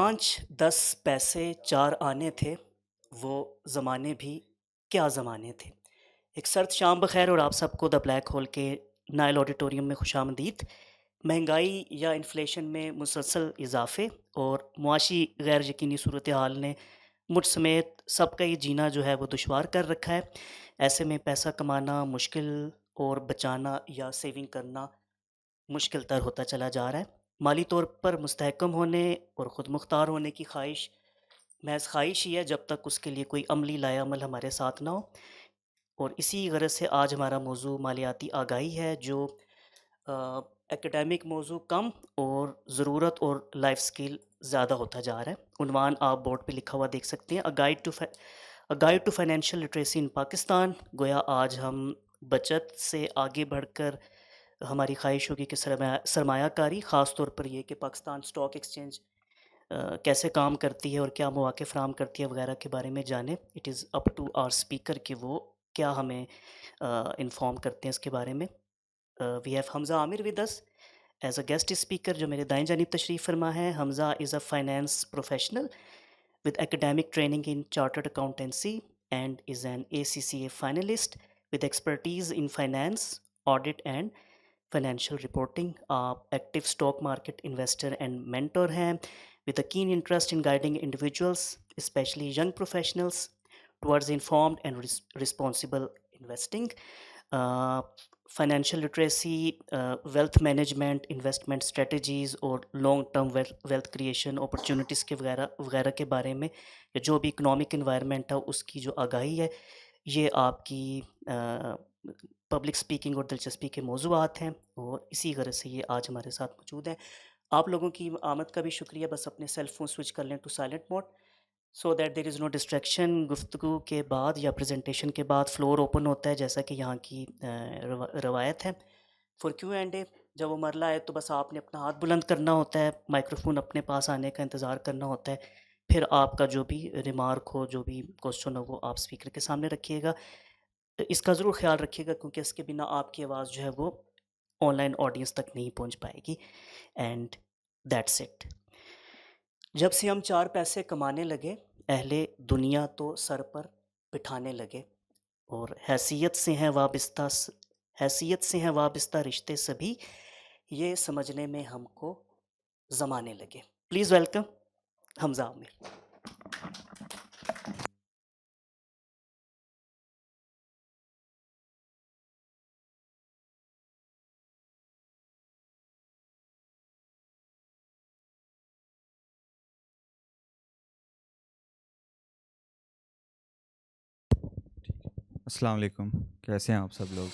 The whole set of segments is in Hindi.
5-10 पैसे 4 आने थे, वो ज़माने भी क्या ज़माने थे। एक सर्द शाम बख़ैर और आप सबको द ब्लैक होल के नाइल ऑडिटोरियम में खुशामदीद। महंगाई या इन्फ्लेशन में मुसलसल इज़ाफ़े और मुआशी गैर यकीनी सूरत हाल ने मुझ समेत सबका ही जीना जो है वो दुश्वार कर रखा है। ऐसे में पैसा कमाना मुश्किल और बचाना या सेविंग करना मुश्किल तर होता चला जा रहा है। माली तौर पर मुस्तहकम होने और ख़ुद मुख्तार होने की ख़्वाहिश महज़ ख़्वाहिश ही है जब तक उसके लिए कोई अमली लाएअमल हमारे साथ ना हो। और इसी गरज़ से आज हमारा मौज़ू मालियाती आगाही है जो एकेडमिक मौज़ू कम और ज़रूरत और लाइफ़ स्किल ज़्यादा होता जा रहा है। उन्वान आप बोर्ड पे लिखा हुआ देख सकते हैं, a guide to financial literacy in Pakistan. गोया आज हम बचत से आगे बढ़कर हमारी ख़्वाहिश होगी कि सरमायाकारी ख़ास तौर पर ये कि पाकिस्तान स्टॉक एक्सचेंज कैसे काम करती है और क्या मौक़े फ़राहम करती है वगैरह के बारे में जानें। It is up to our speaker कि वो क्या हमें इन्फॉर्म करते हैं इसके बारे में। We have Hamza Aamir with us as a guest speaker जो मेरे दाएँ जानिब तशरीफ़ फरमा है। Hamza is a finance professional with academic training in chartered accountancy and is an ACCA finalist with expertise in finance, audit and financial reporting. Active stock market investor and mentor हैं with a keen interest in guiding individuals, especially young professionals, towards informed and responsible investing. Financial literacy, wealth management, investment strategies और long term wealth creation opportunities के वगैरह वगैरह के बारे में या जो भी इकोनॉमिक इन्वायरमेंट है उसकी जो आगाही है, ये आपकी पब्लिक स्पीकिंग और दिलचस्पी के मौज़ूआत हैं और इसी गरज से ये आज हमारे साथ मौजूद हैं। आप लोगों की आमद का भी शुक्रिया। बस अपने सेल फ़ोन स्विच कर लें to silent mode so that there is no distraction. गुफ्तगू के बाद या प्रेजेंटेशन के बाद फ्लोर ओपन होता है जैसा कि यहाँ की रवायत है फॉर क्यू एंड ए। जब वो मरला है तो बस आपने अपना हाथ बुलंद करना होता है, माइक्रोफोन अपने पास आने का इंतज़ार करना होता है, फिर आपका जो भी रिमार्क हो, जो भी क्वेश्चन हो, वो आप स्पीकर के सामने रखिएगा। इसका ज़रूर ख्याल रखिएगा क्योंकि इसके बिना आपकी आवाज़ जो है वो ऑनलाइन ऑडियंस तक नहीं पहुँच पाएगी। And that's it. जब से हम 4 पैसे कमाने लगे, अहले दुनिया तो सर पर बिठाने लगे और हैसियत से हैं वाबस्ता रिश्ते सभी, ये समझने में हमको ज़माने लगे। Please welcome Hamza Aamir. अस्सलाम वालेकुम, कैसे हैं आप सब लोग।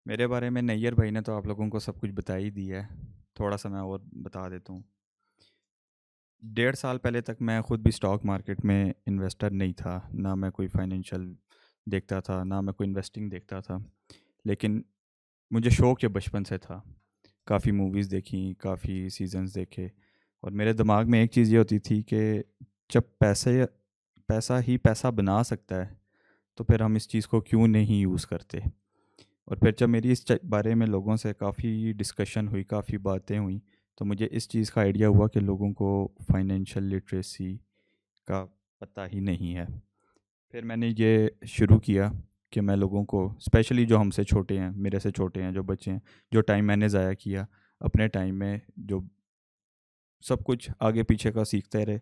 मेरे बारे में नैयर भाई ने तो आप लोगों को सब कुछ बता ही दिया है, थोड़ा सा मैं और बता देता हूँ। 1.5 साल पहले तक मैं ख़ुद भी स्टॉक मार्केट में इन्वेस्टर नहीं था, ना मैं कोई फाइनेंशियल देखता था, ना मैं कोई इन्वेस्टिंग देखता था। लेकिन मुझे शौक़ जो बचपन से था, काफ़ी मूवीज़ देखी, काफ़ी सीज़न्स देखे और मेरे दिमाग में एक चीज़ ये होती थी कि जब पैसा ही पैसा बना सकता है, तो फिर हम इस चीज़ को क्यों नहीं यूज़ करते। और फिर जब मेरी इस बारे में लोगों से काफ़ी डिस्कशन हुई, काफ़ी बातें हुई, तो मुझे इस चीज़ का आइडिया हुआ कि लोगों को फाइनेंशियल लिटरेसी का पता ही नहीं है। फिर मैंने ये शुरू किया कि मैं लोगों को, स्पेशली जो हमसे छोटे हैं, मेरे से छोटे हैं, जो बच्चे हैं, जो टाइम मैंने ज़ाया किया अपने टाइम में, जो सब कुछ आगे पीछे का सीखते रहे,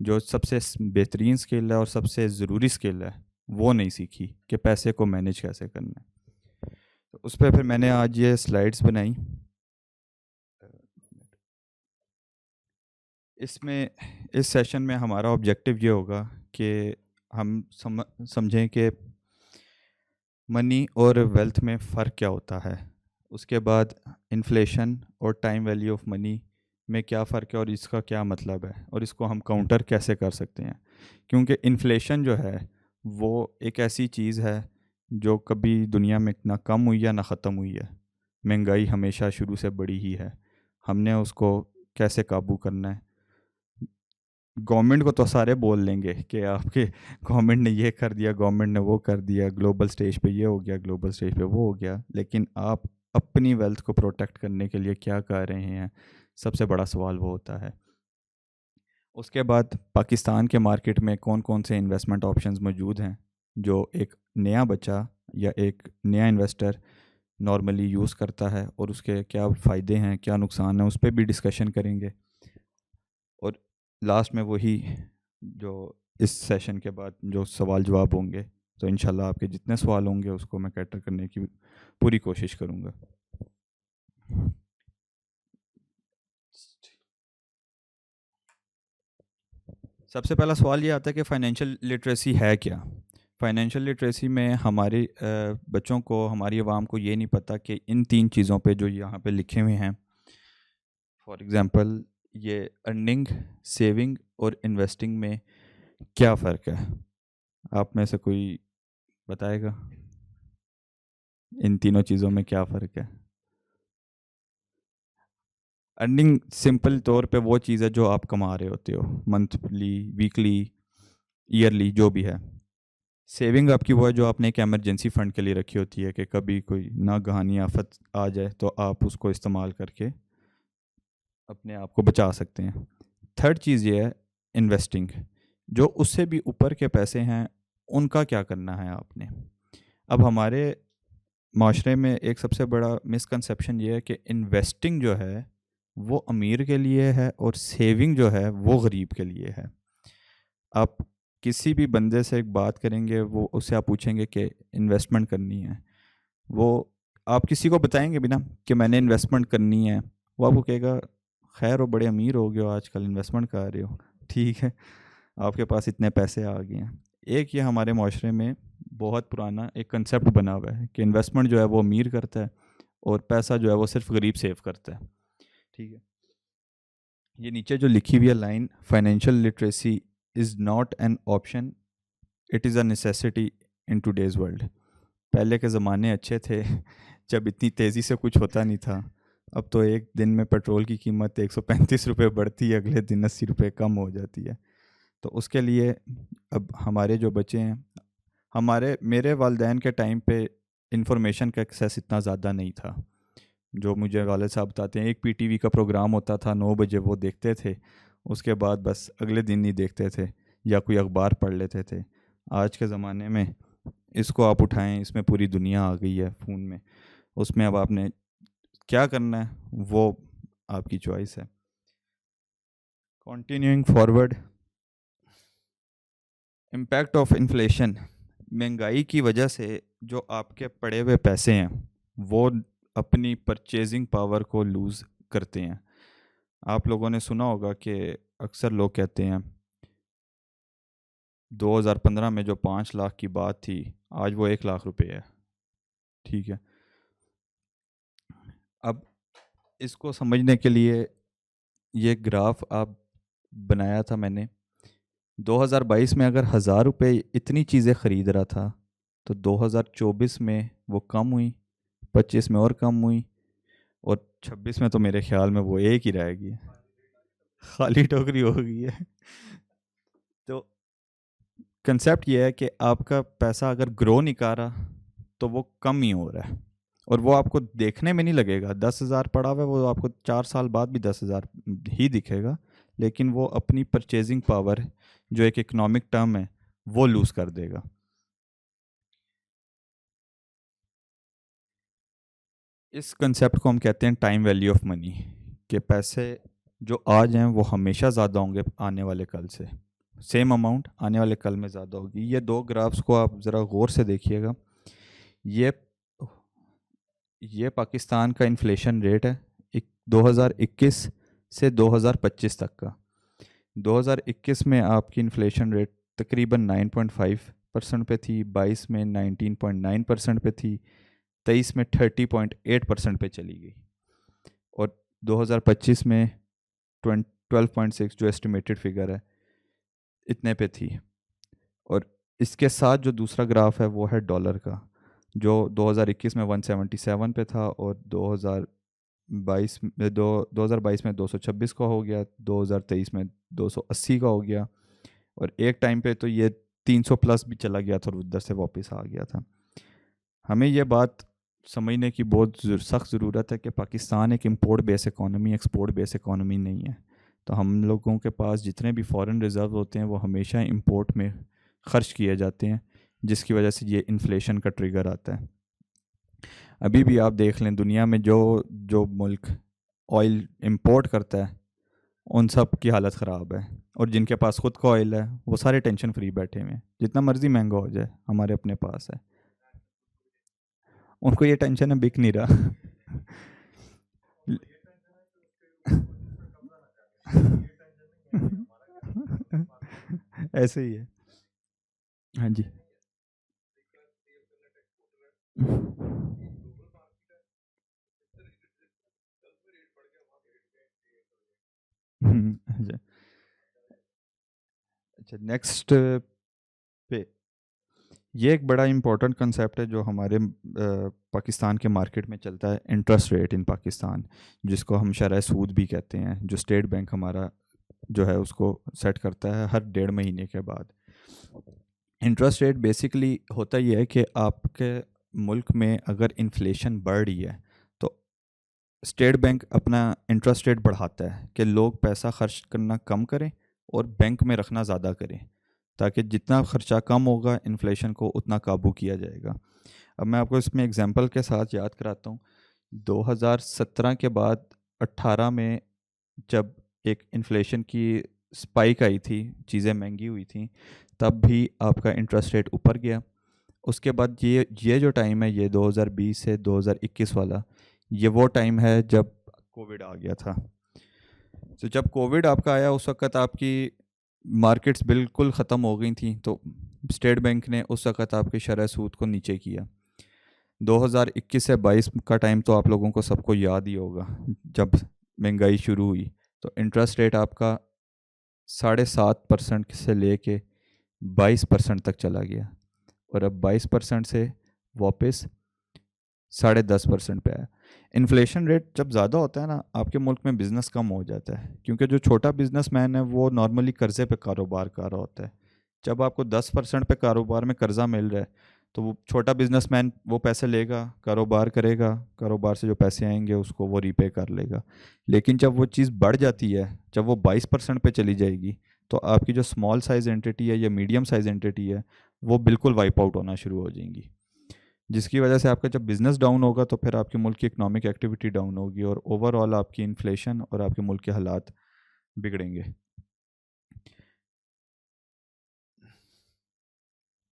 जो सबसे बेहतरीन स्किल है और सबसे ज़रूरी स्किल है वो नहीं सीखी कि पैसे को मैनेज कैसे करना है। तो उस पर फिर मैंने आज ये स्लाइड्स बनाई। इसमें इस सेशन में हमारा ऑब्जेक्टिव ये होगा कि हम समझें कि मनी और वेल्थ में फ़र्क क्या होता है। उसके बाद इन्फ्लेशन और टाइम वैल्यू ऑफ मनी में क्या फ़र्क है और इसका क्या मतलब है और इसको हम काउंटर कैसे कर सकते हैं। क्योंकि इन्फ्लेशन जो है वो एक ऐसी चीज़ है जो कभी दुनिया में ना कम हुई है ना ख़त्म हुई है। महंगाई हमेशा शुरू से बढ़ी ही है, हमने उसको कैसे काबू करना है। गवर्नमेंट को तो सारे बोल लेंगे कि आपके गवर्नमेंट ने ये कर दिया, गवर्नमेंट ने वो कर दिया, ग्लोबल स्टेज पे ये हो गया, ग्लोबल स्टेज पे वो हो गया, लेकिन आप अपनी वेल्थ को प्रोटेक्ट करने के लिए क्या कर रहे हैं, सबसे बड़ा सवाल वो होता है। उसके बाद पाकिस्तान के मार्केट में कौन कौन से इन्वेस्टमेंट ऑप्शंस मौजूद हैं जो एक नया बच्चा या एक नया इन्वेस्टर नॉर्मली यूज़ करता है, और उसके क्या फ़ायदे हैं क्या नुकसान हैं, उस पर भी डिस्कशन करेंगे। और लास्ट में वही जो इस सेशन के बाद जो सवाल जवाब होंगे, तो इंशाल्लाह आपके जितने सवाल होंगे उसको मैं कैटर करने की पूरी कोशिश करूँगा। सबसे पहला सवाल ये आता है कि फ़ाइनेंशियल लिटरेसी है क्या। फ़ाइनेंशियल लिटरेसी में हमारे बच्चों को, हमारी आवाम को ये नहीं पता कि इन 3 चीज़ों पे जो यहाँ पे लिखे हुए हैं, फॉर एग्ज़ाम्पल ये अर्निंग, सेविंग और इन्वेस्टिंग में क्या फ़र्क है। आप में से कोई बताएगा इन तीनों चीज़ों में क्या फ़र्क है। अर्निंग सिंपल तौर पे वो चीज़ है जो आप कमा रहे होते हो, मंथली, वीकली, ईयरली, जो भी है। सेविंग आपकी वो है जो आपने एक इमरजेंसी फ़ंड के लिए रखी होती है कि कभी कोई नागहानी आफत आ जाए तो आप उसको इस्तेमाल करके अपने आप को बचा सकते हैं। थर्ड चीज़ ये है इन्वेस्टिंग, जो उससे भी ऊपर के पैसे हैं उनका क्या करना है आपने। अब हमारे माशरे में एक सबसे बड़ा मिसकंसेप्शन ये है कि इन्वेस्टिंग जो है वो अमीर के लिए है और सेविंग जो है वो गरीब के लिए है। आप किसी भी बंदे से एक बात करेंगे, वो उससे आप पूछेंगे कि इन्वेस्टमेंट करनी है, वो आप किसी को बताएंगे भी ना कि मैंने इन्वेस्टमेंट करनी है, वो आपको कहेगा खैर वो बड़े अमीर हो गए हो आजकल इन्वेस्टमेंट कर रहे हो, ठीक है, आपके पास इतने पैसे आ गए हैं। एक ये हमारे माशरे में बहुत पुराना एक कंसेप्ट बना हुआ है कि इन्वेस्टमेंट जो है वो अमीर करता है और पैसा जो है वो सिर्फ गरीब सेव करता है, ठीक है। ये नीचे जो लिखी हुई है line, financial literacy is not an option, it is a necessity in today's world. पहले के ज़माने अच्छे थे जब इतनी तेज़ी से कुछ होता नहीं था। अब तो एक दिन में पेट्रोल की कीमत 135 रुपये बढ़ती है, अगले दिन 80 रुपये कम हो जाती है। तो उसके लिए अब हमारे जो बच्चे हैं, हमारे मेरे वालिदैन के टाइम पे इंफॉर्मेशन का एक्सेस इतना ज़्यादा नहीं था। जो मुझे वालिद साहब बताते हैं, एक पीटीवी का प्रोग्राम होता था 9 बजे, वो देखते थे, उसके बाद बस अगले दिन नहीं देखते थे या कोई अखबार पढ़ लेते थे। आज के ज़माने में इसको आप उठाएं, इसमें पूरी दुनिया आ गई है फ़ोन में, उसमें अब आपने क्या करना है वो आपकी चॉइस है। Continuing forward, impact of inflation, महंगाई की वजह से जो आपके पड़े हुए पैसे हैं वो अपनी परचेजिंग पावर को लूज़ करते हैं। आप लोगों ने सुना होगा कि अक्सर लोग कहते हैं 2015 में जो 5 लाख की बात थी आज वो 1 लाख रुपए है, ठीक है। अब इसको समझने के लिए ये ग्राफ आप बनाया था मैंने। 2022 में अगर 1000 रुपये इतनी चीज़ें ख़रीद रहा था तो 2024 में वो कम हुई, 25 में और कम हुई, और 26 में तो मेरे ख्याल में वो एक ही रहेगी, खाली टोकरी हो गई है। तो कंसेप्ट ये है कि आपका पैसा अगर ग्रो नहीं कर रहा तो वो कम ही हो रहा है, और वो आपको देखने में नहीं लगेगा। 10,000 पड़ा हुआ है, वो आपको 4 साल बाद भी 10,000 ही दिखेगा, लेकिन वो अपनी परचेजिंग पावर जो एक इकोनॉमिक टर्म है वो लूज़ कर देगा। इस कंसेप्ट को हम कहते हैं टाइम वैल्यू ऑफ मनी, कि पैसे जो आज हैं वो हमेशा ज़्यादा होंगे आने वाले कल से, सेम अमाउंट आने वाले कल में ज़्यादा होगी। ये दो ग्राफ्स को आप ज़रा गौर से देखिएगा। ये ये पाकिस्तान का इन्फ्लेशन रेट है 2021 से 2025 तक का। 2021 में आपकी इन्फ्लेशन रेट तकरीबन 9.5% पे थी, 22 में 19.9% पे थी, 23 में 30.8% पे चली गई, और 2025 में 12.6 जो एस्टिमेटेड फिगर है इतने पे थी। और इसके साथ जो दूसरा ग्राफ है वो है डॉलर का, जो 2021 में 177 पे था और 2022 में 226 का हो गया, 2023 में 280 का हो गया, और एक टाइम पे तो ये 300 प्लस भी चला गया था और उधर से वापस आ गया था। हमें ये बात समझने की बहुत सख्त ज़रूरत है कि पाकिस्तान एक import base economy, export base economy नहीं है। तो हम लोगों के पास जितने भी फॉरेन रिज़र्व होते हैं वो हमेशा इंपोर्ट में ख़र्च किए जाते हैं, जिसकी वजह से ये इन्फ्लेशन का ट्रिगर आता है। अभी भी आप देख लें, दुनिया में जो जो मुल्क ऑयल इंपोर्ट करता है उन सब की हालत ख़राब है, और जिनके पास खुद का ऑयल है वो सारे टेंशन फ्री बैठे हुए हैं। जितना मर्ज़ी महंगा हो जाए हमारे अपने पास है, उनको ये टेंशन है बिक नहीं रहा। ऐसे ही है। हाँ जी। अच्छा। अच्छा, नेक्स्ट पे ये एक बड़ा इंपॉर्टेंट कंसेप्ट है जो हमारे पाकिस्तान के मार्केट में चलता है, इंटरेस्ट रेट इन पाकिस्तान, जिसको हम शरह सूद भी कहते हैं, जो स्टेट बैंक हमारा जो है उसको सेट करता है हर 1.5 महीने के बाद। इंटरेस्ट रेट बेसिकली होता ही है कि आपके मुल्क में अगर इन्फ्लेशन बढ़ रही है तो स्टेट बैंक अपना इंटरेस्ट रेट बढ़ाता है कि लोग पैसा खर्च करना कम करें और बैंक में रखना ज़्यादा करें, ताकि जितना खर्चा कम होगा इन्फ्लेशन को उतना काबू किया जाएगा। अब मैं आपको इसमें एग्जांपल के साथ याद कराता हूँ। 2017 के बाद 18 में जब एक इन्फ्लेशन की स्पाइक आई थी, चीज़ें महंगी हुई थी, तब भी आपका इंटरेस्ट रेट ऊपर गया। उसके बाद ये जो टाइम है, ये 2020 से 2021 वाला, ये वो टाइम है जब कोविड आ गया था। तो जब कोविड आपका आया उस वक्त आपकी मार्केट्स बिल्कुल ख़त्म हो गई थी, तो स्टेट बैंक ने उस वक्त आपके शरह सूद को नीचे किया। 2021 से 22 का टाइम तो आप लोगों को सबको याद ही होगा, जब महंगाई शुरू हुई तो इंटरेस्ट रेट आपका 7.5% से लेके 22% तक चला गया, और अब 22% से वापस 10.5% पे आया। इन्फ्लेशन रेट जब ज़्यादा होता है ना, आपके मुल्क में बिज़नेस कम हो जाता है, क्योंकि जो छोटा बिजनेसमैन है वो नॉर्मली कर्ज़े पे कारोबार कर रहा होता है। जब आपको 10% पे कारोबार में कर्ज़ा मिल रहा है तो वो छोटा बिजनेसमैन वो पैसे लेगा, कारोबार करेगा, कारोबार से जो पैसे आएंगे उसको वो रीपे कर लेगा। लेकिन जब वो चीज़ बढ़ जाती है, जब वो 22% पे चली जाएगी, तो आपकी जो स्मॉल साइज़ एंटिटी है या मीडियम साइज़ एंटिटी है वो बिल्कुल वाइप आउट होना शुरू हो जाएंगी, जिसकी वजह से आपका जब बिज़नेस डाउन होगा तो फिर आपके मुल्क की इकोनॉमिक एक्टिविटी डाउन होगी, और ओवरऑल आपकी इन्फ्लेशन और आपके मुल्क के हालात बिगड़ेंगे।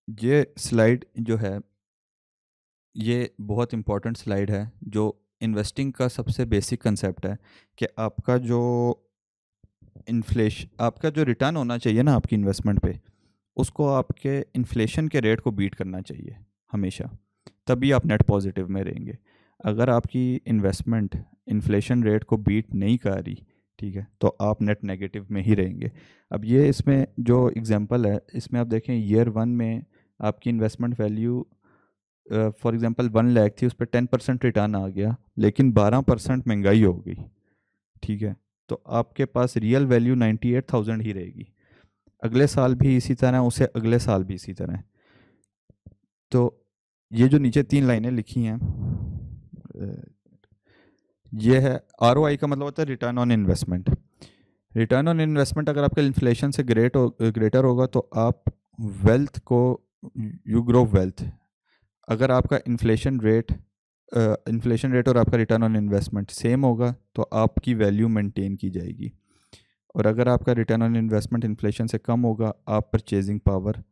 ये स्लाइड जो है, ये बहुत इंपॉर्टेंट स्लाइड है, जो इन्वेस्टिंग का सबसे बेसिक कंसेप्ट है कि आपका जो रिटर्न होना चाहिए ना आपकी इन्वेस्टमेंट पे, उसको आपके इन्फ्लेशन के रेट को बीट करना चाहिए हमेशा, तभी आप नेट पॉजिटिव में रहेंगे। अगर आपकी इन्वेस्टमेंट इन्फ्लेशन रेट को बीट नहीं कर रही, ठीक है, तो आप नेट नेगेटिव में ही रहेंगे। अब ये इसमें जो एग्जांपल है, इसमें आप देखें ईयर 1 में आपकी investment value for example 1 lakh थी, उस पर 10% रिटर्न आ गया, लेकिन 12% महंगाई हो गई, ठीक है, तो आपके पास रियल वैल्यू 98,000 ही रहेगी। अगले साल भी इसी तरह, उसे अगले साल भी इसी तरह। तो ये जो नीचे 3 लाइनें लिखी हैं, ये है ROI का मतलब होता है return on investment. Return on investment अगर आपका इन्फ्लेशन से ग्रेटर होगा तो आप वेल्थ को, यू ग्रो वेल्थ। अगर आपका इन्फ्लेशन रेट और आपका रिटर्न ऑन इन्वेस्टमेंट सेम होगा तो आपकी वैल्यू मेंटेन की जाएगी, और अगर आपका रिटर्न ऑन इन्वेस्टमेंट इन्फ्लेशन से कम होगा आप परचेजिंग पावर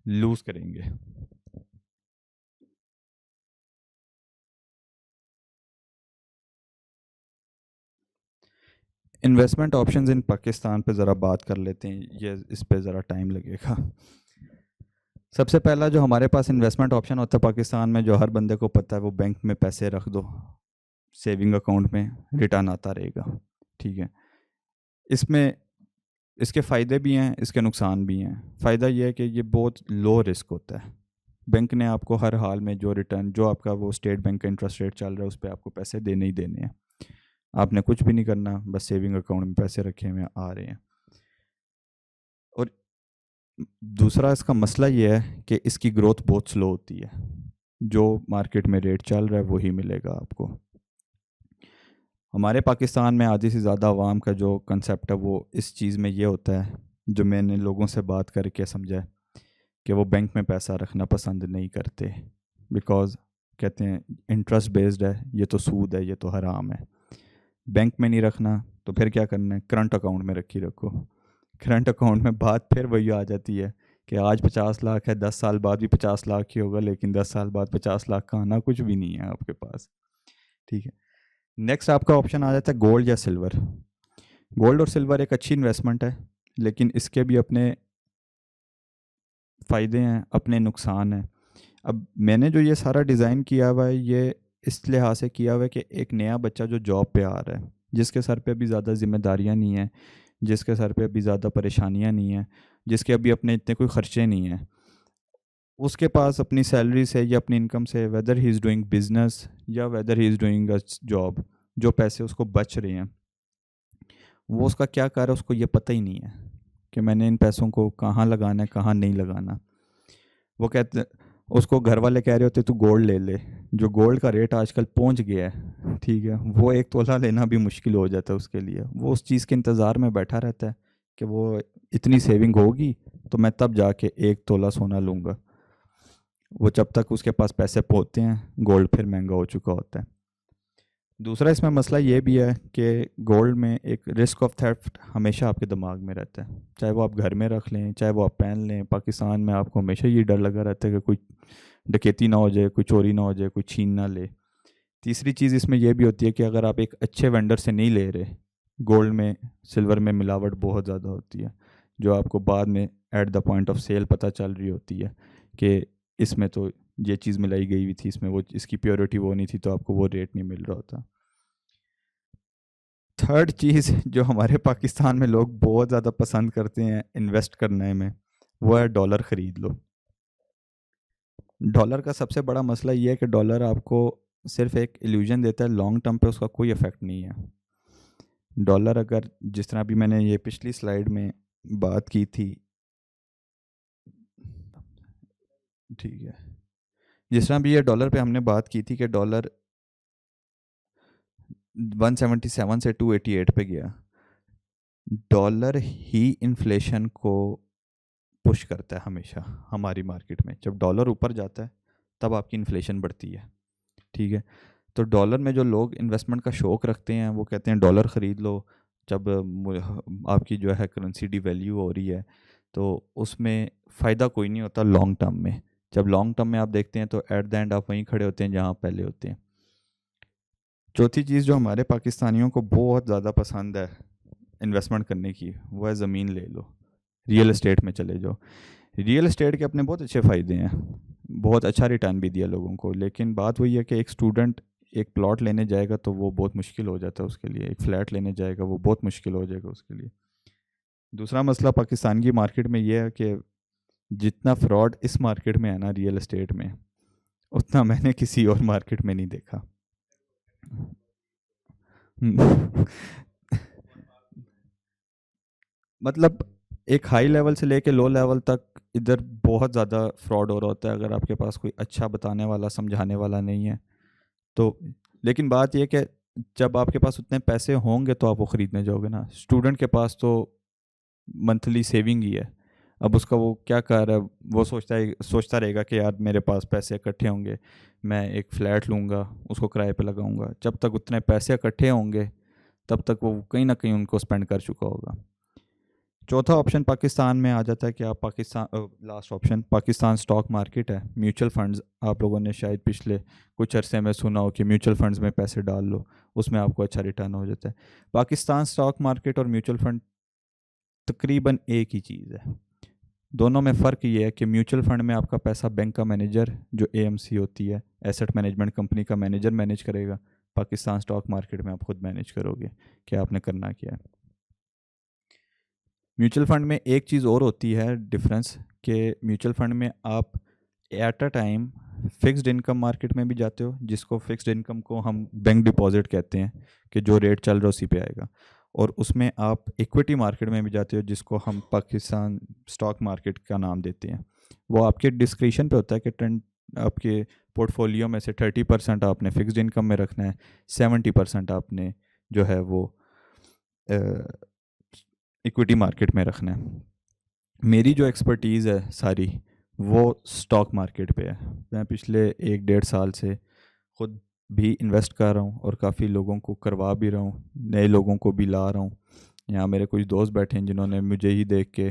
लूज करेंगे। इन्वेस्टमेंट ऑप्शंस इन पाकिस्तान पे ज़रा बात कर लेते हैं, ये इस पे ज़रा टाइम लगेगा। सबसे पहला जो हमारे पास इन्वेस्टमेंट ऑप्शन होता है पाकिस्तान में, जो हर बंदे को पता है, वो बैंक में पैसे रख दो, सेविंग अकाउंट में रिटर्न आता रहेगा, ठीक है। इसमें इसके फ़ायदे भी हैं, इसके नुकसान भी हैं। फ़ायदा ये है कि ये बहुत लो रिस्क होता है। बैंक ने आपको हर हाल में जो रिटर्न, जो आपका वो स्टेट बैंक का इंटरेस्ट रेट चल रहा है, उस पर आपको पैसे देने ही देने हैं। आपने कुछ भी नहीं करना, बस सेविंग अकाउंट में पैसे रखे हुए आ रहे हैं। और दूसरा इसका मसला ये है कि इसकी ग्रोथ बहुत स्लो होती है। जो मार्केट में रेट चल रहा है वही मिलेगा आपको। हमारे पाकिस्तान में आधी से ज़्यादा आवाम का जो कंसेप्ट है वो इस चीज़ में ये होता है, जो मैंने लोगों से बात करके समझा है, कि वो बैंक में पैसा रखना पसंद नहीं करते। बिकॉज़ कहते हैं इंटरेस्ट बेस्ड है, ये तो सूद है, ये तो हराम है। बैंक में नहीं रखना तो फिर क्या करना है, करंट अकाउंट में रखो। करंट अकाउंट में बात फिर वही आ जाती है कि आज 50 लाख है, 10 साल बाद भी 50 लाख ही होगा, लेकिन 10 साल बाद 50 लाख का आना कुछ भी नहीं है आपके पास। ठीक है। नेक्स्ट आपका ऑप्शन आ जाता है गोल्ड या सिल्वर। गोल्ड और सिल्वर एक अच्छी इन्वेस्टमेंट है, लेकिन इसके भी अपने फ़ायदे हैं, अपने नुकसान हैं। अब मैंने जो ये सारा डिज़ाइन किया हुआ है, ये इस लिहाज से किया हुआ है कि एक नया बच्चा जो जॉब पे आ रहा है, जिसके सर पे अभी ज़्यादा ज़िम्मेदारियाँ नहीं हैं, जिसके सर पे अभी ज़्यादा परेशानियाँ नहीं हैं, जिसके अभी अपने इतने कोई ख़र्चे नहीं हैं, उसके पास अपनी सैलरी से या अपनी इनकम से, whether he is doing business या whether he is doing a job, जो पैसे उसको बच रहे हैं वो उसका क्या कार्य है उसको ये पता ही नहीं है कि मैंने इन पैसों को कहाँ लगाना है, कहाँ नहीं लगाना। वो कहते, उसको घर वाले कह रहे होते तू गोल्ड ले ले, जो गोल्ड का रेट आजकल पहुंच गया है, ठीक है, वो एक तोला लेना भी मुश्किल हो जाता है उसके लिए। वो उस चीज़ के इंतज़ार में बैठा रहता है कि वो इतनी सेविंग होगी तो मैं तब जाके 1 तोला सोना लूँगा। वो जब तक उसके पास पैसे पहुँचते हैं गोल्ड फिर महंगा हो चुका होता है। दूसरा इसमें मसला ये भी है कि गोल्ड में एक रिस्क ऑफ थेफ्ट हमेशा आपके दिमाग में रहता है, चाहे वो आप घर में रख लें, चाहे वो आप पहन लें। पाकिस्तान में आपको हमेशा ये डर लगा रहता है कि कोई डकैती ना हो जाए, कोई चोरी ना हो जाए, कोई छीन ना ले। तीसरी चीज़ इसमें यह भी होती है कि अगर आप एक अच्छे वेंडर से नहीं ले रहे, गोल्ड में सिल्वर में मिलावट बहुत ज़्यादा होती है, जो आपको बाद में at the point of sale पता चल रही होती है कि इसमें तो ये चीज़ मिलाई गई हुई थी, इसमें वो इसकी प्योरिटी वो नहीं थी, तो आपको वो रेट नहीं मिल रहा होता। थर्ड चीज़ जो हमारे पाकिस्तान में लोग बहुत ज़्यादा पसंद करते हैं इन्वेस्ट करने में, वो है डॉलर ख़रीद लो। डॉलर का सबसे बड़ा मसला ये है कि डॉलर आपको सिर्फ एक इल्यूजन देता है, लॉन्ग टर्म पे उसका कोई इफ़ेक्ट नहीं है। डॉलर अगर जिस तरह भी मैंने ये पिछली स्लाइड में बात की थी, ठीक है, जिस तरह भी ये डॉलर पे हमने बात की थी कि डॉलर 177 से 288 पे गया। डॉलर ही इन्फ्लेशन को पुश करता है हमेशा हमारी मार्केट में। जब डॉलर ऊपर जाता है तब आपकी इन्फ्लेशन बढ़ती है, ठीक है। तो डॉलर में जो लोग इन्वेस्टमेंट का शौक़ रखते हैं वो कहते हैं डॉलर ख़रीद लो, जब आपकी जो है करेंसी डिवैल्यू हो रही है तो उसमें फ़ायदा कोई नहीं होता लॉन्ग टर्म में। जब लॉन्ग टर्म में आप देखते हैं तो एट द एंड आप वहीं खड़े होते हैं जहाँ पहले होते हैं। चौथी चीज़ जो हमारे पाकिस्तानियों को बहुत ज़्यादा पसंद है इन्वेस्टमेंट करने की, वो है ज़मीन ले लो, रियल एस्टेट में चले जाओ। रियल एस्टेट के अपने बहुत अच्छे फ़ायदे हैं, बहुत अच्छा रिटर्न भी दिया लोगों को, लेकिन बात वही है कि एक स्टूडेंट एक प्लॉट लेने जाएगा तो वो बहुत मुश्किल हो जाता है उसके लिए, एक फ़्लैट लेने जाएगा वो बहुत मुश्किल हो जाएगा उसके लिए। दूसरा मसला पाकिस्तान की मार्केट में ये है कि जितना फ्रॉड इस मार्केट में है ना रियल एस्टेट में, उतना मैंने किसी और मार्केट में नहीं देखा। मतलब एक हाई लेवल से लेके लो लेवल तक इधर बहुत ज़्यादा फ्रॉड हो रहा होता है अगर आपके पास कोई अच्छा बताने वाला, समझाने वाला नहीं है तो। लेकिन बात यह कि जब आपके पास उतने पैसे होंगे तो आप वो ख़रीदने जाओगे ना। स्टूडेंट के पास तो मंथली सेविंग ही है, अब उसका वो क्या कर रहा है, वो सोचता रहेगा कि यार मेरे पास पैसे इकट्ठे होंगे, मैं एक फ़्लैट लूँगा, उसको किराए पे लगाऊंगा। जब तक उतने पैसे इकट्ठे होंगे तब तक वो कहीं ना कहीं उनको स्पेंड कर चुका होगा। चौथा ऑप्शन पाकिस्तान में आ जाता है कि आप last option Pakistan stock market है, म्यूचुअल फंड्स। आप लोगों ने शायद पिछले कुछ अरसे में सुना हो कि म्यूचुअल फंड्स में पैसे डाल लो, उसमें आपको अच्छा रिटर्न हो जाता है। पाकिस्तान स्टॉक मार्केट और म्यूचुअल फंड तकरीबन एक ही चीज़ है। दोनों में फ़र्क ये है कि म्यूचुअल फंड में आपका पैसा बैंक का मैनेजर जो एएमसी होती है, एसेट मैनेजमेंट कंपनी का मैनेजर मैनेज करेगा। पाकिस्तान स्टॉक मार्केट में आप खुद मैनेज करोगे कि आपने करना क्या है। म्यूचुअल फंड में एक चीज़ और होती है डिफरेंस, कि म्यूचुअल फंड में आप at a time fixed income market में भी जाते हो, जिसको फिक्स्ड इनकम को हम बैंक डिपॉजिट कहते हैं कि जो रेट चल रहा है उसी पे आएगा, और उसमें आप इक्विटी मार्केट में भी जाते हो जिसको हम पाकिस्तान स्टॉक मार्केट का नाम देते हैं। वो आपके डिस्क्रिप्शन पे होता है कि आपके पोर्टफोलियो में से 30% आपने फिक्स्ड इनकम में रखना है, 70% आपने जो है वो इक्विटी मार्केट में रखना है। मेरी जो एक्सपर्टीज़ है सारी वो स्टॉक मार्केट पे है। मैं पिछले 1-1.5 साल से खुद भी इन्वेस्ट कर रहा हूँ और काफ़ी लोगों को करवा भी रहा हूँ, नए लोगों को भी ला रहा हूँ। यहाँ मेरे कुछ दोस्त बैठे हैं जिन्होंने मुझे ही देख के,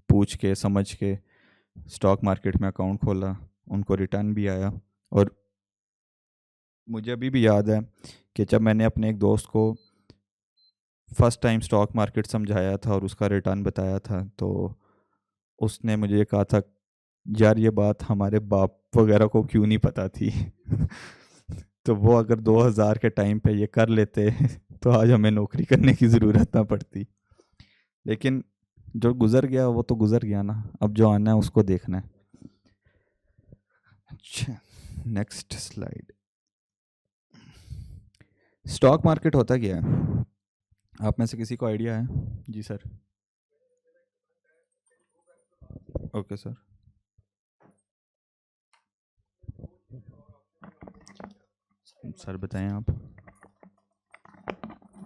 पूछ के, समझ के स्टॉक मार्केट में अकाउंट खोला, उनको रिटर्न भी आया। और मुझे अभी भी याद है कि जब मैंने अपने एक दोस्त को फर्स्ट टाइम स्टॉक मार्केट समझाया था और उसका रिटर्न बताया था, तो उसने मुझे ये कहा था, यार ये बात हमारे बाप वगैरह को क्यों नहीं पता थी। तो वो अगर 2000 के टाइम पे ये कर लेते तो आज हमें नौकरी करने की ज़रूरत ना पड़ती। लेकिन जो गुज़र गया वो तो गुज़र गया ना, अब जो आना है उसको देखना है। अच्छा, नेक्स्ट स्लाइड। स्टॉक मार्केट होता क्या है, आप में से किसी को आइडिया है? जी सर। Okay sir. सर बताएं आप।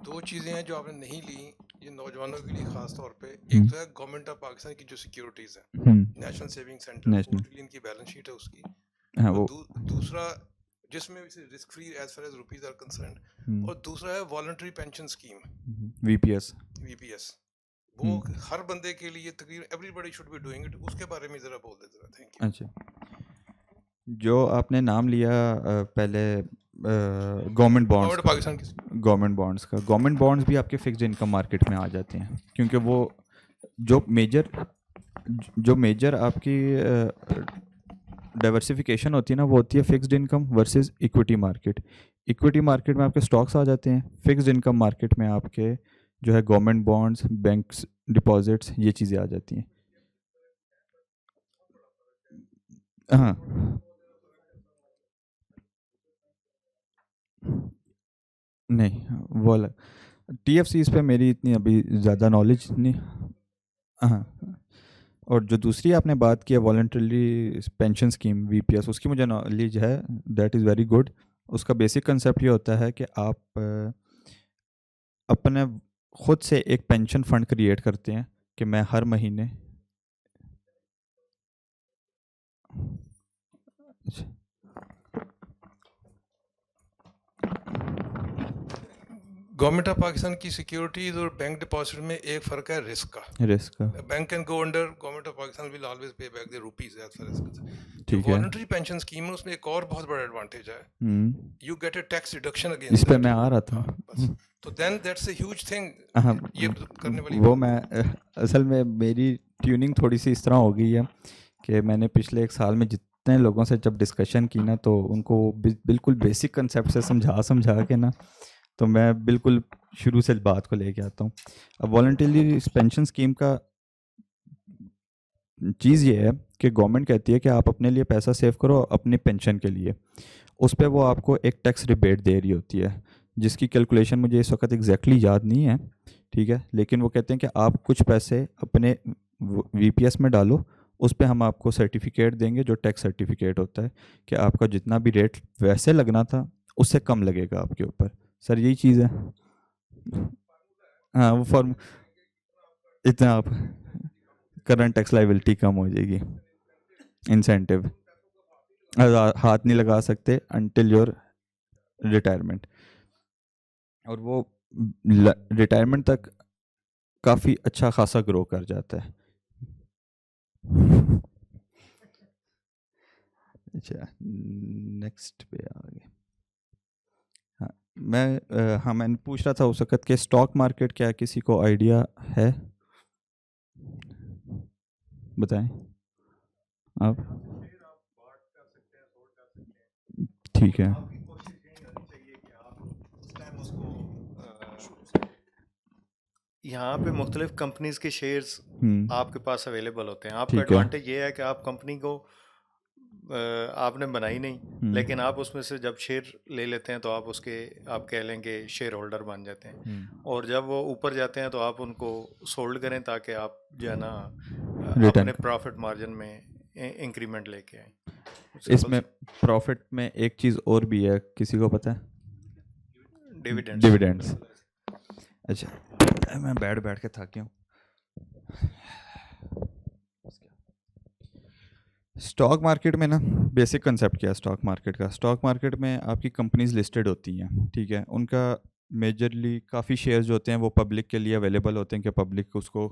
दो चीज़ें हैं जो आपने नहीं ली, ये नौजवानों के लिए ख़ास तौर पे। एक हम्म, तो है गवर्नमेंट ऑफ पाकिस्तान की जो सिक्योरिटीज़ है, national saving centre, 4 national, trillion की बैलेंस शीट है उसकी। हाँ और वो, दूसरा जिसमें risk free as far as rupees are concern. और दूसरा है voluntary pension scheme, VPS. VPS. वो हर बंदे के लिए तकरीबन everybody should be doing it. उसके बारे में ज़रा बोल देते रहे। Thank you. अच्छा, जो आपने नाम लिया पहले गवर्नमेंट बॉन्ड्स गवर्नमेंट का, पाकिस्तान की गवर्नमेंट बॉन्ड्स भी आपके फिक्स्ड इनकम मार्केट में आ जाते हैं, क्योंकि वो जो मेजर आपकी डाइवर्सिफिकेशन होती है ना, वो होती है fixed income versus equity market. Equity market में आपके स्टॉक्स आ जाते हैं, फिक्स्ड इनकम मार्केट में आपके जो है गवर्नमेंट बॉन्ड्स, बैंक्स डिपॉजिट्स, ये चीज़ें आ जाती हैं। हाँ, नहीं वो अलग। टीएफसीज पे मेरी इतनी अभी ज़्यादा नॉलेज नहीं। हाँ, और जो दूसरी आपने बात की है वॉलंटरी पेंशन स्कीम वीपीएस, उसकी मुझे नॉलेज है, दैट इज़ वेरी गुड। उसका बेसिक कंसेप्ट ये होता है कि आप अपने खुद से एक पेंशन फंड क्रिएट करते हैं कि मैं हर महीने। अच्छा, गवर्नमेंट ऑफ पाकिस्तान की सिक्योरिटीज और बैंक डिपॉजिट में एक फ़र्क है रिस्क का। रिस्क का, bank can go under, government of Pakistan will always pay back the rupees as far as जो ठीक है। वॉलंटरी पेंशन स्कीम है उसमें एक और बहुत बड़ा एडवांटेज है, you get a tax deduction इस अगेंस्ट पे दैट। मैं आ रहा था। हाँ बस, तो then that's a huge thing. हाँ, ये करने वाली वो बात मैं असल में मेरी ट्यूनिंग थोड़ी सी इस तरह हो गई है कि मैंने पिछले 1 साल में जितने लोगों से जब डिस्कशन की ना, तो उनको बिल्कुल बेसिक कंसेप्ट से समझा समझा के ना, तो मैं बिल्कुल शुरू से बात को लेके आता हूँ। अब वॉलंटरी पेंशन स्कीम का चीज़ ये है कि गवर्नमेंट कहती है कि आप अपने लिए पैसा सेव करो अपनी पेंशन के लिए, उस पर वो आपको एक टैक्स रिबेट दे रही होती है, जिसकी कैलकुलेशन मुझे इस वक्त एग्जैक्टली याद नहीं है, ठीक है। लेकिन वो कहते हैं कि आप कुछ पैसे अपने वीपीएस में डालो, उस पर हम आपको सर्टिफिकेट देंगे, जो टैक्स सर्टिफिकेट होता है कि आपका जितना भी रेट वैसे लगना था उससे कम लगेगा आपके ऊपर। सर यही चीज़ है। हाँ, वो फॉर्म, इतना आप करंट टैक्स लाइबिलिटी कम हो जाएगी, इंसेंटिव हाथ नहीं लगा सकते अनटिल योर रिटायरमेंट। और वो रिटायरमेंट तक काफ़ी अच्छा खासा ग्रो कर जाता है। अच्छा, नेक्स्ट पे आगे। हाँ, हाँ मैंने पूछ रहा था उस वक्त के स्टॉक मार्केट, क्या किसी को आइडिया है? बताएं आप। ठीक है। यहाँ पे मुख्तलिफ कंपनीज के शेयर्स आपके पास अवेलेबल होते हैं। आपका ठीक है। एडवांटेज ये है कि आप कंपनी को आपने बनाई नहीं, लेकिन आप उसमें से जब शेयर ले लेते हैं तो आप उसके, आप कह लेंगे शेयर होल्डर बन जाते हैं। और जब वो ऊपर जाते हैं तो आप उनको सोल्ड करें ताकि आप जो है ना अपने रिटर्न प्रॉफिट मार्जिन में इंक्रीमेंट लेके आए। इसमें प्रॉफिट में एक चीज़ और भी है, किसी को पता है? डिविडेंड्स। अच्छा, मैं बैठ बैठ के थक गया हूँ। स्टॉक मार्केट में ना बेसिक कंसेप्ट क्या है स्टॉक मार्केट का? स्टॉक मार्केट में आपकी कंपनीज लिस्टेड होती हैं, ठीक है? उनका मेजरली काफ़ी शेयर्स जो होते हैं वो पब्लिक के लिए अवेलेबल होते हैं कि पब्लिक उसको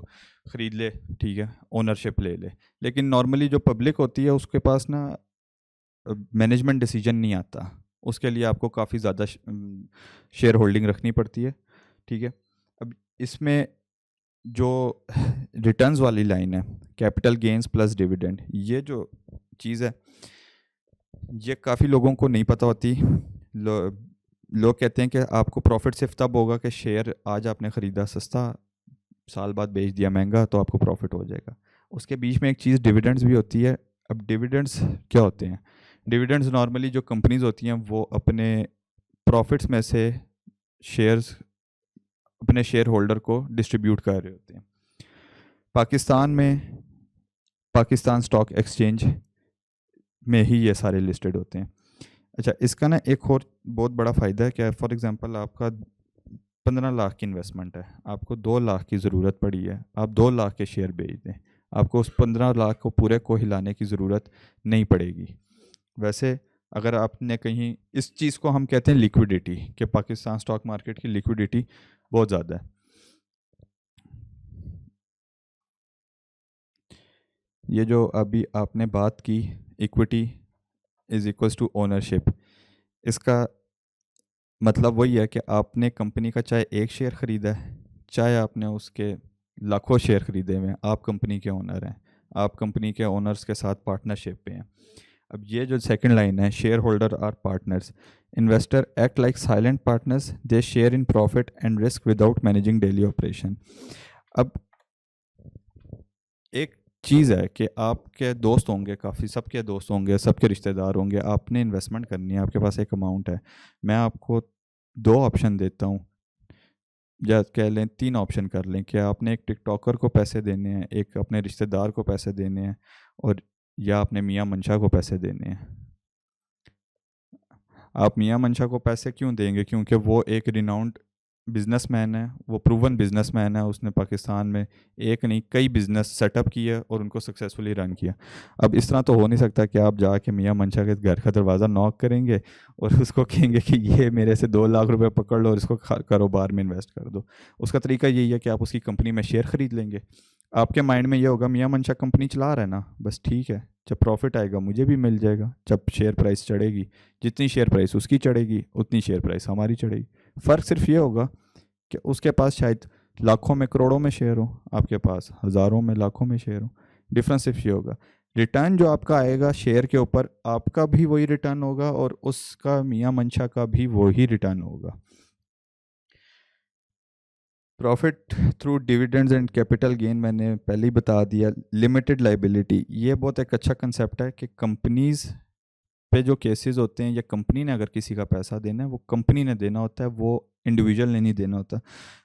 ख़रीद ले, ठीक है, ओनरशिप ले ले। लेकिन नॉर्मली जो पब्लिक होती है उसके पास ना मैनेजमेंट डिसीजन नहीं आता, उसके लिए आपको काफ़ी ज़्यादा शेयर होल्डिंग रखनी पड़ती है, ठीक है? अब इसमें जो रिटर्न्स वाली लाइन है, कैपिटल गेन्स प्लस डिविडेंड, ये जो चीज़ है ये काफ़ी लोगों को नहीं पता होती। लोग कहते हैं कि आपको प्रॉफिट सिर्फ तब होगा कि शेयर आज आपने ख़रीदा सस्ता, साल बाद बेच दिया महंगा, तो आपको प्रॉफिट हो जाएगा। उसके बीच में एक चीज़ डिविडेंड्स भी होती है। अब डिविडेंड्स क्या होते हैं? डिविडेंड्स नॉर्मली जो कंपनीज होती हैं वो अपने प्रॉफिट्स में से शेयर्स अपने शेयर होल्डर को डिस्ट्रीब्यूट कर रहे होते हैं। पाकिस्तान में पाकिस्तान स्टॉक एक्सचेंज में ही ये सारे लिस्टेड होते हैं। अच्छा, इसका ना एक और बहुत बड़ा फ़ायदा है क्या? फॉर एग्जांपल आपका 15 लाख की इन्वेस्टमेंट है, आपको 2 लाख की ज़रूरत पड़ी है, आप 2 लाख के शेयर बेच दें, आपको उस 15 लाख को पूरे को हिलाने की ज़रूरत नहीं पड़ेगी। वैसे अगर आपने कहीं, इस चीज़ को हम कहते हैं लिक्विडिटी, कि पाकिस्तान स्टॉक मार्केट की लिक्विडिटी बहुत ज़्यादा है। ये जो अभी आपने बात की equity is equals to ownership, इसका मतलब वही है कि आपने कंपनी का चाहे एक शेयर ख़रीदा है, चाहे आपने उसके लाखों शेयर ख़रीदे हुए हैं, आप कंपनी के ओनर हैं, आप कंपनी के ओनर्स के साथ पार्टनरशिप पे हैं। अब ये जो सेकंड लाइन है, shareholder are partners, investor act like silent partners, they share in profit and risk without managing daily operation. अब एक चीज़ है कि आपके दोस्त होंगे, काफ़ी सबके दोस्त होंगे, सबके रिश्तेदार होंगे, आपने इन्वेस्टमेंट करनी है, आपके पास एक अमाउंट है, मैं आपको 2 ऑप्शन देता हूँ, या कह लें 3 ऑप्शन कर लें कि आपने एक टिकटॉकर को पैसे देने हैं, एक अपने रिश्तेदार को पैसे देने हैं, और या आपने मियाँ मंशा को पैसे देने हैं। आप मियाँ मंशा को पैसे क्यों देंगे? क्योंकि वो एक रिनाउंड बिजनेसमैन है, वो प्रूवन बिजनेसमैन है, उसने पाकिस्तान में एक नहीं कई बिजनेस सेटअप किया और उनको सक्सेसफुली रन किया। अब इस तरह तो हो नहीं सकता कि आप जाके मियाँ मंशा के घर का दरवाज़ा नॉक करेंगे और उसको कहेंगे कि ये मेरे से 2 लाख रुपए पकड़ लो और इसको कारोबार में इन्वेस्ट कर दो। उसका तरीका यही है कि आप उसकी कंपनी में शेयर ख़रीद लेंगे। आपके माइंड में ये होगा मियाँ मंशा कंपनी चला रहा है ना, बस ठीक है, जब प्रॉफिट आएगा मुझे भी मिल जाएगा, जब शेयर प्राइस चढ़ेगी, जितनी शेयर प्राइस उसकी चढ़ेगी उतनी शेयर प्राइस हमारी चढ़ेगी। फ़र्क सिर्फ ये होगा कि उसके पास शायद लाखों में करोड़ों में शेयर हो, आपके पास हज़ारों में लाखों में शेयर हो। डिफरेंस सिर्फ ये होगा, रिटर्न जो आपका आएगा शेयर के ऊपर, आपका भी वही रिटर्न होगा और उसका मियाँ मंशा का भी वही रिटर्न होगा। Profit through dividends and capital gain मैंने पहले ही बता दिया। लिमिटेड लाइबिलिटी, ये बहुत एक अच्छा कंसेप्ट है कि कंपनीज़ पे जो केसेस होते हैं, या कंपनी ने अगर किसी का पैसा देना है वो कंपनी ने देना होता है, वो इंडिविजुअल ने नहीं देना होता।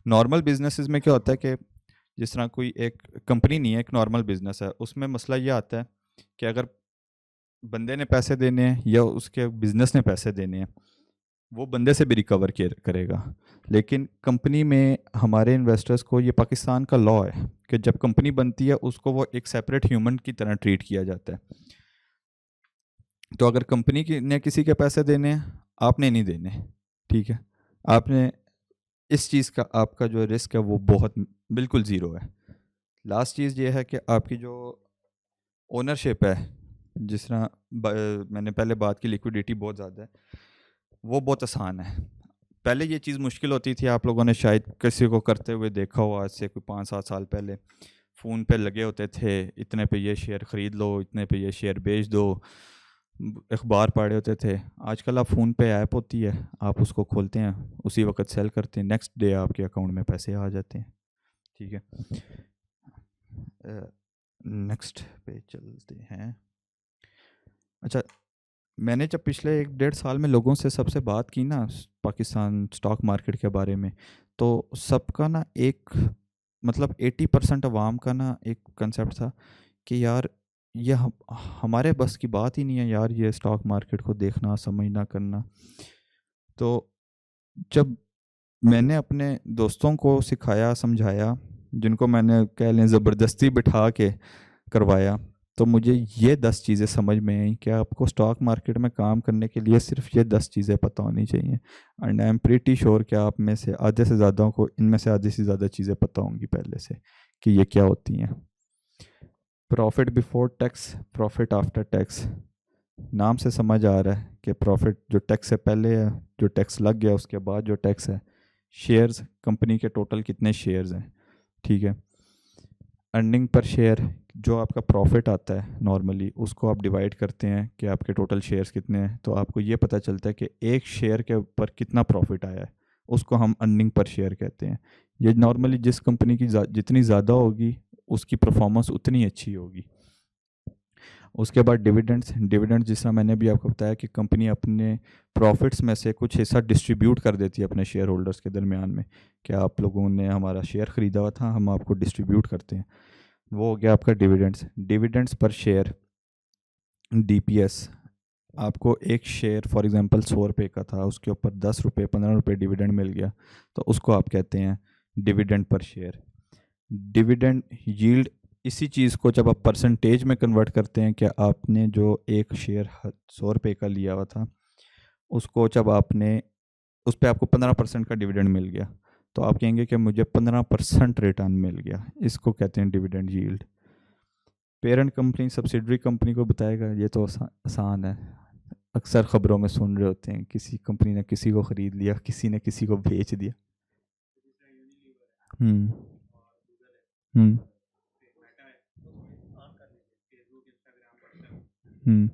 नॉर्मल बिजनेसेस में क्या होता है कि जिस तरह कोई एक कंपनी नहीं है, एक नॉर्मल बिजनेस है, उसमें मसला ये आता है कि अगर बंदे ने पैसे देने हैं या उसके बिजनेस ने पैसे देने हैं, वो बंदे से भी रिकवर करेगा। लेकिन कंपनी में हमारे इन्वेस्टर्स को, ये पाकिस्तान का लॉ है कि जब कंपनी बनती है उसको वो एक सेपरेट ह्यूमन की तरह ट्रीट किया जाता है। तो अगर कंपनी ने किसी के पैसे देने हैं, आपने नहीं देने, ठीक है? आपने इस चीज़ का, आपका जो रिस्क है वो बहुत बिल्कुल ज़ीरो है। लास्ट चीज़ ये है कि आपकी जो ओनरशिप है, जिस तरह मैंने पहले बात की लिक्विडिटी बहुत ज़्यादा है, वो बहुत आसान है। पहले ये चीज़ मुश्किल होती थी, आप लोगों ने शायद किसी को करते हुए देखा हो, आज से कोई 5-7 साल पहले फ़ोन पे लगे होते थे, इतने पे ये शेयर ख़रीद लो, इतने पे ये शेयर बेच दो, अखबार पढ़े होते थे। आजकल आप फ़ोन पे ऐप होती है, आप उसको खोलते हैं, उसी वक्त सेल करते हैं, नेक्स्ट डे आपके अकाउंट में पैसे आ जाते हैं, ठीक है? नेक्स्ट पे चलते हैं। अच्छा, मैंने जब पिछले 1-1.5 साल में लोगों से सबसे बात की ना पाकिस्तान स्टॉक मार्केट के बारे में, तो सबका ना एक मतलब 80% अवाम का ना एक कंसेप्ट था कि यार ये हमारे बस की बात ही नहीं है यार, ये स्टॉक मार्केट को देखना, समझना, करना। तो जब मैंने अपने दोस्तों को सिखाया, समझाया, जिनको मैंने कह लें ज़बरदस्ती बिठा के करवाया, तो मुझे ये 10 चीज़ें समझ में आई कि आपको स्टॉक मार्केट में काम करने के लिए सिर्फ ये 10 चीज़ें पता होनी चाहिए। And I am pretty sure कि आप में से आधे से ज़्यादा को इनमें से आधी से ज़्यादा चीज़ें पता होंगी पहले से कि ये क्या होती हैं। Profit before tax, profit after tax. नाम से समझ आ रहा है कि प्रॉफिट जो टैक्स से पहले है, जो टैक्स लग गया उसके बाद जो टैक्स है। शेयर्स, कंपनी के टोटल कितने शेयर्स हैं, ठीक है। अर्निंग पर शेयर, जो आपका प्रॉफिट आता है नॉर्मली उसको आप डिवाइड करते हैं कि आपके टोटल शेयर्स कितने हैं, तो आपको ये पता चलता है कि एक शेयर के ऊपर कितना प्रॉफिट आया है, उसको हम अर्निंग पर शेयर कहते हैं। ये नॉर्मली जिस कंपनी की जितनी ज़्यादा होगी उसकी परफॉर्मेंस उतनी अच्छी होगी। उसके बाद डिविडेंड्स। डिविडेंड्स जिस तरह मैंने भी आपको बताया कि कंपनी अपने प्रॉफिट्स में से कुछ हिस्सा डिस्ट्रीब्यूट कर देती है अपने शेयर होल्डर्स के दरमियान में, कि आप लोगों ने हमारा शेयर ख़रीदा हुआ था, हम आपको डिस्ट्रीब्यूट करते हैं। वो हो गया आपका डिविडेंड्स। डिविडेंड्स पर शेयर, डीपीएस। आपको एक शेयर फॉर एग्जांपल 100 रुपये का था, उसके ऊपर 10 रुपये 15 रुपये डिविडेंड मिल गया, तो उसको आप कहते हैं dividend per share. Dividend yield, इसी चीज़ को जब आप परसेंटेज में कन्वर्ट करते हैं कि आपने जो एक शेयर 100 रुपये का लिया हुआ था, उसको जब आपने उस पर आपको 15% का डिविडेंड मिल गया, तो आप कहेंगे कि मुझे 15% रिटर्न मिल गया, इसको कहते हैं dividend yield. Parent company subsidiary company को बताएगा, ये तो आसान है, अक्सर ख़बरों में सुन रहे होते हैं, किसी कंपनी ने किसी को ख़रीद लिया, किसी ने किसी को बेच दिया। हम्म हम्म हम्म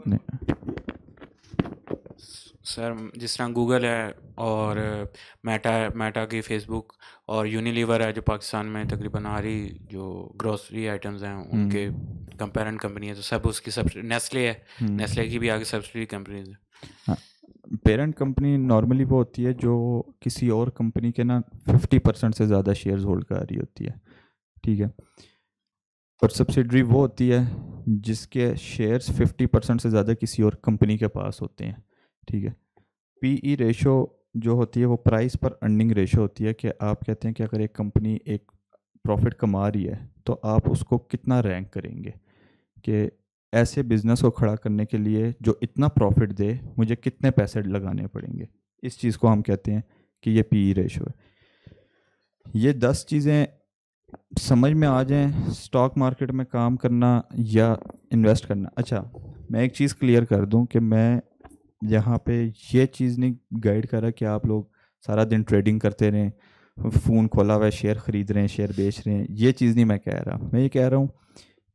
नहीं, सर जिस तरह गूगल है और मेटा की फेसबुक और यूनिलीवर है जो पाकिस्तान में तकरीबन सारी जो ग्रोसरी आइटम्स हैं उनके कंपेरेंट कंपनी है, तो सब उसकी सब नेस्ले है, नेस्ले की भी आगे सब्सिडी कंपनीज है। हाँ, पेरेंट कंपनी नॉर्मली वो होती है जो किसी और कंपनी के ना 50% से ज़्यादा शेयर्स होल्ड कर रही होती है, ठीक है। और सब्सिडरी वो होती है जिसके शेयर्स 50% से ज़्यादा किसी और कंपनी के पास होते हैं, ठीक है। पीई रेशो जो होती है वो प्राइस पर अर्निंग रेशो होती है, कि आप कहते हैं कि अगर एक कंपनी एक प्रॉफिट कमा रही है तो आप उसको कितना रैंक करेंगे, कि ऐसे बिजनेस को खड़ा करने के लिए जो इतना प्रॉफिट दे मुझे कितने पैसे लगाने पड़ेंगे। इस चीज़ को हम कहते हैं कि ये पीई रेशो है। ये 10 चीज़ें समझ में आ जाएं, स्टॉक मार्केट में काम करना या इन्वेस्ट करना। अच्छा, मैं एक चीज़ क्लियर कर दूं कि मैं यहाँ पे ये चीज़ नहीं गाइड कर रहा कि आप लोग सारा दिन ट्रेडिंग करते रहें, फ़ोन खोला हुआ है, शेयर ख़रीद रहे हैं, शेयर बेच रहे हैं, ये चीज़ नहीं मैं कह रहा। मैं ये कह रहा हूँ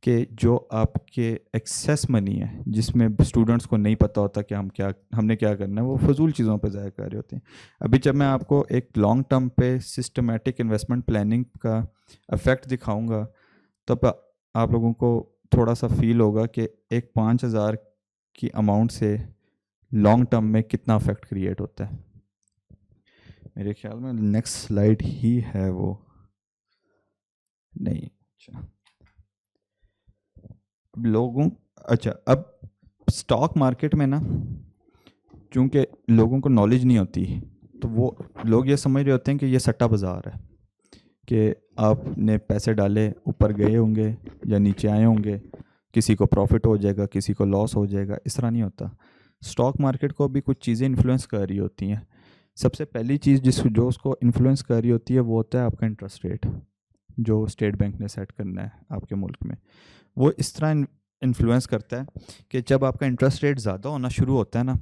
कि जो आपके एक्सेस मनी है, जिसमें स्टूडेंट्स को नहीं पता होता कि हमने क्या करना है, वो फजूल चीज़ों पे ज़ाया कर रहे होते हैं। अभी जब मैं आपको एक लॉन्ग टर्म पे सिस्टमेटिक इन्वेस्टमेंट प्लानिंग का इफ़ेक्ट दिखाऊंगा, तब आप लोगों को थोड़ा सा फील होगा कि एक 5,000 की अमाउंट से लॉन्ग टर्म में कितना इफेक्ट क्रिएट होता है। मेरे ख्याल में नेक्स्ट स्लाइड ही है वो, नहीं। अच्छा, अब स्टॉक मार्केट में ना चूंकि लोगों को नॉलेज नहीं होती, तो वो लोग ये समझ रहे होते हैं कि ये सट्टा बाज़ार है, कि आपने पैसे डाले, ऊपर गए होंगे या नीचे आए होंगे, किसी को प्रॉफिट हो जाएगा, किसी को लॉस हो जाएगा। इस तरह नहीं होता। स्टॉक मार्केट को भी कुछ चीज़ें इन्फ्लुएंस कर रही होती हैं। सबसे पहली चीज़ जो उसको इन्फ्लुएंस कर रही होती है वो होता है आपका इंटरेस्ट रेट, जो स्टेट बैंक ने सेट करना है आपके मुल्क में। वो इस तरह इन्फ्लुएंस करता है कि जब आपका इंटरेस्ट रेट ज़्यादा होना शुरू होता है ना,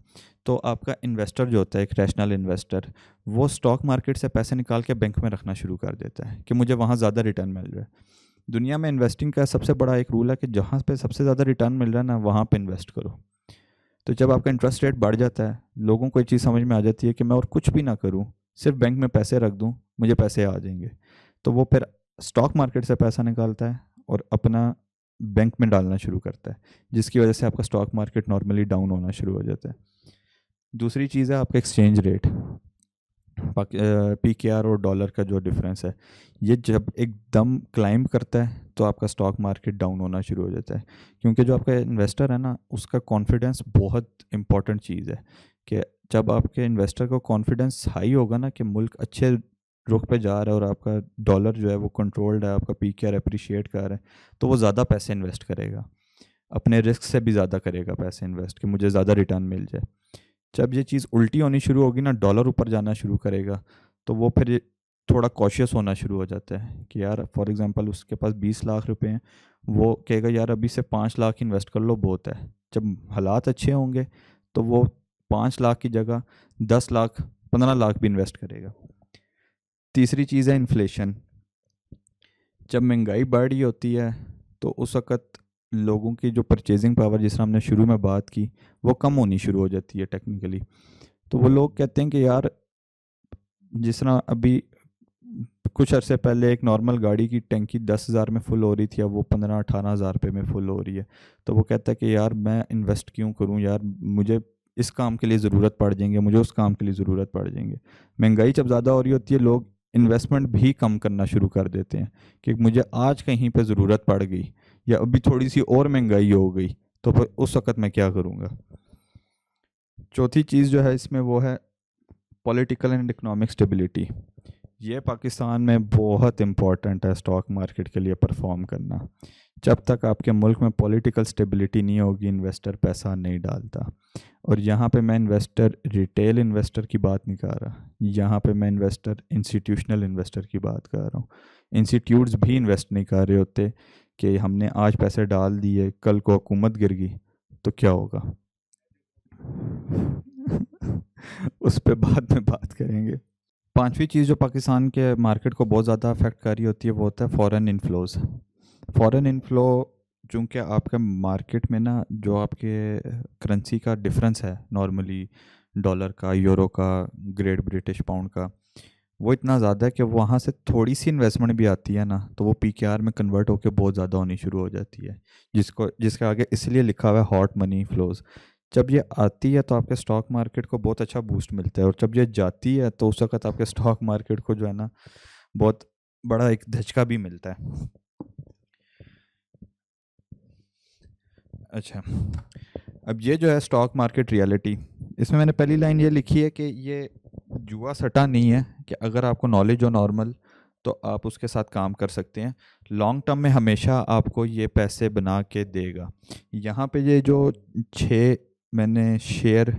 तो आपका इन्वेस्टर जो होता है, एक रैशनल इन्वेस्टर, वो स्टॉक मार्केट से पैसे निकाल के बैंक में रखना शुरू कर देता है कि मुझे वहाँ ज़्यादा रिटर्न मिल रहा है। दुनिया में इन्वेस्टिंग का सबसे बड़ा एक रूल है कि जहाँ पे सबसे ज़्यादा रिटर्न मिल रहा है ना, वहाँ पे इन्वेस्ट करो। तो जब आपका इंटरेस्ट रेट बढ़ जाता है, लोगों को ये चीज़ समझ में आ जाती है कि मैं और कुछ भी ना करूँ, सिर्फ बैंक में पैसे रख दूँ, मुझे पैसे आ जाएंगे। तो वो फिर स्टॉक मार्केट से पैसा निकालता है और अपना बैंक में डालना शुरू करता है, जिसकी वजह से आपका स्टॉक मार्केट नॉर्मली डाउन होना शुरू हो जाता है। दूसरी चीज़ है आपका एक्सचेंज रेट। PKR और डॉलर का जो डिफरेंस है, ये जब एकदम क्लाइंब करता है तो आपका स्टॉक मार्केट डाउन होना शुरू हो जाता है, क्योंकि जो आपका इन्वेस्टर है ना, उसका कॉन्फिडेंस बहुत इंपॉर्टेंट चीज़ है। कि जब आपके इन्वेस्टर को कॉन्फिडेंस हाई होगा ना कि मुल्क अच्छे रुख पे जा रहा है और आपका डॉलर जो है वो कंट्रोल्ड है, आपका PKR अप्रिशिएट कर रहा है, तो वो ज़्यादा पैसे इन्वेस्ट करेगा, अपने रिस्क से भी ज़्यादा करेगा पैसे इन्वेस्ट, कि मुझे ज़्यादा रिटर्न मिल जाए। जब ये चीज़ उल्टी होनी शुरू होगी ना, डॉलर ऊपर जाना शुरू करेगा, तो वो फिर थोड़ा कॉशियस होना शुरू हो जाता है कि यार फॉर एग्जांपल उसके पास 20 लाख रुपए हैं, वो कहेगा यार अभी से 5 लाख इन्वेस्ट कर लो, बहुत है। जब हालात अच्छे होंगे तो वो 5 लाख की जगह 10 लाख 15 लाख भी इन्वेस्ट करेगा। तीसरी चीज़ है इन्फ्लेशन। जब महंगाई बढ़ रही होती है तो उस वक़्त लोगों की जो परचेजिंग पावर, जिस तरह हमने शुरू में बात की, वो कम होनी शुरू हो जाती है टेक्निकली। तो वो लोग कहते हैं कि यार जिस तरह अभी कुछ अरसे पहले एक नॉर्मल गाड़ी की टंकी 10,000 में फुल हो रही थी, अब वो 15-18 हज़ार रुपये में फुल हो रही है। तो वो कहता है कि यार मैं इन्वेस्ट क्यों करूं, यार मुझे इस काम के लिए ज़रूरत पड़ जाएंगे, मुझे उस काम के लिए ज़रूरत पड़ जाएंगे। महंगाई जब ज़्यादा हो रही होती है, लोग इन्वेस्टमेंट भी कम करना शुरू कर देते हैं कि मुझे आज कहीं पे ज़रूरत पड़ गई या अभी थोड़ी सी और महंगाई हो गई तो फिर उस वक़्त मैं क्या करूँगा। चौथी चीज़ जो है इसमें वो है पॉलिटिकल एंड इकोनॉमिक स्टेबिलिटी। ये पाकिस्तान में बहुत इम्पॉर्टेंट है स्टॉक मार्केट के लिए परफॉर्म करना। जब तक आपके मुल्क में पॉलिटिकल स्टेबिलिटी नहीं होगी, इन्वेस्टर पैसा नहीं डालता। और यहाँ पे मैं इन्वेस्टर रिटेल इन्वेस्टर की बात नहीं कर रहा, यहाँ पे मैं इन्वेस्टर इंस्टीट्यूशनल इन्वेस्टर की बात कर रहा हूँ। इंस्टीट्यूट्स भी इन्वेस्ट नहीं कर रहे होते कि हमने आज पैसे डाल दिए, कल को हुकूमत गिर गई तो क्या होगा। उस पर बाद में बात करेंगे। पांचवी चीज़ जो पाकिस्तान के मार्केट को बहुत ज़्यादा अफेक्ट कर रही होती है वो होता है फॉरेन इन्फ्लोज़। फॉरेन इन्फ्लो चूँकि आपके मार्केट में ना जो आपके करेंसी का डिफरेंस है, नॉर्मली डॉलर का, यूरो का, ग्रेट ब्रिटिश पाउंड का, वो इतना ज़्यादा है कि वहाँ से थोड़ी सी इन्वेस्टमेंट भी आती है ना तो वो PKR में कन्वर्ट होकर बहुत ज़्यादा होनी शुरू हो जाती है, जिसके आगे इसलिए लिखा हुआ है हॉट मनी फ्लोज़। जब ये आती है तो आपके स्टॉक मार्केट को बहुत अच्छा बूस्ट मिलता है, और जब ये जाती है तो उस वक्त आपके स्टॉक मार्केट को जो है ना बहुत बड़ा एक धचका भी मिलता है। अच्छा, अब ये जो है स्टॉक मार्केट रियलिटी, इसमें मैंने पहली लाइन ये लिखी है कि ये जुआ सट्टा नहीं है कि अगर आपको नॉलेज हो नॉर्मल तो आप उसके साथ काम कर सकते हैं। लॉन्ग टर्म में हमेशा आपको ये पैसे बना के देगा। यहाँ पे ये जो 6 मैंने शेयर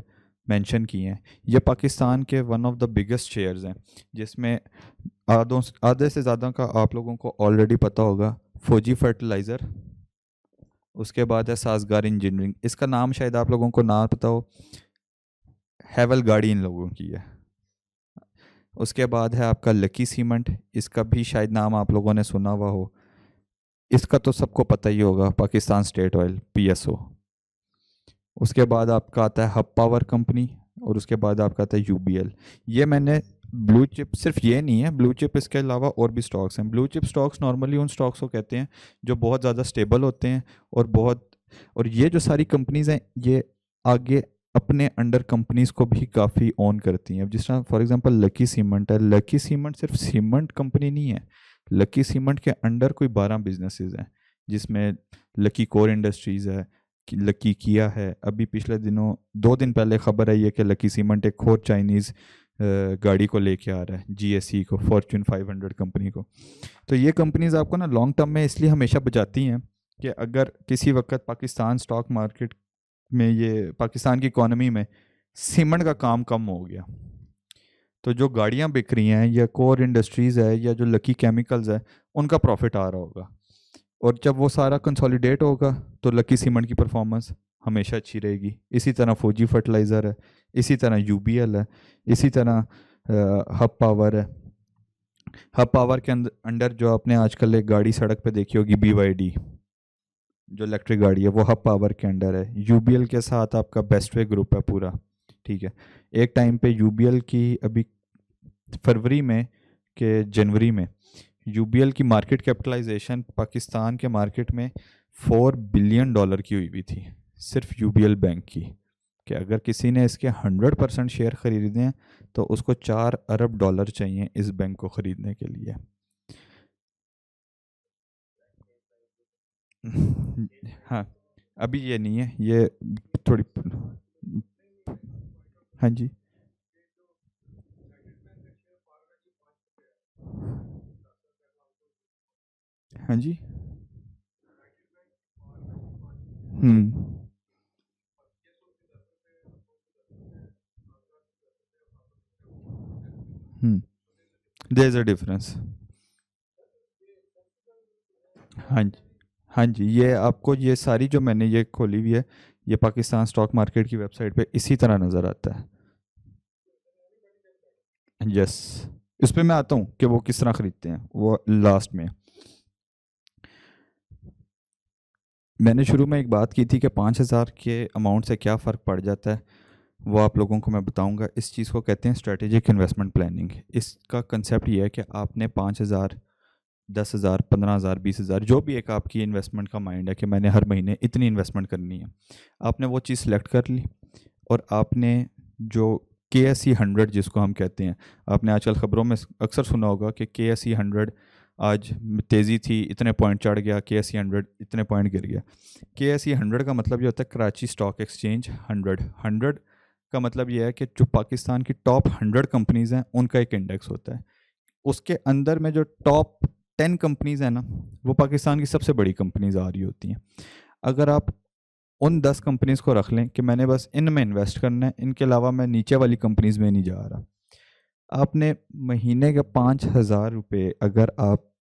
मेंशन किए हैं, ये पाकिस्तान के one of the biggest shares हैं, जिसमें आधे से ज़्यादा का आप लोगों को ऑलरेडी पता होगा। फौजी फर्टिलाइज़र, उसके बाद है साजगार इंजीनियरिंग, इसका नाम शायद आप लोगों को ना पता हो, हैवल गाड़ी इन लोगों की है। उसके बाद है आपका लकी सीमेंट, इसका भी शायद नाम आप लोगों ने सुना हुआ हो। इसका तो सबको पता ही होगा, पाकिस्तान स्टेट ऑयल PSO। उसके बाद आपका आता है हब पावर कंपनी, और उसके बाद आपका आता है UBL। ये मैंने ब्लू चिप, सिर्फ ये नहीं है ब्लू चिप, इसके अलावा और भी स्टॉक्स हैं। ब्लू चिप स्टॉक्स नॉर्मली उन स्टॉक्स को कहते हैं जो बहुत ज़्यादा स्टेबल होते हैं और ये जो सारी कंपनीज़ हैं ये आगे अपने अंडर कंपनीज़ को भी काफ़ी ऑन करती हैं। अब जिस तरह फॉर एग्जांपल लकी सीमेंट है, लकी सीमेंट सिर्फ सीमेंट कंपनी नहीं है, लकी सीमेंट के अंडर कोई 12 बिजनेसेस हैं, जिसमें लकी कोर इंडस्ट्रीज़ है, लकी किया है। अभी पिछले दिनों 2 दिन पहले खबर आई है कि लकी सीमेंट एक और चाइनीज़ गाड़ी को लेके आ रहा है, GSE को, फॉर्च्यून 500 कंपनी को। तो ये कंपनीज़ आपको ना लॉन्ग टर्म में इसलिए हमेशा बचाती हैं कि अगर किसी वक्त पाकिस्तान स्टॉक मार्केट में, ये पाकिस्तान की इकॉनमी में सीमेंट का काम कम हो गया, तो जो गाड़ियाँ बिक रही हैं या कोर इंडस्ट्रीज़ है या जो लकी केमिकल्स है, उनका प्रॉफिट आ रहा होगा। और जब वो सारा कंसोलिडेट होगा तो लकी सीमेंट की परफॉर्मेंस हमेशा अच्छी रहेगी। इसी तरह फौजी फर्टिलाइज़र है, इसी तरह UBL है, इसी तरह हब पावर है। हब पावर के अंडर जो आपने आजकल एक गाड़ी सड़क पे देखी होगी BYD, जो इलेक्ट्रिक गाड़ी है, वो हब पावर के अंडर है। UBL के साथ आपका बेस्टवे ग्रुप है पूरा, ठीक है। एक टाइम पे UBL की, अभी फरवरी में के जनवरी में UBL की मार्केट कैपिटलाइजेशन पाकिस्तान के मार्केट में $4 बिलियन की हुई थी, सिर्फ UBL बैंक की। कि अगर किसी ने इसके 100% शेयर ख़रीदे हैं तो उसको $4 अरब चाहिए इस बैंक को ख़रीदने के लिए। हाँ, अभी ये नहीं है, ये थोड़ी। हाँ जी, हाँ जी। There is a difference. हाँ जी, हाँ जी, ये आपको ये सारी जो मैंने ये खोली हुई है, ये पाकिस्तान स्टॉक मार्केट की वेबसाइट पे इसी तरह नज़र आता है। यस, इस पे मैं आता हूँ कि वो किस तरह ख़रीदते हैं, वो लास्ट में। मैंने शुरू में एक बात की थी कि 5,000 के अमाउंट से क्या फ़र्क पड़ जाता है, वो आप लोगों को मैं बताऊंगा। इस चीज़ को कहते हैं स्ट्रेटेजिक इन्वेस्टमेंट प्लानिंग। इसका कंसेप्ट ये है कि आपने 5,000, 10,000, 15,000, 20,000, जो भी एक आपकी इन्वेस्टमेंट का माइंड है कि मैंने हर महीने इतनी इन्वेस्टमेंट करनी है, आपने वो चीज़ सेलेक्ट कर ली और आपने जो KSE 100 जिसको हम कहते हैं, आपने आजकल ख़बरों में अक्सर सुना होगा कि KSE 100 आज तेज़ी थी, इतने पॉइंट चढ़ गया, KSE 100 इतने पॉइंट गिर गया। KSE 100 का मतलब ये होता है कराची स्टॉक एक्सचेंज 100 का मतलब ये है कि जो पाकिस्तान की टॉप 100 कंपनीज़ हैं उनका एक इंडेक्स होता है। उसके अंदर में जो टॉप 10 कंपनीज़ हैं ना, वो पाकिस्तान की सबसे बड़ी कंपनीज़ आ रही होती हैं। अगर आप उन 10 कंपनीज़ को रख लें कि मैंने बस इनमें इन्वेस्ट करना है, इनके अलावा मैं नीचे वाली कंपनीज़ में नहीं जा रहा, आपने महीने के 5,000 रुपये अगर आप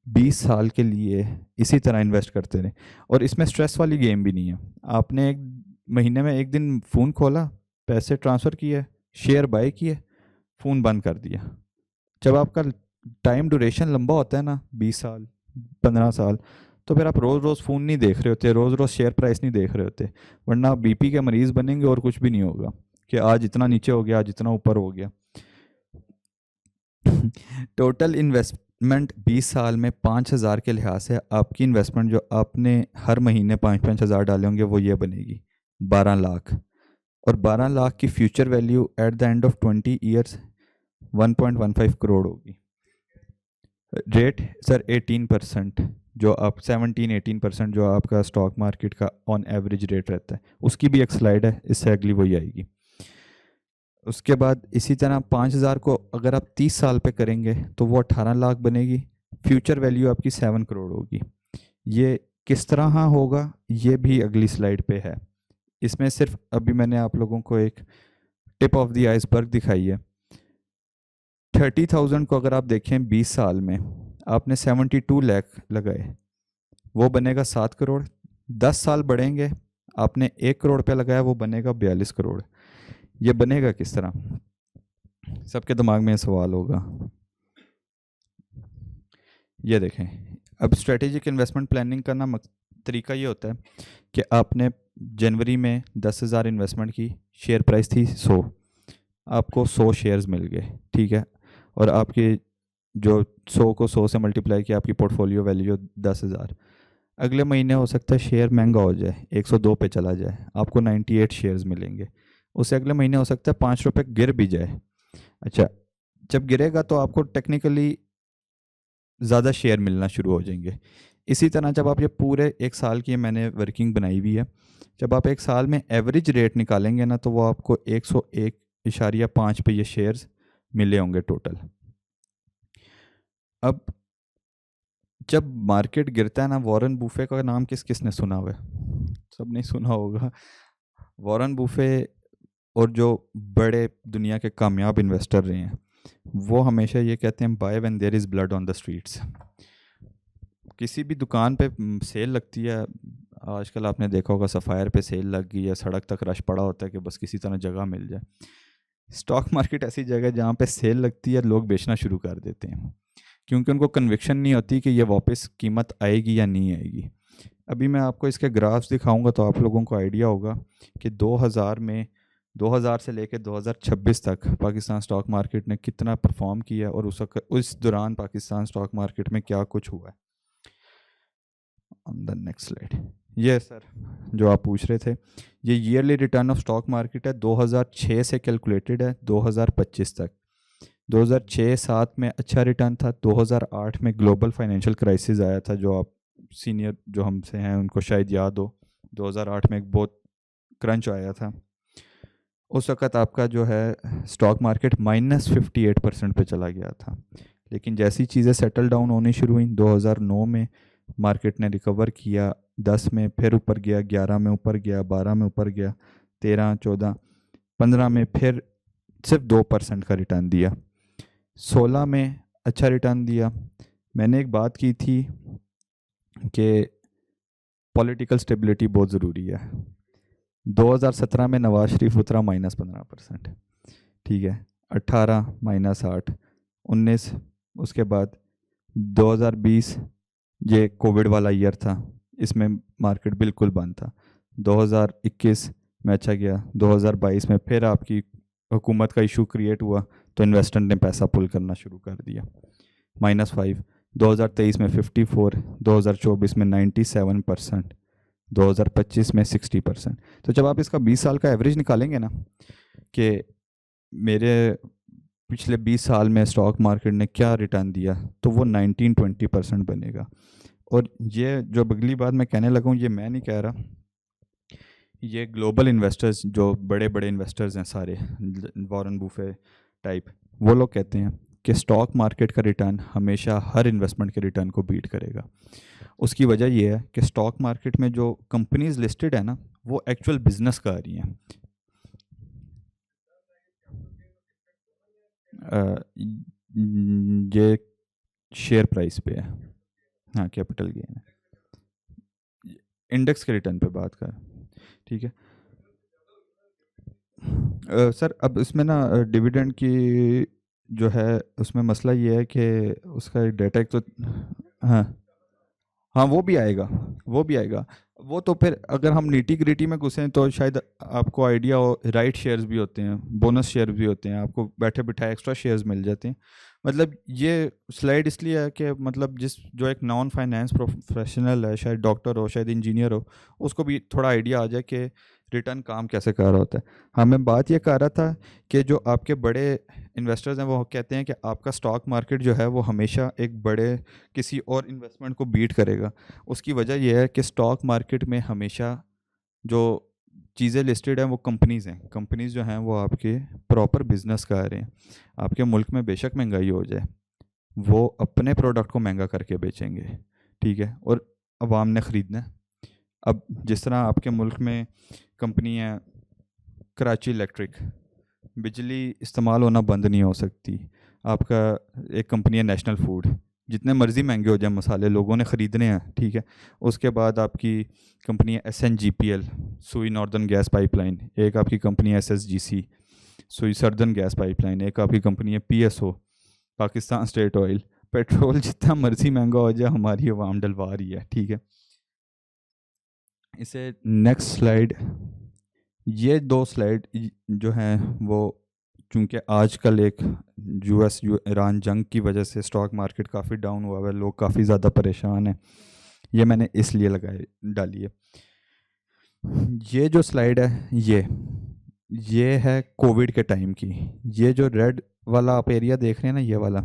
20 साल के लिए इसी तरह इन्वेस्ट करते रहे, और इसमें स्ट्रेस वाली गेम भी नहीं है। आपने एक महीने में एक दिन फ़ोन खोला, पैसे ट्रांसफ़र किए, शेयर बाय किए, फ़ोन बंद कर दिया। जब आपका टाइम ड्यूरेशन लंबा होता है ना, 20 साल, 15 साल, तो फिर आप रोज़ रोज़ फ़ोन नहीं देख रहे होते, रोज़ रोज़ शेयर प्राइस नहीं देख रहे होते, वरना BP के मरीज़ बनेंगे और कुछ भी नहीं होगा कि आज इतना नीचे हो गया, आज इतना ऊपर हो गया। टोटल इन्वेस्टमेंट 20 साल में 5,000 के लिहाज से आपकी इन्वेस्टमेंट जो आपने हर महीने 5-5 हज़ार डाले होंगे वो ये बनेगी 12 लाख। और 12 लाख की future value at the end of 20 years 1.15 crore होगी। रेट सर 18%, जो आप 17-18% जो आपका स्टॉक मार्केट का ऑन एवरेज रेट रहता है, उसकी भी एक स्लाइड है, इससे अगली वही आएगी। उसके बाद इसी तरह 5,000 को अगर आप 30 साल पे करेंगे तो वो 18 लाख बनेगी, फ्यूचर वैल्यू आपकी 7 करोड़ होगी। ये किस तरह होगा ये भी अगली स्लाइड पे है। इसमें सिर्फ अभी मैंने आप लोगों को एक टिप ऑफ द आइसबर्ग दिखाई है। 30,000 को अगर आप देखें 20 साल में आपने 72 लाख लगाए, वो बनेगा 7 करोड़। 10 साल बढ़ेंगे, आपने 1 करोड़ पे लगाया, वो बनेगा 42 करोड़। ये बनेगा किस तरह, सबके दिमाग में सवाल होगा। ये देखें, अब स्ट्रेटेजिक इन्वेस्टमेंट प्लानिंग का ना तरीका ये होता है कि आपने जनवरी में 10,000 इन्वेस्टमेंट की, शेयर प्राइस थी 100, आपको 100 शेयर्स मिल गए, ठीक है, और आपकी जो 100 को 100 से मल्टीप्लाई किया, आपकी पोर्टफोलियो वैल्यू 10,000। अगले महीने हो सकता है शेयर महंगा हो जाए, 102 पे चला जाए, आपको 98 शेयर्स मिलेंगे। उससे अगले महीने हो सकता है 5 रुपये गिर भी जाए। अच्छा, जब गिरेगा तो आपको टेक्निकली ज़्यादा शेयर मिलना शुरू हो जाएंगे। इसी तरह जब आप ये पूरे एक साल की मैंने वर्किंग बनाई हुई है, जब आप एक साल में एवरेज रेट निकालेंगे ना तो वो आपको 101.5 पे ये शेयर्स मिले होंगे टोटल। अब जब मार्केट गिरता है ना, वॉरेन बुफे का नाम किस किस ने सुना हुआ है? सब नहीं सुना होगा। वॉरेन बुफे और जो बड़े दुनिया के कामयाब इन्वेस्टर रहे हैं, वो हमेशा ये कहते हैं buy when there is blood on the streets. किसी भी दुकान पे सेल लगती है, आजकल आपने देखा होगा सफ़ायर पे सेल लग गई है, सड़क तक रश पड़ा होता है कि बस किसी तरह जगह मिल जाए। स्टॉक मार्केट ऐसी जगह है जहाँ पे सेल लगती है, लोग बेचना शुरू कर देते हैं, क्योंकि उनको कन्विक्शन नहीं होती कि ये वापस कीमत आएगी या नहीं आएगी। अभी मैं आपको इसके ग्राफ्स दिखाऊंगा तो आप लोगों को आइडिया होगा कि 2000 से लेकर 2026 तक पाकिस्तान स्टॉक मार्केट ने कितना परफॉर्म किया और उस दौरान पाकिस्तान स्टॉक मार्केट में क्या कुछ हुआ है। On the next slide. ये सर जो आप पूछ रहे थे, ये yearly return of stock market है, 2006 से कैलकुलेटेड है 2025 तक। 2006-7 में अच्छा रिटर्न था। 2008 में ग्लोबल फाइनेंशियल क्राइसिस आया था, जो आप सीनियर जो हमसे हैं उनको शायद याद हो। 2008 में एक बहुत क्रंच आया था। उस वक़्त आपका जो है स्टॉक मार्केट -58% पे चला गया था। लेकिन जैसी चीज़ें सेटल डाउन होनी शुरू हुई 2009 में, मार्केट ने रिकवर किया। 10 में फिर ऊपर गया, 11 में ऊपर गया, 12 में ऊपर गया, 13, 14, 15 में फिर सिर्फ 2% का रिटर्न दिया। 16 में अच्छा रिटर्न दिया। मैंने एक बात की थी कि पॉलिटिकल स्टेबिलिटी बहुत ज़रूरी है। 2017 में नवाज शरीफ उतरा -15%, ठीक है। 18 -8, 19, उसके बाद 2020 ये कोविड वाला ईयर था, इसमें मार्केट बिल्कुल बंद था। 2021 में अच्छा गया। 2022 में फिर आपकी हुकूमत का इशू क्रिएट हुआ तो इन्वेस्टर ने पैसा पुल करना शुरू कर दिया, -5। 2023 में 54, 2024 में 97%, 2025 में 60%। तो जब आप इसका 20 साल का एवरेज निकालेंगे ना कि मेरे पिछले 20 साल में स्टॉक मार्केट ने क्या रिटर्न दिया, तो वो 19-20% बनेगा। और ये जो अगली बात मैं कहने लगा हूँ, ये मैं नहीं कह रहा, ये ग्लोबल इन्वेस्टर्स जो बड़े बड़े इन्वेस्टर्स हैं सारे, वॉरेन बुफे टाइप, वो लोग कहते हैं कि स्टॉक मार्केट का रिटर्न हमेशा हर इन्वेस्टमेंट के रिटर्न को बीट करेगा। उसकी वजह ये है कि स्टॉक मार्केट में जो कंपनीज लिस्टेड है ना, वो एक्चुअल बिजनेस कर रही हैं। ये शेयर प्राइस पे है, हाँ, कैपिटल गेन है, इंडेक्स के रिटर्न पे बात कर, ठीक है। सर अब इसमें ना डिविडेंड की जो है उसमें मसला ये है कि उसका डेटा एक तो, हाँ हाँ, वो भी आएगा, वो भी आएगा। वो तो फिर अगर हम नीटी ग्रिटी में घुसें तो शायद आपको आइडिया हो, राइट शेयर्स भी होते हैं, बोनस शेयर्स भी होते हैं, आपको बैठे बिठाए एक्स्ट्रा शेयर्स मिल जाते हैं। मतलब ये स्लाइड इसलिए है कि मतलब जो एक नॉन फाइनेंस प्रोफेशनल है, शायद डॉक्टर हो, शायद इंजीनियर हो, उसको भी थोड़ा आइडिया आ जाए कि रिटर्न काम कैसे कर रहा होता है। हाँ, मैं बात ये कर रहा था कि जो आपके बड़े इन्वेस्टर्स हैं वो कहते हैं कि आपका स्टॉक मार्केट जो है वो हमेशा एक बड़े किसी और इन्वेस्टमेंट को बीट करेगा। उसकी वजह यह है कि स्टॉक मार्केट में हमेशा जो चीज़ें लिस्टेड हैं वो कंपनीज़ हैं। कंपनीज़ जो हैं वो आपके प्रॉपर बिजनेस कर रहे हैं। आपके मुल्क में बेशक महंगाई हो जाए, वो अपने प्रोडक्ट को महंगा करके बेचेंगे, ठीक है, और अवाम ने ख़रीदना है। अब जिस तरह आपके मुल्क में कंपनी है कराची इलेक्ट्रिक, बिजली इस्तेमाल होना बंद नहीं हो सकती। आपका एक कंपनी है नेशनल फूड, जितने मर्ज़ी महंगे हो जाए मसाले, लोगों ने ख़रीदने हैं, ठीक है। उसके बाद आपकी कंपनी है SNGPL, सुई नॉर्दर्न गैस पाइपलाइन। एक आपकी कंपनी है SSGC, सुई सर्दर्न गैस पाइपलाइन। एक आपकी कंपनी है PSO, Pakistan state oil. Petrol जितना मर्ज़ी महंगा हो जाए, हमारी आवाम डलवा रही है, ठीक है। इसे नेक्स्ट स्लाइड, ये 2 स्लाइड जो हैं वो चूँकि आजकल एक US ईरान जंग की वजह से स्टॉक मार्केट काफ़ी डाउन हुआ है, लोग काफ़ी ज़्यादा परेशान हैं, ये मैंने इसलिए डाली है। ये जो स्लाइड है ये है कोविड के टाइम की। ये जो रेड वाला आप एरिया देख रहे हैं ना, ये वाला,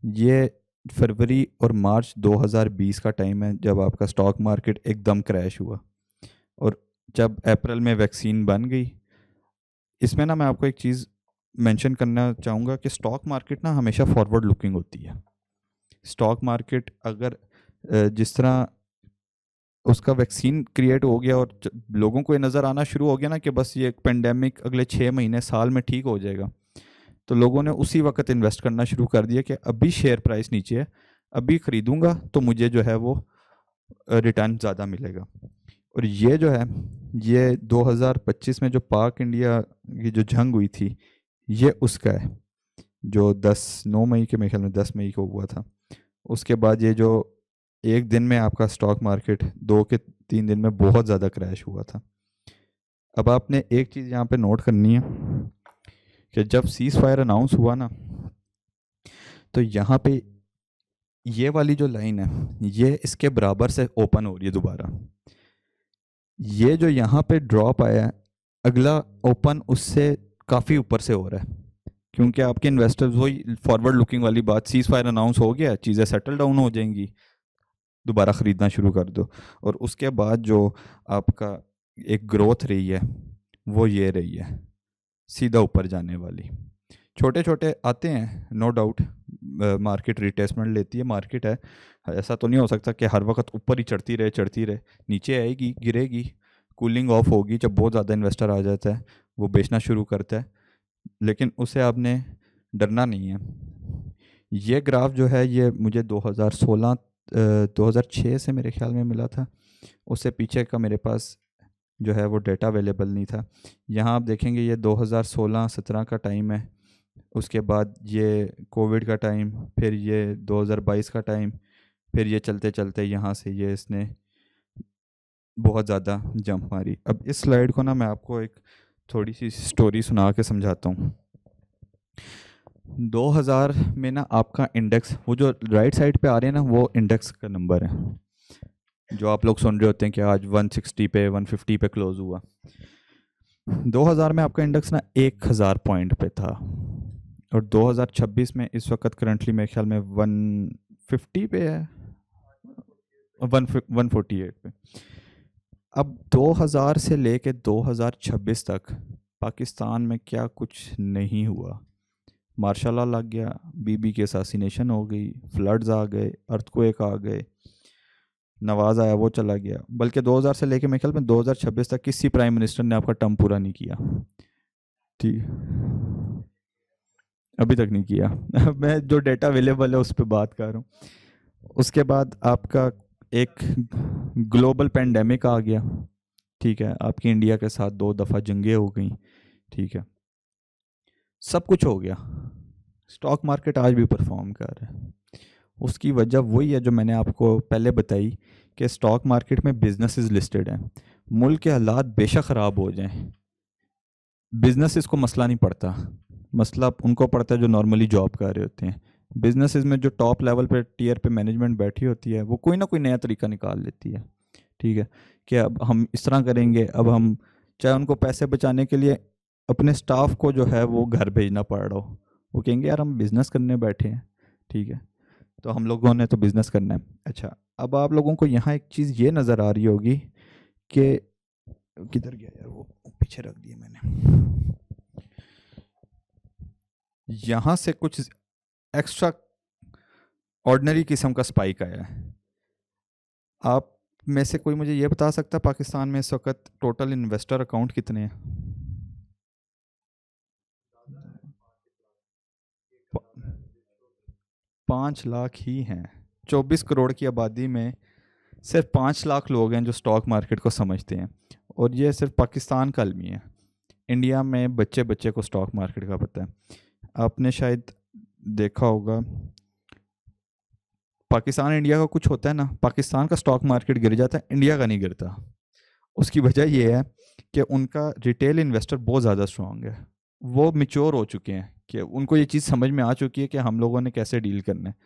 ये फरवरी और मार्च 2020 का टाइम है जब आपका स्टॉक मार्केट एकदम क्रैश हुआ। और जब अप्रैल में वैक्सीन बन गई, इसमें ना मैं आपको एक चीज़ मेंशन करना चाहूँगा कि स्टॉक मार्केट ना हमेशा फॉरवर्ड लुकिंग होती है। स्टॉक मार्केट अगर जिस तरह उसका वैक्सीन क्रिएट हो गया और लोगों को ये नज़र आना शुरू हो गया ना कि बस ये पेंडेमिक अगले 6 महीने साल में ठीक हो जाएगा, तो लोगों ने उसी वक्त इन्वेस्ट करना शुरू कर दिया कि अभी शेयर प्राइस नीचे है, अभी ख़रीदूँगा तो मुझे जो है वो रिटर्न ज़्यादा मिलेगा। और ये जो है, ये 2025 में जो पाक इंडिया की जो जंग हुई थी, ये उसका है, जो 9 मई के, मेरे ख्याल में 10 मई को हुआ था। उसके बाद ये जो एक दिन में आपका स्टॉक मार्केट 2 के 3 दिन में बहुत ज़्यादा क्रैश हुआ था। अब आपने एक चीज़ यहाँ पे नोट करनी है कि जब सीज़ फायर अनाउंस हुआ ना, तो यहाँ पे ये वाली जो लाइन है, ये इसके बराबर से ओपन हो रही है दोबारा। ये जो यहाँ पे ड्रॉप आया है, अगला ओपन उससे काफ़ी ऊपर से हो रहा है, क्योंकि आपके इन्वेस्टर्स वही फॉरवर्ड लुकिंग वाली बात, सीज फायर अनाउंस हो गया, चीज़ें सेटल डाउन हो जाएंगी, दोबारा ख़रीदना शुरू कर दो। और उसके बाद जो आपका एक ग्रोथ रही है वो ये रही है, सीधा ऊपर जाने वाली। छोटे छोटे आते हैं, नो डाउट, मार्केट रिटेस्टमेंट लेती है, मार्केट है, ऐसा तो नहीं हो सकता कि हर वक्त ऊपर ही चढ़ती रहे, नीचे आएगी, गिरेगी, कूलिंग ऑफ होगी, जब बहुत ज़्यादा इन्वेस्टर आ जाता है वो बेचना शुरू करता है, लेकिन उसे आपने डरना नहीं है। ये ग्राफ जो है ये मुझे 2006 से मेरे ख्याल में मिला था, उससे पीछे का मेरे पास जो है वो डेटा अवेलेबल नहीं था। यहाँ आप देखेंगे ये 2016-17 का टाइम है, उसके बाद ये कोविड का टाइम, फिर ये 2022 का टाइम, फिर ये चलते चलते यहाँ से ये इसने बहुत ज़्यादा जंप मारी। अब इस स्लाइड को ना मैं आपको एक थोड़ी सी स्टोरी सुना के समझाता हूँ। 2000 में ना आपका इंडेक्स, वो जो राइट साइड पे आ रहे हैं ना, वो इंडेक्स का नंबर है, जो आप लोग सुन रहे होते हैं कि आज 160 पे 150 पे क्लोज हुआ। 2000 में आपका इंडेक्स ना 1000 पॉइंट पे था, और 2026 में इस वक्त करंटली मेरे ख्याल में 150 पे है, 148 पे। अब 2000 से लेके 2026 तक पाकिस्तान में क्या कुछ नहीं हुआ। मार्शल लॉ लग गया, बीबी की असैसिनेशन हो गई, फ्लड्स आ गए, अर्थक्वेक आ गए, नवाज आया वो चला गया, बल्कि 2000 से लेके मेरे ख्याल में 2026 तक किसी प्राइम मिनिस्टर ने आपका टर्म पूरा नहीं किया, ठीक, अभी तक नहीं किया। मैं जो डेटा अवेलेबल है उस पर बात कर रहा हूँ। उसके बाद आपका एक ग्लोबल पेंडेमिक आ गया, ठीक है, आपकी इंडिया के साथ 2 दफ़ा जंगें हो गई, ठीक है, सब कुछ हो गया, स्टॉक मार्केट आज भी परफॉर्म कर रहा है। उसकी वजह वही है जो मैंने आपको पहले बताई कि स्टॉक मार्केट में बिजनेसेस लिस्टेड हैं। मुल्क के हालात बेशक ख़राब हो जाएं, बिजनेसेस को मसला नहीं पड़ता, मसला उनको पड़ता है जो नॉर्मली जॉब कर रहे होते हैं। बिजनेसेस में जो टॉप लेवल पे टीयर पे मैनेजमेंट बैठी होती है वो कोई ना कोई नया तरीका निकाल लेती है, ठीक है, कि अब हम इस तरह करेंगे, अब हम चाहे उनको पैसे बचाने के लिए अपने स्टाफ को जो है वो घर भेजना पड़ रहा हो, वो कहेंगे यार हम बिज़नेस करने बैठे हैं, ठीक है, तो हम लोगों ने तो बिज़नेस करना है। अच्छा, अब आप लोगों को यहाँ एक चीज़ ये नज़र आ रही होगी कि किधर गया यार, वो पीछे रख दिया मैंने, यहाँ से कुछ एक्स्ट्रा ऑर्डिनरी किस्म का स्पाइक आया है। आप में से कोई मुझे ये बता सकता है पाकिस्तान में इस वक्त टोटल इन्वेस्टर अकाउंट कितने हैं? 5 लाख ही हैं। 24 करोड़ की आबादी में सिर्फ 5 लाख लोग हैं जो स्टॉक मार्केट को समझते हैं, और ये सिर्फ पाकिस्तान का अलमी है। इंडिया में बच्चे बच्चे को स्टॉक मार्केट का पता है। आपने शायद देखा होगा, पाकिस्तान इंडिया का कुछ होता है ना, पाकिस्तान का स्टॉक मार्केट गिर जाता है, इंडिया का नहीं गिरता। उसकी वजह ये है कि उनका रिटेल इन्वेस्टर बहुत ज़्यादा स्ट्रॉन्ग है, वो मिच्योर हो चुके हैं कि उनको ये चीज़ समझ में आ चुकी है कि हम लोगों ने कैसे डील करना है।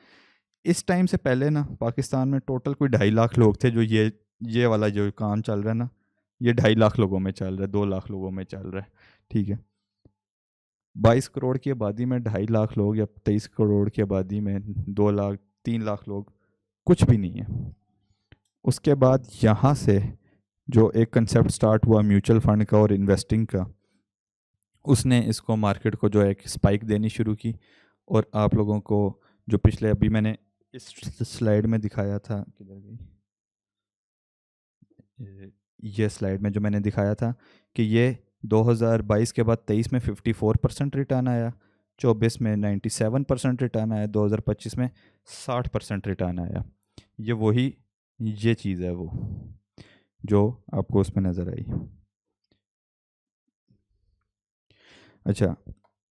इस टाइम से पहले ना पाकिस्तान में टोटल कोई 2.5 लाख लोग थे जो ये वाला जो काम चल रहा है ना, ये 2.5 लाख लोगों में चल रहा है, 2 लाख लोगों में चल रहा है, ठीक है। 22 करोड़ की आबादी में 2.5 लाख लोग, या 23 करोड़ की आबादी में 2 लाख 3 लाख लोग कुछ भी नहीं है। उसके बाद यहाँ से जो एक कंसेप्ट स्टार्ट हुआ म्यूचुअल फंड का और इन्वेस्टिंग का, उसने इसको मार्केट को जो है एक स्पाइक देनी शुरू की। और आप लोगों को जो पिछले अभी मैंने इस स्लाइड में दिखाया था, किधर गई ये स्लाइड में जो मैंने दिखाया था कि ये 2022 के बाद 23 में 54% रिटर्न आया, 24 में 97% रिटर्न आया, 2025 में 60% रिटर्न आया। ये वही ये चीज़ है वो जो आपको उसमें नज़र आई। अच्छा,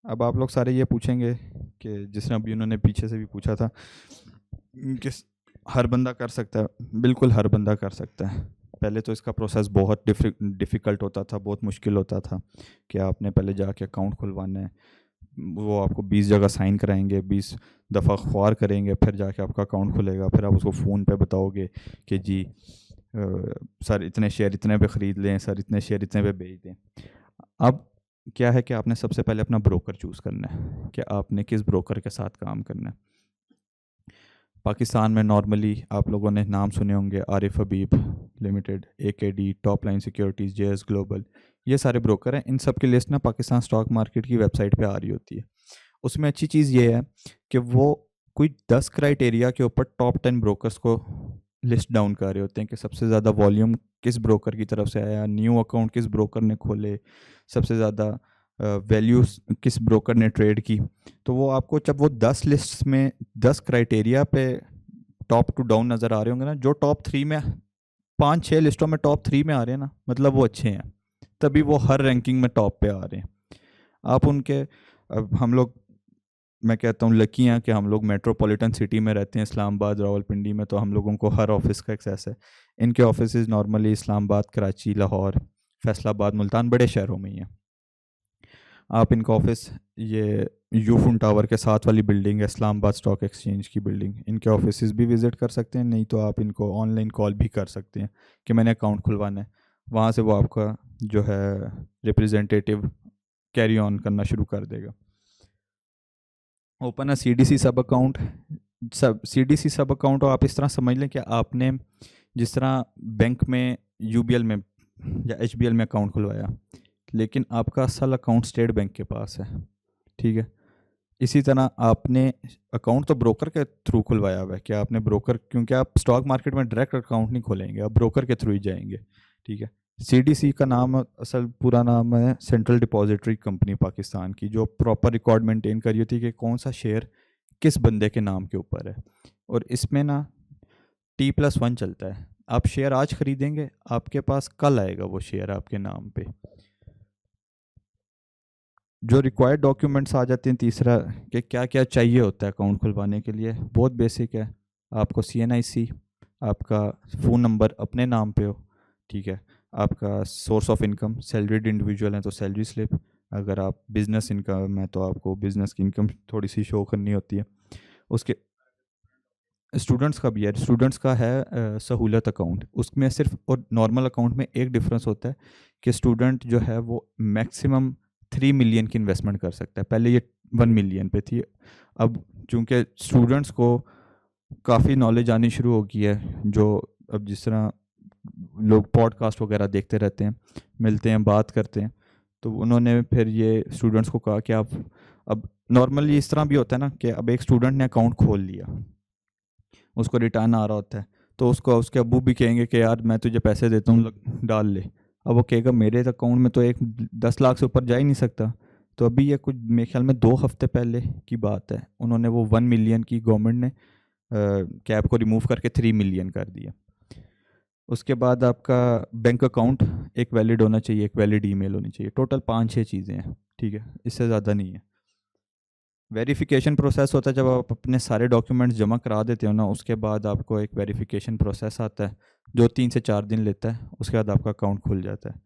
अब आप लोग सारे ये पूछेंगे कि जिसने अभी उन्होंने पीछे से भी पूछा था कि हर बंदा कर सकता है। बिल्कुल हर बंदा कर सकता है। पहले तो इसका प्रोसेस बहुत डिफ़िकल्ट होता था, बहुत मुश्किल होता था कि आपने पहले जाके अकाउंट खुलवाना है, वो आपको 20 जगह साइन कराएंगे, 20 दफ़ा ख्वार करेंगे, फिर जाके आपका अकाउंट खुलेगा, फिर आप उसको फ़ोन पे बताओगे कि जी सर इतने शेयर इतने पे ख़रीद लें, सर इतने शेयर इतने पे बेच दें। अब क्या है कि आपने सबसे पहले अपना ब्रोकर चूज़ करना है कि आपने किस ब्रोकर के साथ काम करना है। पाकिस्तान में नॉर्मली आप लोगों ने नाम सुने होंगे, Arif Habib limited, AKD, top line securities, JS global, ये सारे ब्रोकर हैं। इन सब की लिस्ट ना पाकिस्तान स्टॉक मार्केट की वेबसाइट पे आ रही होती है। उसमें अच्छी चीज़ ये है कि वो कोई 10 क्राइटेरिया के ऊपर टॉप 10 ब्रोकर्स को लिस्ट डाउन कर रहे होते हैं कि सबसे ज़्यादा वॉल्यूम किस ब्रोकर की तरफ से आया, न्यू अकाउंट किस ब्रोकर ने खोले, सबसे ज़्यादा वैल्यू किस ब्रोकर ने ट्रेड की। तो वो आपको जब वो 10 लिस्ट में 10 क्राइटेरिया पे टॉप टू डाउन नज़र आ रहे होंगे ना, जो टॉप 3 में 5-6 लिस्टों में टॉप 3 में आ रहे हैं ना, मतलब वो अच्छे हैं, तभी वो हर रैंकिंग में टॉप पे आ रहे हैं। आप उनके हम लोग, मैं कहता हूँ लकी हैं कि हम लोग मेट्रोपॉलिटन सिटी में रहते हैं, इस्लामाबाद रावलपिंडी में, तो हम लोगों को हर ऑफिस का एक्सेस है। इनके ऑफिसेज नॉर्मली इस्लामाबाद, कराची, लाहौर, फैसलाबाद, मुल्तान, बड़े शहरों में ही हैं। आप इनका ऑफिस ये यूफुन टावर के साथ वाली बिल्डिंग है, इस्लामाबाद स्टॉक एक्सचेंज की बिल्डिंग, इनके ऑफिसेज भी विज़िट कर सकते हैं, नहीं तो आप इनको ऑनलाइन कॉल भी कर सकते हैं कि मैंने अकाउंट खुलवाना है। वहाँ से वो आपका जो है रिप्रेजेंटेटिव कैरी ऑन करना शुरू कर देगा। ओपन अ CDC सब अकाउंट। CDC सब अकाउंट आप इस तरह समझ लें कि आपने जिस तरह बैंक में UBL में या HBL में अकाउंट खुलवाया, लेकिन आपका असल अकाउंट स्टेट बैंक के पास है, ठीक है। इसी तरह आपने अकाउंट तो ब्रोकर के थ्रू खुलवाया हुआ है कि आपने ब्रोकर, क्योंकि आप स्टॉक मार्केट में डायरेक्ट अकाउंट नहीं खोलेंगे, आप ब्रोकर के थ्रू ही जाएंगे, ठीक है। CDC का नाम असल पूरा नाम है सेंट्रल डिपॉजिटरी कंपनी पाकिस्तान की, जो प्रॉपर रिकॉर्ड मेंटेन करी होती है कि कौन सा शेयर किस बंदे के नाम के ऊपर है। और इसमें ना T+1 चलता है। आप शेयर आज ख़रीदेंगे, आपके पास कल आएगा वो शेयर आपके नाम पे। जो रिक्वायर्ड डॉक्यूमेंट्स आ जाते हैं, तीसरा कि क्या क्या चाहिए होता है अकाउंट खुलवाने के लिए, बहुत बेसिक है। आपको CNIC, आपका फ़ोन नंबर अपने नाम पे हो, ठीक है। आपका source of income, salaried individual हैं तो सैलरी स्लिप, अगर आप बिज़नेस इनकम है तो आपको बिज़नेस की इनकम थोड़ी सी शो करनी होती है। उसके स्टूडेंट्स का भी है, स्टूडेंट्स का है सहूलत अकाउंट, उसमें सिर्फ और नॉर्मल अकाउंट में एक डिफरेंस होता है कि स्टूडेंट जो है वो मैक्सिमम 3 मिलियन की इन्वेस्टमेंट कर सकता है। पहले ये 1 मिलियन पे थी। अब चूंकि स्टूडेंट्स को काफ़ी नॉलेज आनी शुरू हो गई है, जो अब जिस तरह लोग पॉडकास्ट वगैरह देखते रहते हैं, मिलते हैं, बात करते हैं, तो उन्होंने फिर ये स्टूडेंट्स को कहा कि आप, अब नॉर्मली इस तरह भी होता है ना कि अब एक स्टूडेंट ने अकाउंट खोल लिया, उसको रिटर्न आ रहा होता है, तो उसको उसके अब्बू भी कहेंगे कि यार मैं तुझे पैसे देता हूँ, डाल ले। अब वो कहेगा मेरे अकाउंट में तो एक 10 लाख से ऊपर जा ही नहीं सकता। तो अभी ये कुछ मेरे ख्याल में 2 हफ्ते पहले की बात है, उन्होंने वो 1 मिलियन की गवर्नमेंट ने कैप को रिमूव करके 3 मिलियन कर दिया। उसके बाद आपका बैंक अकाउंट एक वैलिड होना चाहिए, एक वैलिड ईमेल होनी चाहिए। टोटल 5-6 चीज़ें हैं, ठीक है, इससे ज़्यादा नहीं है। वेरिफिकेशन प्रोसेस होता है जब आप अपने सारे डॉक्यूमेंट्स जमा करा देते हो ना, उसके बाद आपको एक वेरिफिकेशन प्रोसेस आता है जो 3 से 4 दिन लेता है। उसके बाद आपका अकाउंट खुल जाता है।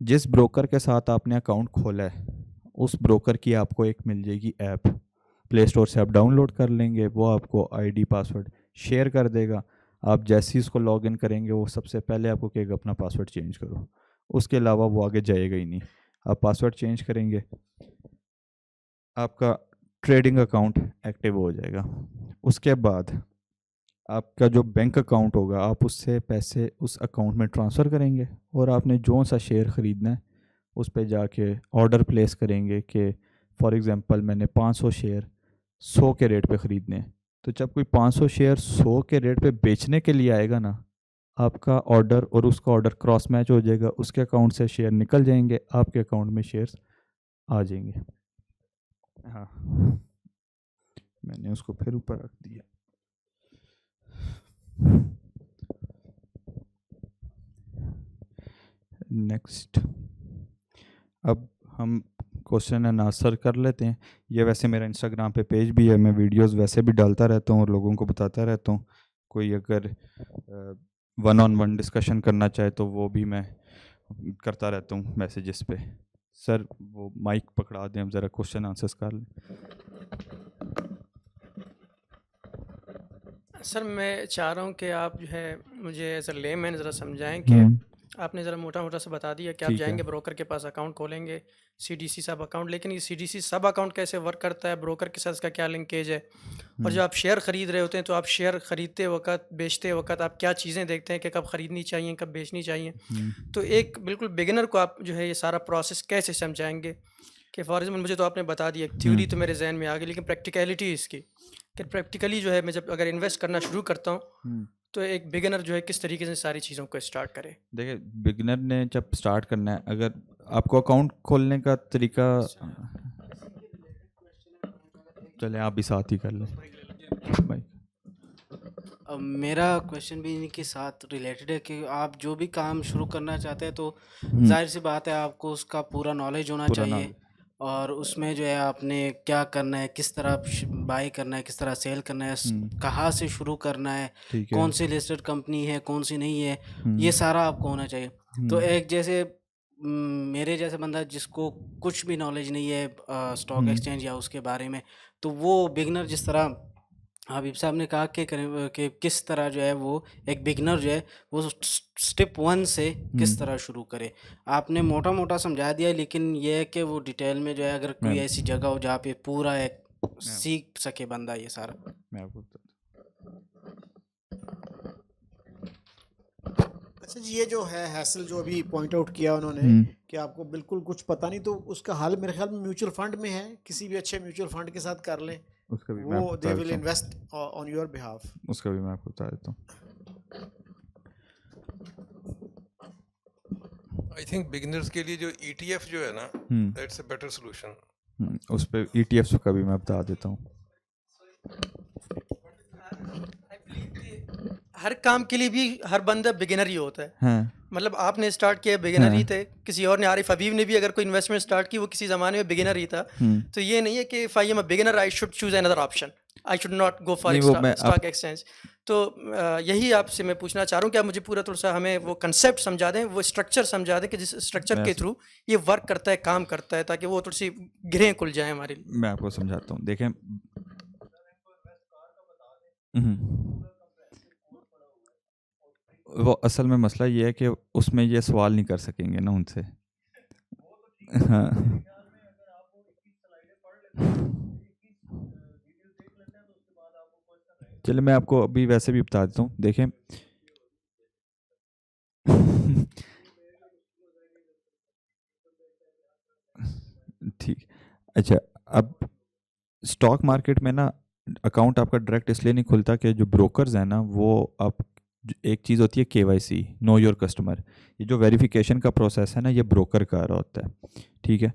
जिस ब्रोकर के साथ आपने अकाउंट खोला है, उस ब्रोकर की आपको एक मिल जाएगी ऐप, प्ले स्टोर से आप डाउनलोड कर लेंगे, वो आपको ID पासवर्ड शेयर कर देगा। आप जैसे ही उसको लॉगिन करेंगे, वो सबसे पहले आपको कहेगा अपना पासवर्ड चेंज करो, उसके अलावा वो आगे जाएगा ही नहीं। आप पासवर्ड चेंज करेंगे, आपका ट्रेडिंग अकाउंट एक्टिव हो जाएगा। उसके बाद आपका जो बैंक अकाउंट होगा, आप उससे पैसे उस अकाउंट में ट्रांसफ़र करेंगे, और आपने जो सा शेयर ख़रीदना है उस पे जाके ऑर्डर प्लेस करेंगे कि फॉर एग्ज़ाम्पल मैंने 500 शेयर 100 के रेट पे ख़रीदने हैं। तो जब कोई 500 शेयर 100 के रेट पे बेचने के लिए आएगा ना, आपका ऑर्डर और उसका ऑर्डर क्रॉस मैच हो जाएगा, उसके अकाउंट से शेयर निकल जाएंगे, आपके अकाउंट में शेयर्स आ जाएंगे। हाँ, मैंने उसको फिर ऊपर रख दिया। नेक्स्ट, अब हम क्वेश्चन एंड आंसर कर लेते हैं। ये वैसे मेरा इंस्टाग्राम पे पेज भी है, मैं वीडियोस वैसे भी डालता रहता हूँ और लोगों को बताता रहता हूँ। कोई अगर 1-on-1 डिस्कशन करना चाहे तो वो भी मैं करता रहता हूँ मैसेजेस पे। सर वो माइक पकड़ा दें, अब ज़रा क्वेश्चन आंसर्स कर लें। सर मैं चाह रहा हूँ कि आप जो है मुझे एज अ लेमैन ज़रा समझाएं कि आपने ज़रा मोटा मोटा सा बता दिया कि आप ठीक है। जाएंगे ब्रोकर के पास अकाउंट खोलेंगे, सीडीसी सब अकाउंट, लेकिन ये सीडीसी सब अकाउंट कैसे वर्क करता है, ब्रोकर के साथ इसका क्या लिंकेज है? और जब आप शेयर ख़रीद रहे होते हैं तो आप शेयर ख़रीदते वक्त बेचते वक्त आप क्या चीज़ें देखते हैं कि कब ख़रीदनी चाहिए, कब बेचनी चाहिए? तो एक बिल्कुल बिगिनर को आप जो है ये सारा प्रोसेस कैसे समझाएंगे कि फॉर एग्जाम्पल मुझे तो आपने बता दिया, थ्योरी तो मेरे जहन में आ गई, लेकिन प्रैक्टिकलिटी इसकी कि प्रैक्टिकली जो है मैं जब अगर इन्वेस्ट करना शुरू करता हूँ तो एक बिगिनर जो है किस तरीके से सारी चीज़ों को स्टार्ट करे? देखिए, बिगिनर ने जब स्टार्ट करना है, अगर आपको अकाउंट खोलने का तरीका, चले आप भी साथ ही कर लें भाई। मेरा क्वेश्चन भी इन्हीं के साथ रिलेटेड है कि आप जो भी काम शुरू करना चाहते हैं तो जाहिर सी बात है आपको उसका पूरा नॉलेज होना पूरा चाहिए, और उसमें जो है आपने क्या करना है, किस तरह बाई करना है, किस तरह सेल करना है, कहाँ से शुरू करना है, ठीक है। कौन सी लिस्टेड कंपनी है, कौन सी नहीं है, ये सारा आपको होना चाहिए। तो एक जैसे मेरे जैसे बंदा जिसको कुछ भी नॉलेज नहीं है स्टॉक एक्सचेंज या उसके बारे में, तो वो बिगनर जिस तरह हबीब साहब ने कहा कि किस तरह जो है वो एक बिगनर जो है वो स्टेप 1 से किस तरह शुरू करे, आपने मोटा मोटा समझा दिया, लेकिन ये है कि वो डिटेल में जो है अगर कोई ऐसी जगह हो जहाँ पे पूरा एक सीख सके बंदा ये सारा। मैं आपको अच्छा जी, ये जो है हैसल जो अभी पॉइंट आउट किया उन्होंने कि आपको बिल्कुल कुछ पता नहीं, तो उसका हल मेरे ख्याल में म्यूचुअल फंड में है, किसी भी अच्छे म्यूचुअल फंड के साथ कर लें, उसका भी मैं वो आपको दे बता विल देता हूँ। Invest on your behalf. उसका भी मैं आपको बता देता हूँ। आई थिंक बिगिनर्स के लिए जो ETF जो है ना, दैट्स अ बेटर सोल्यूशन। उस पे ETFs का भी मैं बता देता हूँ। हर काम के लिए भी हर बंदा बिगिनर ही होता है। हाँ, मतलब आपने स्टार्ट किया बिगिनर ही थे, किसी और ने, आरिफ हबीब ने भी अगर कोई इन्वेस्टमेंट स्टार्ट की वो किसी ज़माने में बिगिनर ही था। तो ये नहीं है कि if I am a beginner I should choose another option, I should not go for नहीं, वो मैं स्टॉक एक्सचेंज। तो यही आपसे मैं पूछना चाह रहा हूँ कि आप मुझे पूरा थोड़ा सा हमें वो कंसेप्ट समझा दें, वो स्ट्रक्चर समझा दें कि जिस स्ट्रक्चर के थ्रू ये वर्क करता है, काम करता है, ताकि वो थोड़ी सी गिरें खुल जाए हमारे लिए। मैं आपको समझाता हूँ। देखें, वो असल में मसला ये है कि उसमें ये सवाल नहीं कर सकेंगे ना उनसे। हाँ, चलिए मैं आपको अभी वैसे भी बता देता हूँ। देखें, ठीक, अच्छा, अब स्टॉक मार्केट में ना अकाउंट आपका डायरेक्ट इसलिए नहीं खुलता कि जो ब्रोकर्स हैं ना, वो आप एक चीज़ होती है KYC, नो योर कस्टमर, ये जो वेरिफिकेशन का प्रोसेस है ना, ये ब्रोकर का रहा होता है। ठीक है,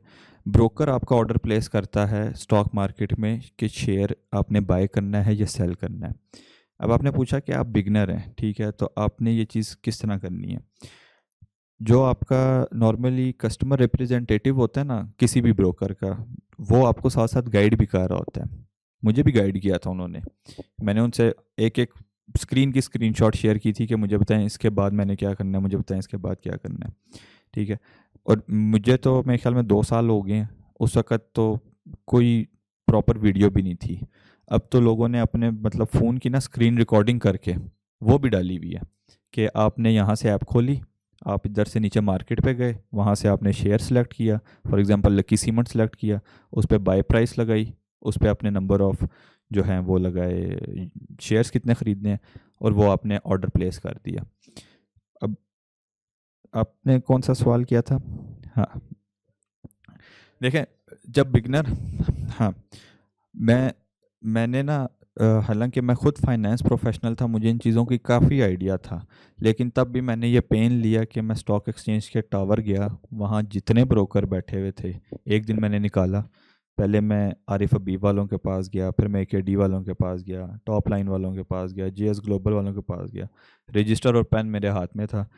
ब्रोकर आपका ऑर्डर प्लेस करता है स्टॉक मार्केट में कि शेयर आपने बाय करना है या सेल करना है। अब आपने पूछा कि आप बिगनर हैं, ठीक है, तो आपने ये चीज़ किस तरह करनी है। जो आपका नॉर्मली कस्टमर रिप्रेजेंटेटिव होता है ना किसी भी ब्रोकर का, वो आपको साथ साथ गाइड भी कर रहा होता है। मुझे भी गाइड किया था उन्होंने। मैंने उनसे एक एक स्क्रीन की स्क्रीनशॉट शेयर की थी कि मुझे बताएं इसके बाद मैंने क्या करना है, मुझे बताएं इसके बाद क्या करना है। ठीक है, और मुझे तो मेरे ख्याल में 2 साल हो गए हैं, उस वक़्त तो कोई प्रॉपर वीडियो भी नहीं थी। अब तो लोगों ने अपने मतलब फ़ोन की ना स्क्रीन रिकॉर्डिंग करके वो भी डाली हुई है कि आपने यहाँ से ऐप खोली, आप इधर से नीचे मार्केट पे गए, वहाँ से आपने शेयर सेलेक्ट किया, for example lucky cement select किया, उस पर बाय प्राइस लगाई, उस पर अपने नंबर ऑफ जो हैं वो लगाए, शेयर्स कितने ख़रीदने हैं, और वो आपने ऑर्डर प्लेस कर दिया। अब आपने कौन सा सवाल किया था? हाँ, देखें, जब बिगनर, हाँ, मैंने ना हालांकि मैं ख़ुद फाइनेंस प्रोफेशनल था, मुझे इन चीज़ों की काफ़ी आइडिया था, लेकिन तब भी मैंने ये पेन लिया कि मैं स्टॉक एक्सचेंज के टावर गया, वहाँ जितने ब्रोकर बैठे हुए थे, एक दिन मैंने निकाला, पहले मैं आरिफ हबीब वालों के पास गया, फिर मैं KD वालों के पास गया, टॉप लाइन वालों के पास गया, JS ग्लोबल वालों के पास गया, रजिस्टर और पेन मेरे हाथ में था।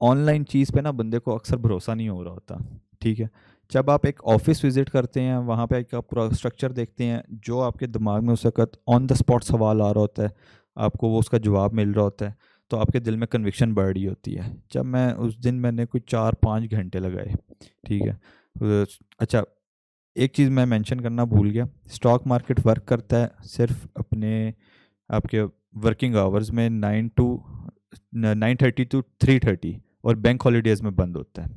ऑनलाइन चीज़ पे ना बंदे को अक्सर भरोसा नहीं हो रहा होता। ठीक है, जब आप एक ऑफिस विज़िट करते हैं, वहाँ पे एक आप पूरा स्ट्रक्चर देखते हैं, जो आपके दिमाग में उस वक्त ऑन द स्पॉट सवाल आ रहा होता है, आपको वो उसका जवाब मिल रहा होता है, तो आपके दिल में कन्विक्शन बढ़ रही होती है। जब मैं उस दिन मैंने कुछ 4-5 घंटे लगाए। ठीक है, अच्छा, एक चीज़ मैं मेंशन करना भूल गया, स्टॉक मार्केट वर्क करता है सिर्फ अपने आपके वर्किंग आवर्स में 9:30 to 3:30 और बैंक हॉलीडेज़ में बंद होता है।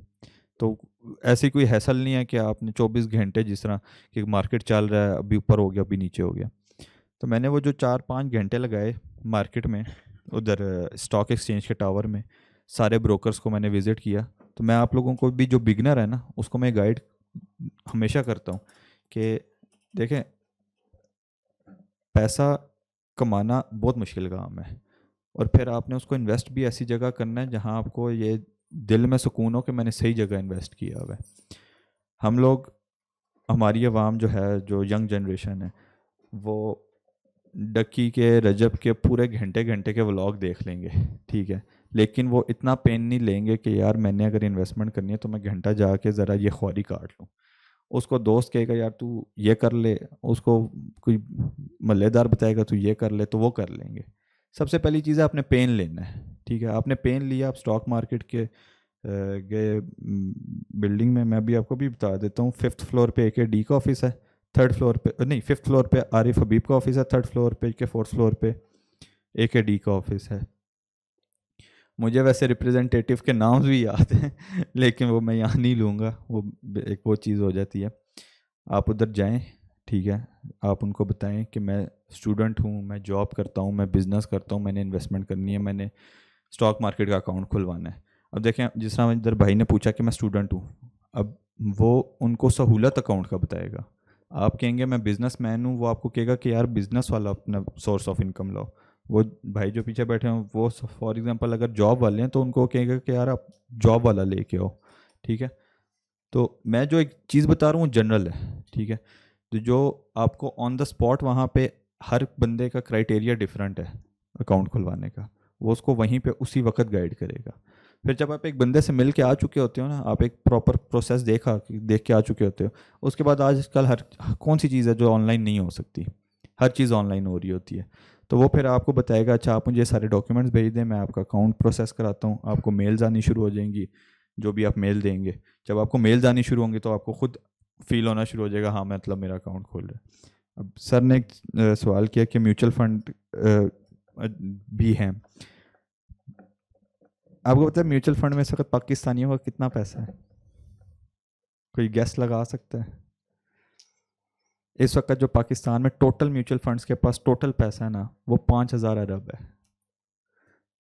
तो ऐसी कोई हैसल नहीं है कि आपने 24 घंटे, जिस तरह कि मार्केट चल रहा है, अभी ऊपर हो गया अभी नीचे हो गया। तो मैंने वो जो 4-5 घंटे लगाए मार्केट में, उधर स्टॉक एक्सचेंज के टावर में, सारे ब्रोकर्स को मैंने विज़िट किया। तो मैं आप लोगों को भी, जो बिगनर है ना, उसको मैं गाइड हमेशा करता हूँ कि देखें, पैसा कमाना बहुत मुश्किल काम है, और फिर आपने उसको इन्वेस्ट भी ऐसी जगह करना है जहाँ आपको ये दिल में सुकून हो कि मैंने सही जगह इन्वेस्ट किया हुआ है। हम लोग, हमारी आवाम जो है, जो यंग जनरेशन है, वो डक्की के, रजब के पूरे घंटे घंटे के व्लॉग देख लेंगे, ठीक है, लेकिन वो इतना पेन नहीं लेंगे कि यार मैंने अगर इन्वेस्टमेंट करनी है तो मैं घंटा जाके ज़रा ये ख्वारी काट लूँ। उसको दोस्त कहेगा यार तू ये कर ले, उसको कोई मल्लेदार बताएगा तू ये कर ले, तो वो कर लेंगे। सबसे पहली चीज़ है आपने पेन लेना है, ठीक है। आपने पेन लिया, आप स्टॉक मार्केट के गए बिल्डिंग में। मैं भी आपको भी बता देता हूँ, 5th फ्लोर पे AKD का ऑफिस है, 3rd फ्लोर पे नहीं 5th फ्लोर पे आरिफ हबीब का ऑफिस है, 3rd फ्लोर पे के 4th फ्लोर पे AKD का ऑफिस है। मुझे वैसे रिप्रेजेंटेटिव के नाम भी याद हैं लेकिन वो मैं यहाँ नहीं लूँगा, वो एक वो चीज़ हो जाती है। आप उधर जाएं, ठीक है, आप उनको बताएं कि मैं स्टूडेंट हूँ, मैं जॉब करता हूँ, मैं बिज़नेस करता हूँ, मैंने इन्वेस्टमेंट करनी है, मैंने स्टॉक मार्केट का अकाउंट खुलवाना है। अब देखें, जिस तरह इधर भाई ने पूछा कि मैं स्टूडेंट हूँ, अब वो उनको सहूलत अकाउंट का बताएगा। आप कहेंगे मैं बिजनेसमैन हूँ, वो आपको कहेगा कि यार बिज़नेस वाला अपना सोर्स ऑफ इनकम लाओ। वो भाई जो पीछे बैठे हैं, वो फॉर एग्जांपल अगर जॉब वाले हैं तो उनको कहेगा कि यार आप जॉब वाला लेके आओ, ठीक है। तो मैं जो एक चीज़ बता रहा हूँ जनरल है, ठीक है। तो जो आपको ऑन द स्पॉट वहाँ पे, हर बंदे का क्राइटेरिया डिफरेंट है अकाउंट खुलवाने का, वो उसको वहीं पे उसी वक्त गाइड करेगा। फिर जब आप एक बंदे से मिल के आ चुके होते हो ना, आप एक प्रॉपर प्रोसेस देख के आ चुके होते हो, उसके बाद आजकल हर कौन सी चीज़ है जो ऑनलाइन नहीं हो सकती, हर चीज़ ऑनलाइन हो रही होती है। तो वो फिर आपको बताएगा, अच्छा आप मुझे सारे डॉक्यूमेंट्स भेज दें, मैं आपका अकाउंट प्रोसेस कराता हूँ, आपको मेल्स आनी शुरू हो जाएंगी, जो भी आप मेल देंगे। जब आपको मेल्स आनी शुरू होंगी तो आपको खुद फील होना शुरू हो जाएगा, हाँ मतलब मेरा अकाउंट खोल रहा है। अब सर ने एक सवाल किया कि म्यूचुअल फंड भी हैं। आपको पता है म्यूचुअल फंड में इस वक्त पाकिस्तानियों का कितना पैसा है? कोई गेस लगा सकता है? इस वक्त जो पाकिस्तान में टोटल म्यूचुअल फंड्स के पास टोटल पैसा है ना, वो 5,000 अरब है,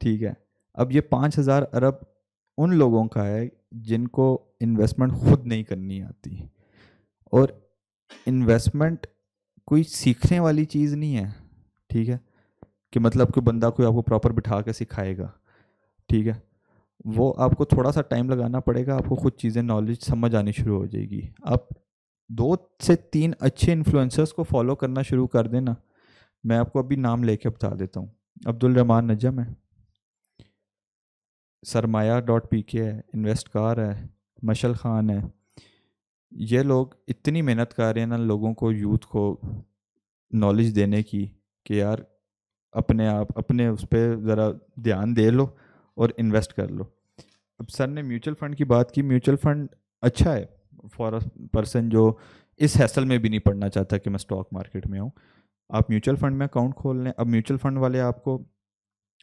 ठीक है। अब ये 5,000 अरब उन लोगों का है जिनको इन्वेस्टमेंट खुद नहीं करनी आती, और इन्वेस्टमेंट कोई सीखने वाली चीज़ नहीं है, ठीक है, कि मतलब कोई बंदा कोई आपको प्रॉपर बिठा के सिखाएगा, ठीक है। वो आपको थोड़ा सा टाइम लगाना पड़ेगा, आपको खुद चीज़ें नॉलेज समझ आनी शुरू हो जाएगी। आप 2 से 3 अच्छे इन्फ्लुएंसर्स को फॉलो करना शुरू कर देना। मैं आपको अभी नाम लेके बता देता हूँ। अब्दुल रहमान नजम है, सरमाया.pk है, इन्वेस्टकार है, मशल खान है। ये लोग इतनी मेहनत कर रहे हैं ना लोगों को, यूथ को नॉलेज देने की कि यार अपने आप अपने उस पर ज़रा ध्यान दे लो और इन्वेस्ट कर लो। अब सर ने म्यूचुअल फंड की बात की। म्यूचुअल फंड अच्छा है फॉर अ पर्सन जो इस हैसल में भी नहीं पड़ना चाहता कि मैं स्टॉक मार्केट में हूँ। आप म्यूचुअल फंड में अकाउंट खोल लें। अब म्यूचुअल फंड वाले आपको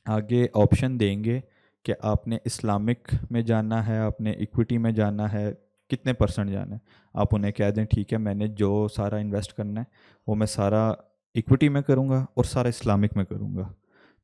आगे ऑप्शन देंगे कि आपने इस्लामिक में जाना है, आपने इक्विटी में जाना है, कितने % जाना है। आप उन्हें कह दें ठीक है, मैंने जो सारा इन्वेस्ट करना है वो मैं सारा इक्विटी में करूँगा और सारा इस्लामिक में करूँगा।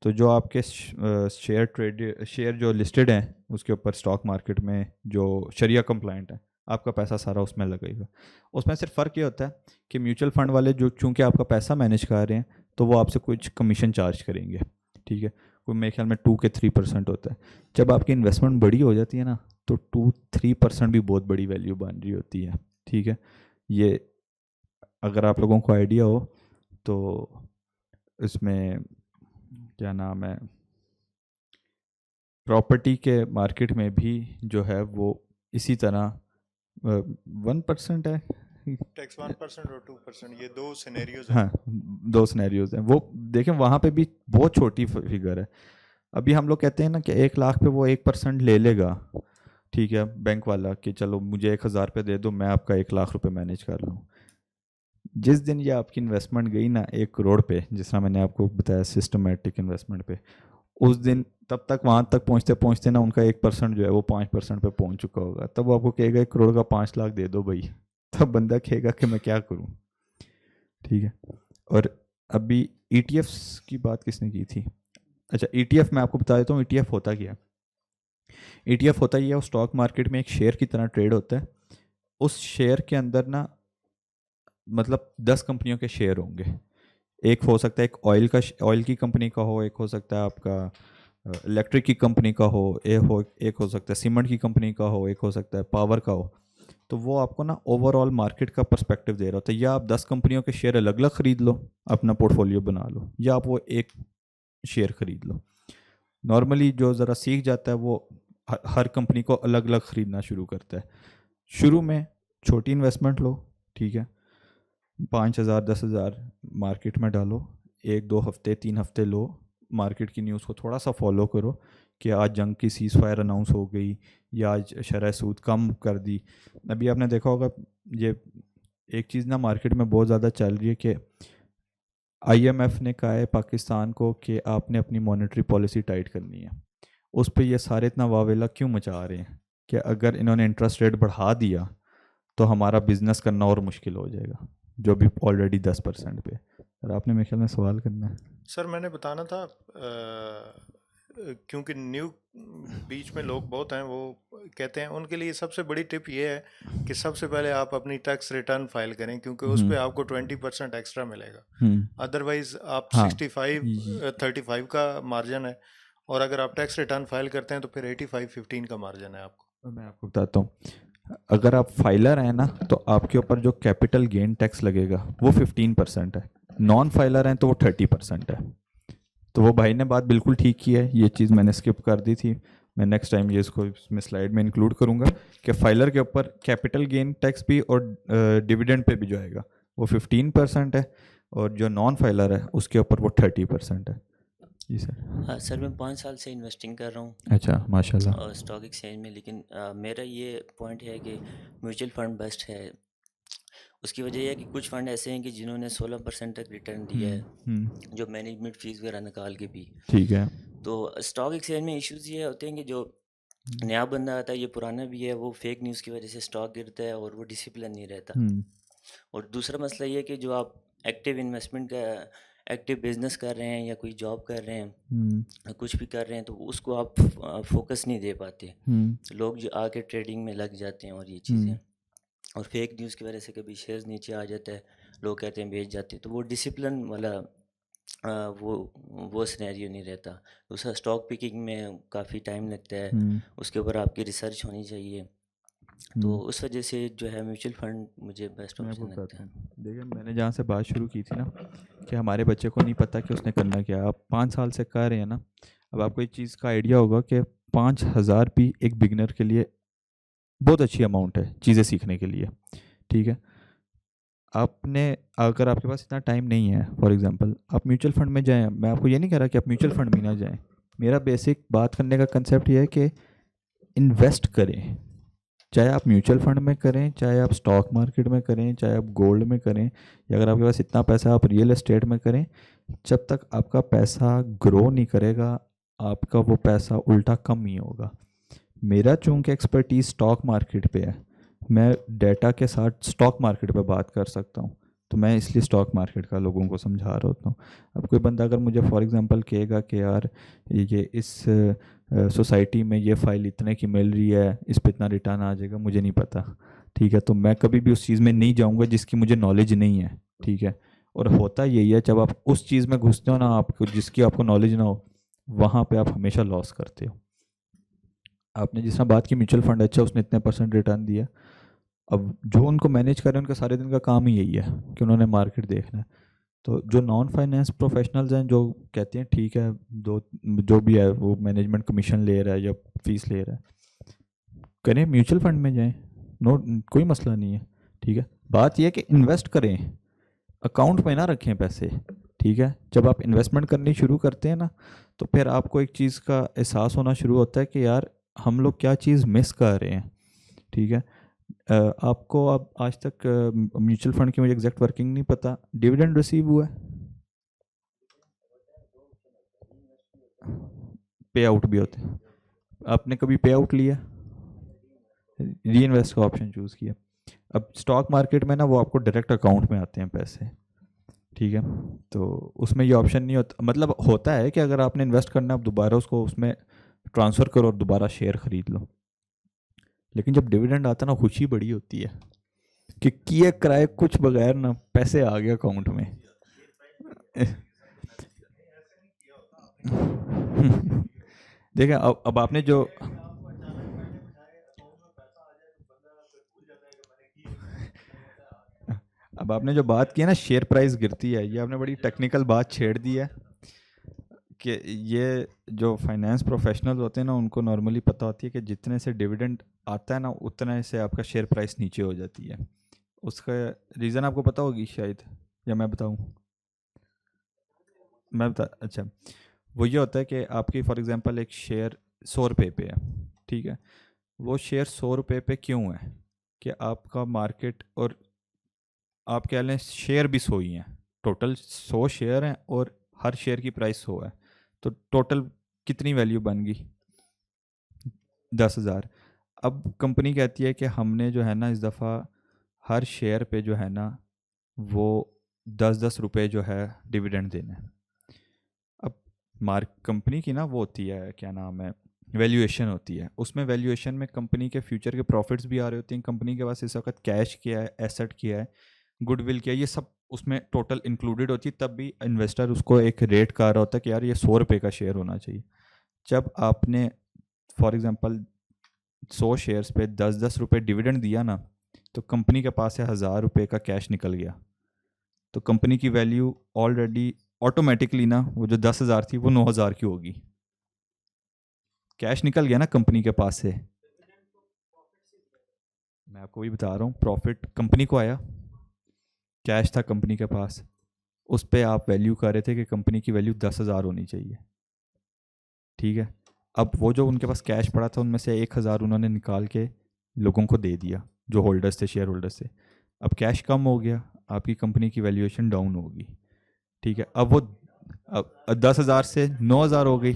तो जो आपके शेयर जो लिस्टेड हैं उसके ऊपर स्टॉक मार्केट में जो शरिया कंप्लाइंट है, आपका पैसा सारा उसमें लगेगा। उसमें सिर्फ फ़र्क ये होता है कि म्यूचुअल फंड वाले जो चूँकि आपका पैसा मैनेज कर रहे हैं तो वो आपसे कुछ कमीशन चार्ज करेंगे, ठीक है। कोई मेरे ख्याल में 2 के 3% होता है। जब आपकी इन्वेस्टमेंट बड़ी हो जाती है ना तो 2-3% भी बहुत बड़ी वैल्यू बन रही होती है, ठीक है। ये अगर आप लोगों को आइडिया हो तो इसमें क्या नाम है, प्रॉपर्टी के मार्केट में भी जो है वो इसी तरह 1% है, टैक्स 1% और 2%, ये 2 सिनेरियोज हैं। हाँ 2 सिनेरियोज हैं। वो देखें वहाँ पे भी बहुत छोटी फिगर है। अभी हम लोग कहते हैं ना कि 1 लाख पे वो 1% ले लेगा, ठीक है, बैंक वाला, कि चलो मुझे 1,000 रुपये दे दो, मैं आपका 1 लाख रुपए मैनेज कर लूँ। जिस दिन ये आपकी इन्वेस्टमेंट गई ना 1 करोड़ पे, जिस तरह मैंने आपको बताया सिस्टमेटिक इन्वेस्टमेंट पे, उस दिन तब तक वहाँ तक पहुँचते पहुँचते ना उनका 1% जो है वो 5% पे पहुँच चुका होगा। तब वो आपको कहेगा 1 करोड़ का 5 लाख दे दो भाई, तब बंदा कहेगा कि मैं क्या करूँ, ठीक है। और अभी ETFs की बात किसने की थी? अच्छा, ETF मैं आपको बता देता हूँ ETF होता क्या है। ETF होता ही है, वो स्टॉक मार्केट में एक शेयर की तरह ट्रेड होता है। उस शेयर के अंदर ना मतलब 10 कंपनियों के शेयर होंगे। एक हो सकता है एक ऑयल की कंपनी का हो, एक हो सकता है आपका इलेक्ट्रिक की कंपनी का हो, एक हो सकता है सीमेंट की कंपनी का हो, एक हो सकता है पावर का हो। तो वो आपको ना ओवरऑल मार्केट का पर्सपेक्टिव दे रहा होता है। या आप 10 कंपनियों के शेयर अलग अलग ख़रीद लो, अपना पोर्टफोलियो बना लो, या आप वो एक शेयर ख़रीद लो। नॉर्मली जो ज़रा सीख जाता है वो हर कंपनी को अलग अलग ख़रीदना शुरू करता है। शुरू में छोटी इन्वेस्टमेंट लो, ठीक है, 5,000 10,000 मार्केट में डालो, 1-2 हफ्ते 3 हफ्ते लो, मार्केट की न्यूज़ को थोड़ा सा फॉलो करो कि आज जंग की सीज़ फायर अनाउंस हो गई या आज शरह सूद कम कर दी। अभी आपने देखा होगा ये एक चीज़ ना मार्केट में बहुत ज़्यादा चल रही है कि IMF ने कहा है पाकिस्तान को कि आपने अपनी मॉनेटरी पॉलिसी टाइट करनी है। उस पर ये सारे इतना वावेला क्यों मचा रहे हैं कि अगर इन्होंने इंटरेस्ट रेट बढ़ा दिया तो हमारा बिज़नेस करना और मुश्किल हो जाएगा, जो भी ऑलरेडी 10% पे। सर आपने मेरे ख्याल में सवाल करना है। सर मैंने बताना था क्योंकि न्यू बीच में लोग बहुत हैं, वो कहते हैं उनके लिए सबसे बड़ी टिप ये है कि सबसे पहले आप अपनी टैक्स रिटर्न फाइल करें, क्योंकि उस पर आपको 20% एक्स्ट्रा मिलेगा। अदरवाइज आप हाँ 35 का मार्जिन है, और अगर आप टैक्स रिटर्न फाइल करते हैं तो फिर 85-15 का मार्जिन है आपको। मैं आपको बताता हूँ, अगर आप फाइलर हैं ना तो आपके ऊपर जो कैपिटल गेन टैक्स लगेगा वो 15% है, नॉन फाइलर हैं तो वो 30% है। तो वो भाई ने बात बिल्कुल ठीक की है, ये चीज़ मैंने स्किप कर दी थी। मैं नेक्स्ट टाइम ये इसको इसमें स्लाइड में इंक्लूड करूँगा कि फाइलर के ऊपर कैपिटल गेन टैक्स भी और डिविडेंड पे भी जो आएगा वो 15% है, और जो नॉन फाइलर है उसके ऊपर वो 30% है। जी सर। हाँ सर, मैं 5 साल से इन्वेस्टिंग कर रहा हूँ अच्छा माशाल्लाह। और स्टॉक एक्सचेंज में, लेकिन मेरा ये पॉइंट है कि म्यूचुअल फंड बेस्ट है। उसकी वजह यह है कि कुछ फंड ऐसे हैं कि जिन्होंने 16% तक रिटर्न दिया है, जो मैनेजमेंट फीस वगैरह निकाल के भी। ठीक है। तो स्टॉक एक्सचेंज में इश्यूज ये होते हैं कि जो नया बंदा आता है, ये पुराना भी है, वो फेक न्यूज़ की वजह से स्टॉक गिरता है और वो डिसिप्लिन नहीं रहता। और दूसरा मसला ये कि जो आप एक्टिव इन्वेस्टमेंट का एक्टिव बिजनेस कर रहे हैं या कोई जॉब कर रहे हैं, कुछ भी कर रहे हैं, तो उसको आप फोकस नहीं दे पाते। लोग जो आके ट्रेडिंग में लग जाते हैं और ये चीज़ें, और फेक न्यूज़ की वजह से कभी शेयर्स नीचे आ जाता है, लोग कहते हैं बेच जाते हैं, तो वो डिसिप्लिन वाला वो सिनेरियो नहीं रहता। दूसरा स्टॉक पिकिंग में काफ़ी टाइम लगता है, उसके ऊपर आपकी रिसर्च होनी चाहिए। तो उस वजह से जो है म्यूचुअल फंड मुझे बेस्ट ऑप्शन लगता है। देखिए मैंने जहाँ से बात शुरू की थी ना कि हमारे बच्चे को नहीं पता कि उसने करना क्या, आप 5 साल से कर रहे हैं ना, अब आपको एक चीज़ का आइडिया होगा कि 5,000 भी एक बिगनर के लिए बहुत अच्छी अमाउंट है चीज़ें सीखने के लिए, ठीक है। आपने अगर आपके पास इतना टाइम नहीं है, फॉर एग्जांपल आप म्यूचुअल फंड में जाएं, मैं आपको ये नहीं कह रहा कि आप म्यूचुअल फंड में ना जाएं, मेरा बेसिक बात करने का कंसेप्ट ये है कि इन्वेस्ट करें, चाहे आप म्यूचुअल फंड में करें, चाहे आप स्टॉक मार्केट में करें, चाहे आप गोल्ड में करें, या अगर आपके पास इतना पैसा आप रियल एस्टेट में करें। जब तक आपका पैसा ग्रो नहीं करेगा आपका वो पैसा उल्टा कम ही होगा। मेरा चूँकि एक्सपर्टीज़ स्टॉक मार्केट पे है, मैं डेटा के साथ स्टॉक मार्केट पे बात कर सकता हूँ, तो मैं इसलिए स्टॉक मार्केट का लोगों को समझा रहा होता हूँ। अब कोई बंदा अगर मुझे फॉर एग्जांपल कहेगा कि यार ये इस सोसाइटी में ये फ़ाइल इतने की मिल रही है, इस पे इतना रिटर्न आ जाएगा, मुझे नहीं पता, ठीक है, तो मैं कभी भी उस चीज़ में नहीं जाऊँगा जिसकी मुझे नॉलेज नहीं है, ठीक है। और होता यही है, जब आप उस चीज़ में घुसते हो ना, आपको जिसकी आपको नॉलेज ना हो, वहाँ पर आप हमेशा लॉस करते हो। आपने जिस तरह बात की म्यूचुअल फंड अच्छा उसने इतने % रिटर्न दिया, अब जो उनको मैनेज कर रहे हैं उनका सारे दिन का काम ही यही है कि उन्होंने मार्केट देखना है। तो जो नॉन फाइनेंस प्रोफेशनल्स हैं जो कहते हैं ठीक है जो भी है वो मैनेजमेंट कमीशन ले रहा है या फीस ले रहा है, करें म्यूचुअल फंड में जाएं, कोई मसला नहीं है, ठीक है। बात यह है कि इन्वेस्ट करें, अकाउंट में ना रखें पैसे, ठीक है। जब आप इन्वेस्टमेंट करनी शुरू करते हैं ना तो फिर आपको एक चीज़ का एहसास होना शुरू होता है कि यार हम लोग क्या चीज़ मिस कर रहे हैं, ठीक है। आपको अब आज तक म्यूचुअल फंड की मुझे एग्जैक्ट वर्किंग नहीं पता, डिविडेंड रिसीव हुआ है, पे आउट भी होते हैं, आपने कभी पे आउट लिया, री इन्वेस्ट का ऑप्शन चूज़ किया। अब स्टॉक मार्केट में ना वो आपको डायरेक्ट अकाउंट में आते हैं पैसे, ठीक है, तो उसमें ये ऑप्शन नहीं होता, मतलब होता है कि अगर आपने इन्वेस्ट करना है आप दोबारा उसको उसमें ट्रांसफ़र करो और दोबारा शेयर ख़रीद लो, लेकिन जब डिविडेंड आता है ना खुशी बड़ी होती है कि किए कराए कुछ बगैर ना पैसे आ गए अकाउंट में। देखिए अब आपने जो अब आपने जो बात की है ना शेयर प्राइस गिरती है, ये आपने बड़ी टेक्निकल बात छेड़ दी है कि ये जो फाइनेंस प्रोफेशनल होते हैं ना उनको नॉर्मली पता होती है कि जितने से डिविडेंड आता है ना उतने से आपका शेयर प्राइस नीचे हो जाती है। उसका रीज़न आपको पता होगी शायद, या मैं बताऊं? मैं बता, अच्छा, वो ये होता है कि आपकी फॉर एग्जांपल एक शेयर 100 रुपये पे है, ठीक है, वो शेयर 100 रुपये पे क्यों है कि आपका मार्केट और आप कह लें शेयर भी 100 ही हैं, टोटल 100 शेयर हैं और हर शेयर की प्राइस 100 है, तो टोटल कितनी वैल्यू बन गई? 10,000। अब कंपनी कहती है कि हमने जो है ना इस दफ़ा हर शेयर पे जो है ना वो 10-10 रुपये जो है डिविडेंड देना है। अब कंपनी की ना वो होती है, क्या नाम है, वैल्यूएशन होती है, उसमें वैल्यूएशन में कंपनी के फ्यूचर के प्रॉफिट्स भी आ रहे होते हैं, कंपनी के पास इस वक्त कैश किया है, एसेट किया है, गुडविल किया, ये सब उसमें टोटल इंक्लूडेड होती है, तब भी इन्वेस्टर उसको एक रेट कह रहा होता है कि यार ये 100 रुपये का शेयर होना चाहिए। जब आपने फॉर एग्जांपल 100 शेयर्स पे 10-10 रुपये डिविडेंड दिया ना, तो कंपनी के पास से 1,000 रुपये का कैश निकल गया, तो कंपनी की वैल्यू ऑलरेडी ऑटोमेटिकली ना वो जो 10,000 थी वो 9,000 की होगी, कैश निकल गया ना कंपनी के पास से। मैं आपको वही बता रहा हूँ, प्रॉफिट कंपनी को आया, कैश था कंपनी के पास, उस पर आप वैल्यू कर रहे थे कि कंपनी की वैल्यू 10,000 होनी चाहिए, ठीक है, अब वो जो उनके पास कैश पड़ा था उनमें से 1,000 उन्होंने निकाल के लोगों को दे दिया जो होल्डर्स थे, शेयर होल्डर्स थे, अब कैश कम हो गया, आपकी कंपनी की वैल्यूएशन डाउन होगी, ठीक है, अब वो 10,000 से 9,000 हो गई,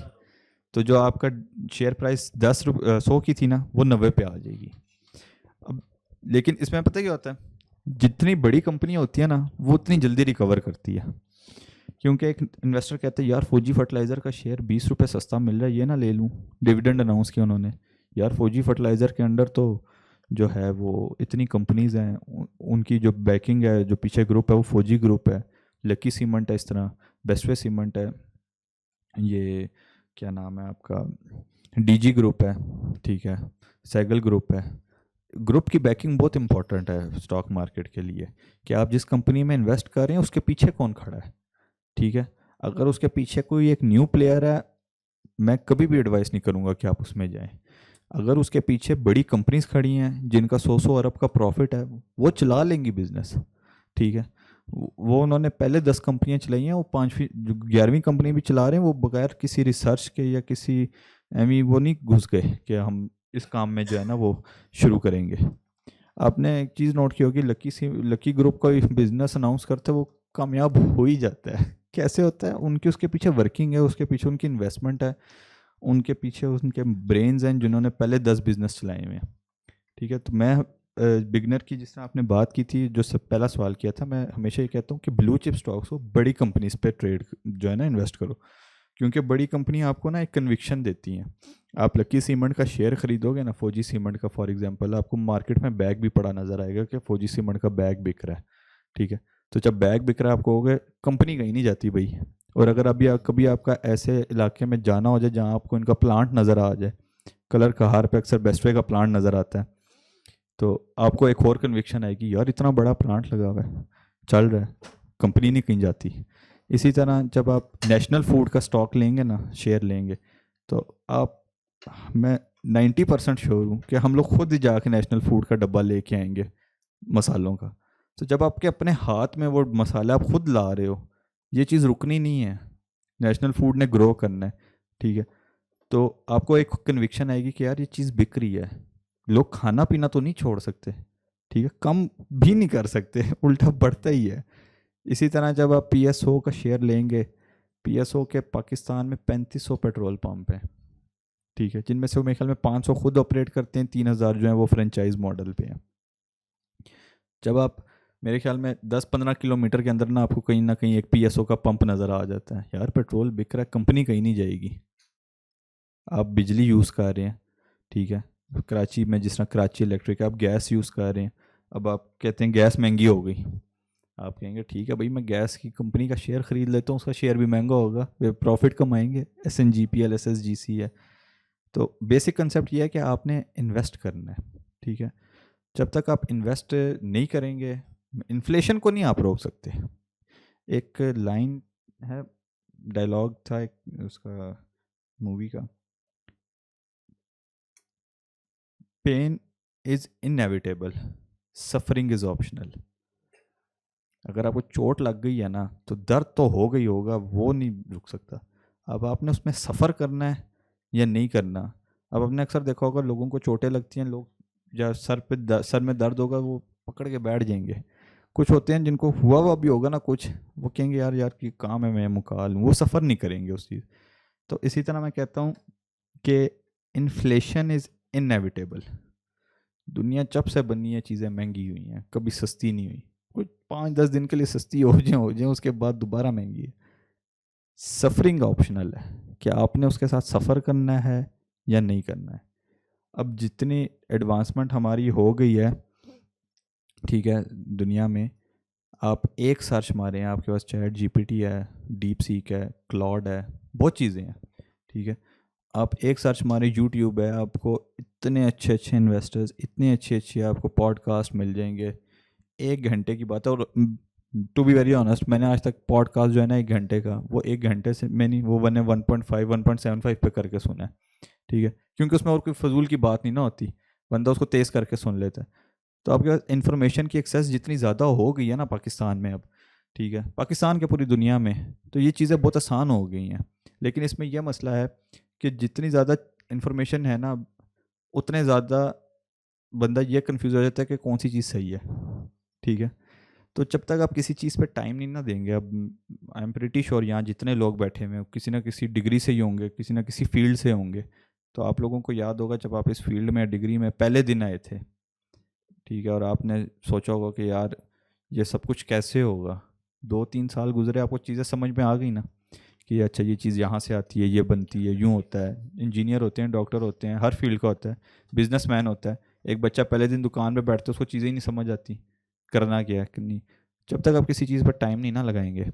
तो जो आपका शेयर प्राइस 100 की थी ना वो 90 पे आ जाएगी। अब लेकिन इसमें पता क्या होता है, जितनी बड़ी कंपनी होती है ना वो उतनी जल्दी रिकवर करती है, क्योंकि एक इन्वेस्टर कहते हैं यार फौजी फर्टिलाइज़र का शेयर 20 रुपये सस्ता मिल रहा है, ये ना ले लूँ, डिविडेंड अनाउंस किया उन्होंने, यार फौजी फर्टिलाइज़र के अंडर तो जो है वो इतनी कंपनीज़ हैं, उनकी जो बैकिंग है, जो पीछे ग्रुप है वो फौजी ग्रुप है, लकी सीमेंट है, इस तरह बेस्टवे सीमेंट है, ये क्या नाम है आपका डीजी ग्रुप है, ठीक है, सैगल ग्रुप है, ग्रुप की बैकिंग बहुत इंपॉर्टेंट है स्टॉक मार्केट के लिए, कि आप जिस कंपनी में इन्वेस्ट कर रहे हैं उसके पीछे कौन खड़ा है, ठीक है, अगर उसके पीछे कोई एक न्यू प्लेयर है मैं कभी भी एडवाइस नहीं करूँगा कि आप उसमें जाएं, अगर उसके पीछे बड़ी कंपनीज खड़ी हैं जिनका 100 अरब का प्रॉफिट है वो चला लेंगी बिजनेस, ठीक है, वो उन्होंने पहले 10 कंपनियां चलाई हैं, वो 5वीं 11वीं कंपनी भी चला रहे हैं, वो बगैर किसी रिसर्च के या किसी एमी वो नहीं घुस गए कि हम इस काम में जो है ना वो शुरू करेंगे। आपने एक चीज़ नोट की होगी, लकी ग्रुप का बिजनेस अनाउंस करते वो कामयाब हो ही जाता है, कैसे होता है, उनकी उसके पीछे वर्किंग है, उसके पीछे उनकी इन्वेस्टमेंट है, उनके पीछे उनके ब्रेन्स हैं जिन्होंने पहले 10 बिजनेस चलाए हुए हैं, ठीक है, तो मैं बिगनर की जिस तरह आपने बात की थी, जो सब पहला सवाल किया था, मैं हमेशा ये कहता हूँ कि ब्लू चिप स्टॉक्स हो, बड़ी कंपनीज पे ट्रेड जो है ना इन्वेस्ट करो, क्योंकि बड़ी कंपनी आपको ना एक कन्विक्शन देती हैं। आप लकी सीमेंट का शेयर खरीदोगे ना, फौजी सीमेंट का फॉर एग्जांपल, आपको मार्केट में बैग भी पड़ा नज़र आएगा कि फौजी सीमेंट का बैग बिक रहा है, ठीक है, तो जब बैग बिक रहा है आपको होगा कंपनी कहीं नहीं जाती भाई, और अगर अभी कभी आपका ऐसे इलाके में जाना हो जाए जहाँ आपको इनका प्लांट नज़र आ जाए, कलर कहार पे अक्सर बेस्टवे का प्लांट नज़र आता है, तो आपको एक और कन्विक्शन आएगी यार इतना बड़ा प्लांट लगा हुआ है, चल रहा है, कंपनी नहीं कहीं जाती। इसी तरह जब आप नेशनल फूड का स्टॉक लेंगे ना, शेयर लेंगे, तो आप मैं 90% श्योर हूँ कि हम लोग खुद ही जाके नेशनल फूड का डब्बा लेके आएंगे मसालों का, तो जब आपके अपने हाथ में वो मसाला आप खुद ला रहे हो, ये चीज़ रुकनी नहीं है, नेशनल फूड ने ग्रो करना है, ठीक है, तो आपको एक कन्विक्शन आएगी कि यार ये चीज़ बिक रही है, लोग खाना पीना तो नहीं छोड़ सकते, ठीक है, कम भी नहीं कर सकते, उल्टा बढ़ता ही है। इसी तरह जब आप PSO का शेयर लेंगे, PSO के पाकिस्तान में 3500 पेट्रोल पंप हैं, ठीक है, जिनमें से वो मेरे ख्याल में 500 खुद ऑपरेट करते हैं, 3000 जो हैं वो फ्रेंचाइज मॉडल पे हैं। जब आप मेरे ख्याल में 10-15 किलोमीटर के अंदर ना आपको कहीं ना कहीं एक PSO का पंप नज़र आ जाता है, यार पेट्रोल बिक रहा है, कंपनी कहीं नहीं जाएगी। आप बिजली यूज़ कर रहे हैं, ठीक है, कराची में जिस तरह कराची इलेक्ट्रिक, आप गैस यूज़ कर रहे हैं, अब आप कहते हैं गैस महंगी हो गई, आप कहेंगे ठीक है भाई मैं गैस की कंपनी का शेयर ख़रीद लेता हूँ, उसका शेयर भी महंगा होगा, वे प्रॉफिट कमाएंगे, SNGPL SSGC है। तो बेसिक कंसेप्ट ये है कि आपने इन्वेस्ट करना है, ठीक है, जब तक आप इन्वेस्ट नहीं करेंगे, इन्फ्लेशन को नहीं आप रोक सकते। एक लाइन है, डायलॉग था एक उसका मूवी का, pain is inevitable, suffering is optional. अगर आपको चोट लग गई है ना तो दर्द तो हो गई होगा, वो नहीं रुक सकता। अब आपने उसमें सफ़र करना है या नहीं करना। अब आपने अक्सर देखा होगा लोगों को चोटें लगती हैं, लोग या सर में दर्द होगा वो पकड़ के बैठ जाएंगे। कुछ होते हैं जिनको हुआ भी होगा ना कुछ, वो कहेंगे यार यार की काम है मैं मुका लूँ, वो सफ़र नहीं करेंगे उस चीज़। तो इसी तरह मैं कहता हूँ कि इन्फ्लेशन इज़ इनएविटेबल। दुनिया जब से बनी है चीज़ें महंगी हुई हैं, कभी सस्ती नहीं हुई। कुछ 5-10 दिन के लिए सस्ती हो जाए उसके बाद दोबारा महंगी है। सफरिंग ऑप्शनल है कि आपने उसके साथ सफ़र करना है या नहीं करना है। अब जितनी एडवांसमेंट हमारी हो गई है, ठीक है, दुनिया में आप एक सर्च मारें, आपके पास ChatGPT है, DeepSeek है, क्लॉड है, बहुत चीज़ें हैं, ठीक है, आप एक सर्च मारें, YouTube है, आपको इतने अच्छे अच्छे इन्वेस्टर्स, इतने अच्छे अच्छे आपको पॉडकास्ट मिल जाएंगे। 1 घंटे की बात है, और टू बी वेरी ऑनेस्ट मैंने आज तक पॉडकास्ट जो है ना 1 घंटे का, वो 1 घंटे से मैं नहीं, वो 1.5 1.75 पे करके सुना है, ठीक है, क्योंकि उसमें और कोई फजूल की बात नहीं ना होती, बंदा उसको तेज़ करके सुन लेता है। तो आपके पास इन्फॉर्मेशन की एक्सेस जितनी ज़्यादा हो गई है ना पाकिस्तान में अब, ठीक है, पाकिस्तान के पूरी दुनिया में, तो ये चीज़ें बहुत आसान हो गई हैं। लेकिन इसमें यह मसला है कि जितनी ज़्यादा इन्फॉर्मेशन है ना, उतने ज़्यादा बंदा ये कन्फ्यूज़ हो जाता है कि कौन सी चीज़ सही है, ठीक है। तो जब तक आप किसी चीज़ पे टाइम नहीं ना देंगे, अब आई एम प्रीटी श्योर यहाँ जितने लोग बैठे हुए हैं किसी ना किसी डिग्री से ही होंगे, किसी ना किसी फील्ड से होंगे। तो आप लोगों को याद होगा जब आप इस फील्ड में डिग्री में पहले दिन आए थे, ठीक है, और आपने सोचा होगा कि यार ये सब कुछ कैसे होगा। 2-3 साल गुजरे, आपको चीज़ें समझ में आ गई ना कि अच्छा ये चीज़ यहाँ से आती है, ये बनती है, यूँ होता है। इंजीनियर होते हैं, डॉक्टर होते हैं, हर फील्ड का होता है, बिजनेसमैन होता है। एक बच्चा पहले दिन दुकान पे बैठता है, उसको चीज़ें ही नहीं समझ आती करना क्या है नहीं, जब तक आप किसी चीज़ पर टाइम नहीं ना लगाएंगे,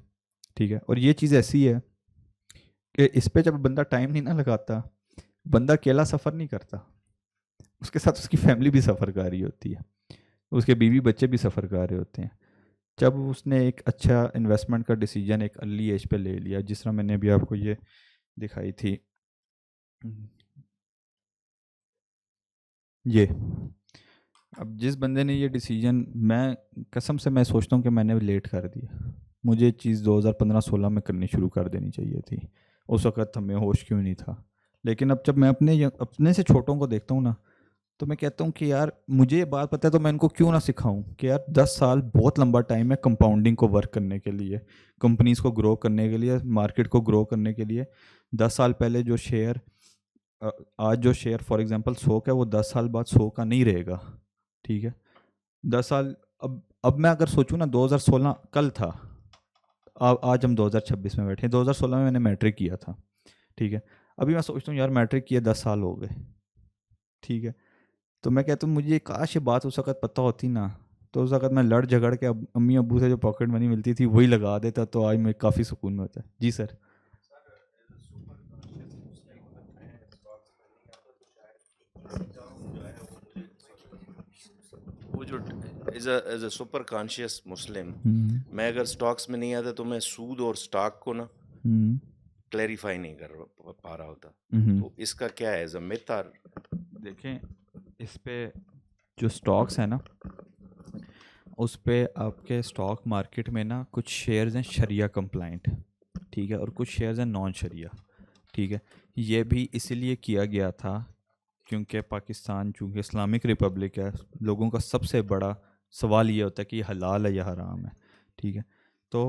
ठीक है। और ये चीज़ ऐसी है कि इस पर जब बंदा टाइम नहीं ना लगाता, बंदा अकेला सफ़र नहीं करता, उसके साथ उसकी फैमिली भी सफ़र कर रही होती है, उसके बीवी बच्चे भी सफ़र कर रहे होते हैं। जब उसने एक अच्छा इन्वेस्टमेंट का डिसीजन एक अर्ली एज पे ले लिया, जिस तरह मैंने अभी आपको ये दिखाई थी, ये अब जिस बंदे ने ये डिसीजन, मैं कसम से मैं सोचता हूँ कि मैंने लेट कर दिया। मुझे चीज़ 2015-16 में करनी शुरू कर देनी चाहिए थी, उस वक़्त हमें होश क्यों नहीं था। लेकिन अब जब मैं अपने से छोटों को देखता हूँ ना, तो मैं कहता हूँ कि यार मुझे ये बात पता है, तो मैं इनको क्यों ना सिखाऊं कि यार 10 साल बहुत लंबा टाइम है कंपाउंडिंग को वर्क करने के लिए, कंपनीज़ को ग्रो करने के लिए, मार्केट को ग्रो करने के लिए। 10 साल पहले जो शेयर, आज जो शेयर फॉर एग्जांपल 100 का है, वो 10 साल बाद 100 का नहीं रहेगा, ठीक है। 10 साल, अब मैं अगर सोचूं ना, 2016 कल था, आज हम 2026 में बैठे हैं। 2016 में मैंने मैट्रिक किया था, ठीक है। अभी मैं सोचता हूँ यार मैट्रिक किए 10 साल हो गए, ठीक है। तो मैं कहता हूँ मुझे काश ये बात उस वक़्त पता होती ना, तो उस वक़्त मैं लड़ झगड़ के अम्मी अब्बू से जो पॉकेट मनी मिलती थी वही लगा देता, तो आज मैं काफ़ी सुकून में होता है। जी सर। वो जो एज अ सुपर कॉन्शियस मुस्लिम, मैं अगर स्टॉक्स में नहीं आता तो मैं सूद और स्टॉक को ना क्लैरिफाई नहीं कर पा रहा होता। तो इसका क्या है, एज अ मिथ? और देखें इस पे जो स्टॉक्स है ना, उस पे आपके स्टॉक मार्केट में ना कुछ शेयर्स हैं शरिया कंप्लाइंट, ठीक है, और कुछ शेयर्स हैं नॉन शरिया, ठीक है। ये भी इसलिए किया गया था क्योंकि पाकिस्तान चूँकि इस्लामिक रिपब्लिक है, लोगों का सबसे बड़ा सवाल ये होता है कि ये हलाल है या हराम है, ठीक है। तो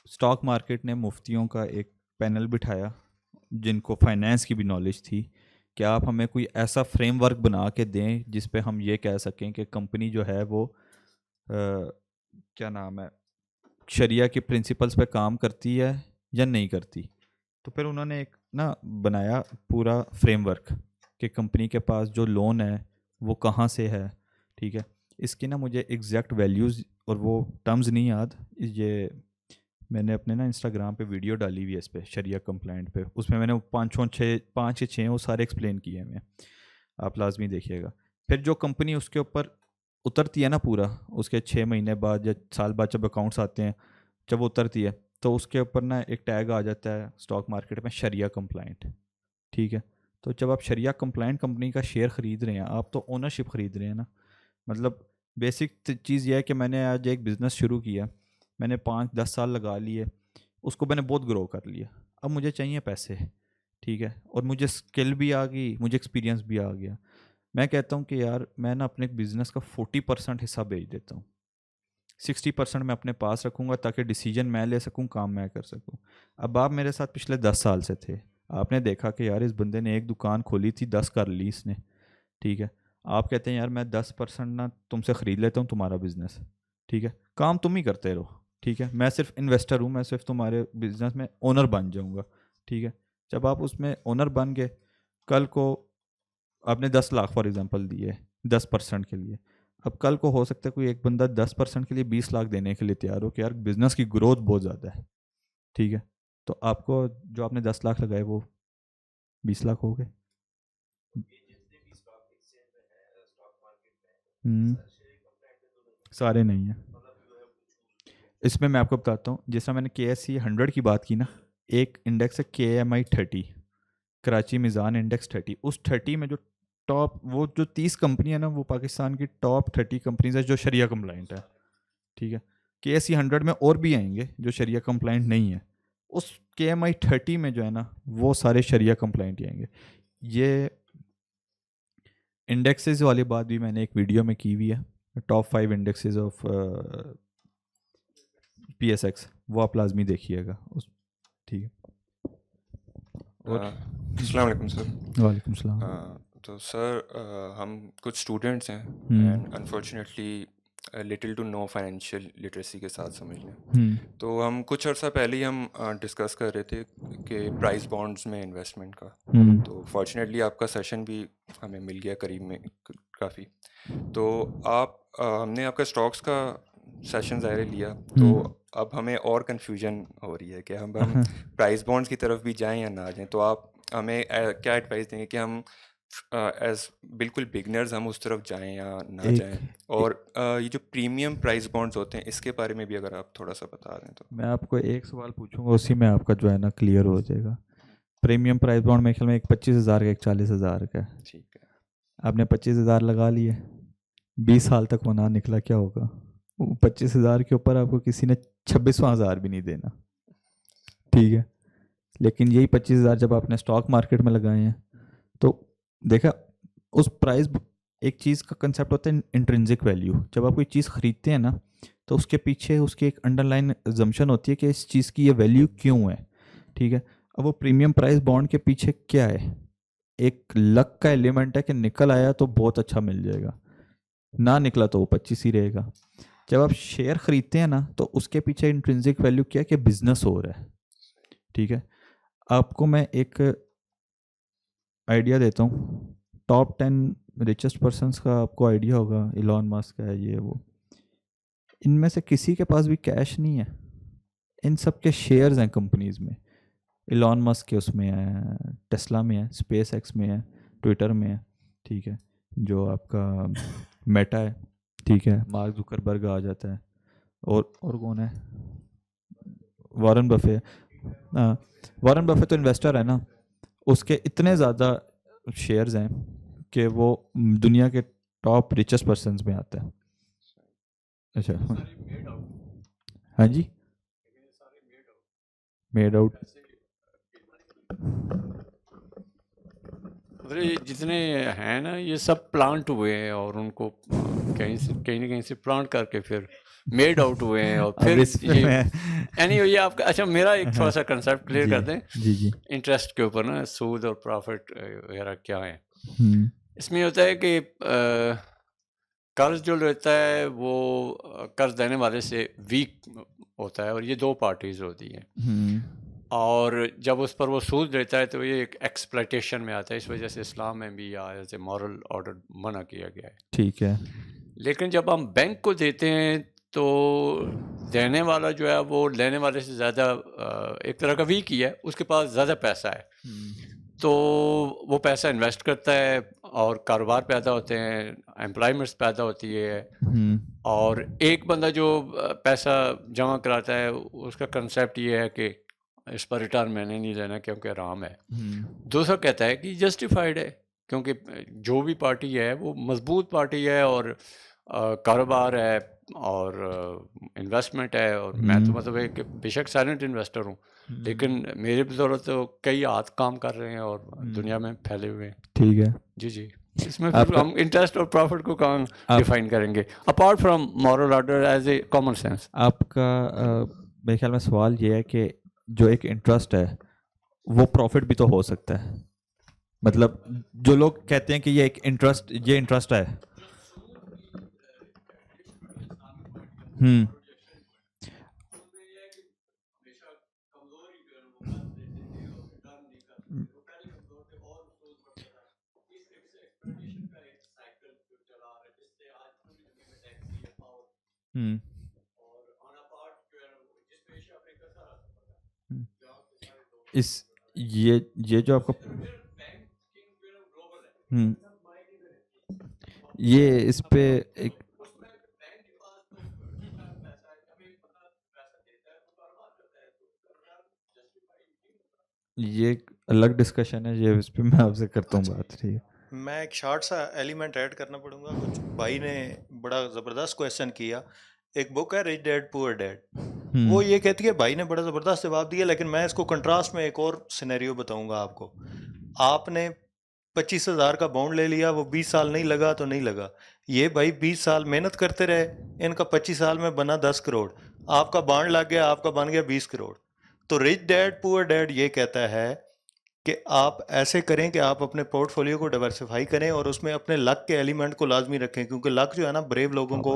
स्टॉक मार्केट ने मुफ्तियों का एक पैनल बिठाया जिनको फाइनेंस की भी नॉलेज थी कि आप हमें कोई ऐसा फ्रेमवर्क बना के दें जिस पे हम ये कह सकें कि कंपनी जो है वो क्या नाम है, शरिया के प्रिंसिपल्स पे काम करती है या नहीं करती। तो फिर उन्होंने एक ना बनाया पूरा फ्रेमवर्क कि कंपनी के पास जो लोन है वो कहाँ से है, ठीक है। इसकी ना मुझे एग्जैक्ट वैल्यूज़ और वो टर्म्स नहीं याद, ये मैंने अपने ना इंस्टाग्राम पे वीडियो डाली हुई है इस पे शरिया कंप्लाइंट पे, उसमें मैंने पाँच या छः वो सारे एक्सप्लेन किए हैं, आप लाजमी देखिएगा। फिर जो कंपनी उसके ऊपर उतरती है ना पूरा, उसके 6 महीने बाद या साल बाद जब अकाउंट्स आते हैं, जब वो उतरती है तो उसके ऊपर ना एक टैग आ जाता है स्टॉक मार्केट में, शरिया कंप्लाइंट, ठीक है। तो जब आप शरिया कंप्लाइंट कंपनी का शेयर ख़रीद रहे हैं, आप तो ओनरशिप ख़रीद रहे हैं ना। मतलब बेसिक चीज़ यह है कि मैंने आज एक बिज़नेस शुरू किया, मैंने 5-10 साल लगा लिए, उसको मैंने बहुत ग्रो कर लिया, अब मुझे चाहिए पैसे, ठीक है, और मुझे स्किल भी आ गई, मुझे एक्सपीरियंस भी आ गया। मैं कहता हूँ कि यार मैं ना अपने बिज़नेस का 40% हिस्सा बेच देता हूँ, 60% मैं अपने पास रखूँगा ताकि डिसीजन मैं ले सकूँ, काम मैं कर सकूँ। अब आप मेरे साथ पिछले 10 साल से थे, आपने देखा कि यार इस बंदे ने एक दुकान खोली थी, 10 कर ली इसने, ठीक है। आप कहते हैं यार मैं 10% ना तुमसे ख़रीद लेता हूँ तुम्हारा बिज़नेस, ठीक है, काम तुम ही करते रहो, ठीक है, मैं सिर्फ इन्वेस्टर हूँ, मैं सिर्फ तुम्हारे बिज़नेस में ओनर बन जाऊँगा, ठीक है। जब आप उसमें ओनर बन गए, कल को आपने 10 लाख फॉर एग्जांपल दिए 10% के लिए, अब कल को हो सकता है कोई एक बंदा 10% के लिए 20 लाख देने के लिए तैयार हो कि यार बिज़नेस की ग्रोथ बहुत ज़्यादा है, ठीक है, तो आपको जो आपने 10 लाख लगाए वो 20 लाख हो गए। सारे नहीं हैं इसमें, मैं आपको बताता हूँ। जिस तरह मैंने KSE 100 की बात की ना, एक इंडेक्स है KMI 30, कराची मिज़ान इंडेक्स 30, उस 30 में जो टॉप वो जो 30 कंपनी है ना, वो पाकिस्तान की टॉप 30 कंपनीज है जो शरिया कंप्लाइंट है, ठीक है। KSE 100 में और भी आएंगे जो शरिया कंप्लाइंट नहीं है, उस KMI 30 में जो है ना वो सारे शरिया कंप्लाइंट ही आएंगे। ये इंडेक्सेस वाली बात भी मैंने एक वीडियो में की हुई है, टॉप 5 इंडेक्सेस ऑफ PSX, वो आप लाजमी देखिएगा उस, ठीक है। और अस्सलाम वालेकुम सर। वालेकुम सलाम। तो सर हम कुछ स्टूडेंट्स हैं and unfortunately little to no financial literacy के साथ समझ लें। तो हम कुछ अर्सा पहले ही हम डिस्कस कर रहे थे कि प्राइस बॉन्ड्स में इन्वेस्टमेंट का, तो फॉर्चुनेटली आपका सेशन भी हमें मिल गया करीब में काफ़ी। तो आप हमने आपका स्टॉक्स का सेशन ज़ाहिर लिया, तो अब हमें और कन्फ्यूजन हो रही है कि हम प्राइस बॉन्ड्स की तरफ भी जाएं या ना जाएं। तो आप हमें क्या एडवाइस देंगे कि हम एज बिल्कुल बिगनर्स हम उस तरफ जाएं या ना जाएं? और ये जो प्रीमियम प्राइस बॉन्ड्स होते हैं इसके बारे में भी अगर आप थोड़ा सा बता दें तो। मैं आपको एक सवाल पूछूंगा, उसी में आपका जो है ना क्लियर हो जाएगा। प्रीमियम प्राइस बॉन्ड मेरे ख्याल में एक 25,000 का, एक 40,000 का है, ठीक है। आपने 25,000 लगा लिए, 20 साल तक वो ना निकला, क्या होगा? 25,000 के ऊपर आपको किसी ने 26,000 भी नहीं देना, ठीक है। लेकिन यही 25,000 जब आपने स्टॉक मार्केट में लगाए हैं तो देखा उस प्राइस, एक चीज़ का कंसेप्ट होता है इंट्रिंसिक वैल्यू। जब आप कोई चीज़ ख़रीदते हैं ना तो उसके पीछे उसकी एक अंडरलाइन अजम्पशन होती है कि इस चीज़ की ये वैल्यू क्यों है, ठीक है। अब वो प्रीमियम प्राइस बॉन्ड के पीछे क्या है? एक लक का एलिमेंट है कि निकल आया तो बहुत अच्छा मिल जाएगा, ना निकला तो वो 25 ही रहेगा। जब आप शेयर ख़रीदते हैं ना तो उसके पीछे इंट्रिंसिक वैल्यू क्या है कि बिजनेस हो रहा है, ठीक है। आपको मैं एक आइडिया देता हूँ, टॉप 10 रिचेस्ट पर्सन्स का आपको आइडिया होगा, इलॉन मस्क है, ये वो, इनमें से किसी के पास भी कैश नहीं है, इन सब के शेयर्स हैं कंपनीज में। इलॉन मस्क के उसमें है, टेस्ला में है, स्पेस एक्स में है, ट्विटर में है, ठीक है, जो आपका मेटा है, ठीक है, मार्क जुकरबर्ग आ जाता है, और कौन है, वॉरेन बफे। वॉरेन बफे तो इन्वेस्टर है ना, उसके इतने ज़्यादा शेयर्स हैं कि वो दुनिया के टॉप रिचेस्ट पर्सन्स में आता है। अच्छा, हाँ जी, मेड आउट। मतलब ये जितने हैं ना ये सब प्लांट हुए हैं और उनको कहीं ना कहीं से प्लांट करके फिर मेड आउट हुए हैं और अब फिर इस पे ये मैं ये आपका अच्छा मेरा एक थोड़ा हाँ, सा कंसेप्ट क्लियर जी कर दें जी जी इंटरेस्ट के ऊपर ना सूद और प्रॉफिट वगैरह क्या है। हम्म इसमें होता है कि कर्ज जो लेता है वो कर्ज देने वाले से वीक होता है और ये दो पार्टीज होती हैं हम्म और जब उस पर वो सूद लेता है तो ये एक एक्सप्लॉयटेशन में आता है। इस वजह से इस्लाम में भी या एज ए मॉरल ऑर्डर मना किया गया है। ठीक है लेकिन जब हम बैंक को देते हैं तो देने वाला जो है वो लेने वाले से ज़्यादा एक तरह का वीक ही है, उसके पास ज़्यादा पैसा है तो वो पैसा इन्वेस्ट करता है और कारोबार पैदा होते हैं, एम्प्लॉयमेंट्स पैदा होती है और एक बंदा जो पैसा जमा कराता है उसका कंसेप्ट ये है कि इस पर रिटर्न मैंने नहीं लेना क्योंकि आराम है। दूसरा कहता है कि जस्टिफाइड है क्योंकि जो भी पार्टी है वो मजबूत पार्टी है और कारोबार है और इन्वेस्टमेंट है और मैं तो मतलब एक बेशक साइलेंट इन्वेस्टर हूँ लेकिन मेरे बदौलत तो कई हाथ काम कर रहे हैं और दुनिया में फैले हुए हैं। ठीक है जी जी, इसमें फिर हम इंटरेस्ट और प्रॉफिट को कहाँ डिफाइन करेंगे apart from moral order as a common sense. आपका मेरे ख्याल में सवाल ये है कि जो एक इंटरेस्ट है वो प्रॉफिट भी तो हो सकता है, मतलब जो लोग कहते हैं कि ये एक इंटरेस्ट है। इस ये जो आपका ये इस पे एक ये एक अलग डिस्कशन है, ये इस पे मैं आपसे करता हूँ बात। ठीक है, मैं एक शॉर्ट सा एलिमेंट ऐड करना पड़ूंगा। कुछ भाई ने बड़ा ज़बरदस्त क्वेश्चन किया। एक बुक है रिच डैड पुअर डैड, वो ये कहती है, भाई ने बड़ा ज़बरदस्त जवाब दिया, लेकिन मैं इसको कंट्रास्ट में एक और सिनेरियो बताऊंगा आपको। आपने 25,000 का बॉन्ड ले लिया, वो 20 साल नहीं लगा तो नहीं लगा। ये भाई 20 साल मेहनत करते रहे, इनका 25 साल में बना 10 करोड़, आपका बॉन्ड लग गया, आपका बन गया 20 करोड़। तो रिच डैड पुअर डैड ये कहता है कि आप ऐसे करें कि आप अपने पोर्टफोलियो को डाइवर्सिफाई करें और उसमें अपने लक के एलिमेंट को लाजमी रखें, क्योंकि लक जो है ना ब्रेव लोगों को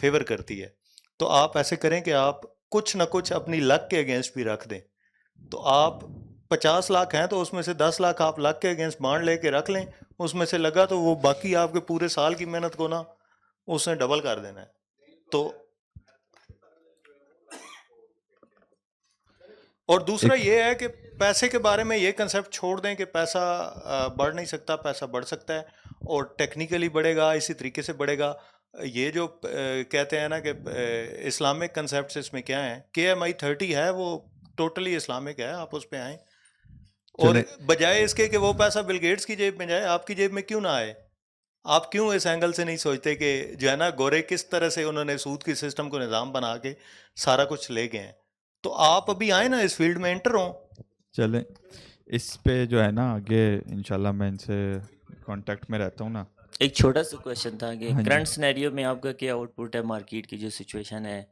फेवर करती है। तो आप ऐसे करें कि आप कुछ ना कुछ अपनी लक के अगेंस्ट भी रख दें। तो आप 50 लाख हैं तो उसमें से 10 लाख आप लक के अगेंस्ट बॉन्ड लेके रख लें, उसमें से लगा तो वो बाकी आपके पूरे साल की मेहनत को ना उसने डबल कर देना है। तो और दूसरा ये है कि पैसे के बारे में ये कंसेप्ट छोड़ दें कि पैसा बढ़ नहीं सकता, पैसा बढ़ सकता है और टेक्निकली बढ़ेगा, इसी तरीके से बढ़ेगा। ये जो कहते हैं ना कि इस्लामिक कंसेप्ट इसमें क्या है, KMI 30 है, वो टोटली इस्लामिक है, आप उस पर आएँ। और बजाय इसके कि वो पैसा बिल गेट्स की जेब में जाए, आपकी जेब में क्यों ना आए? आप क्यों इस एंगल से नहीं सोचते कि जो है ना गोरे किस तरह से उन्होंने सूद की सिस्टम को निज़ाम बना के सारा कुछ ले गए हैं? तो आप अभी आए ना, इस फील्ड में एंटर हो। चलें इस पे जो है ना आगे इंशाल्लाह मैं इनसे कांटेक्ट में रहता हूँ ना। एक छोटा सा क्वेश्चन था कि हाँ जी। करंट सिनेरियो में आपका क्या आउटपुट है मार्केट की जो सिचुएशन है,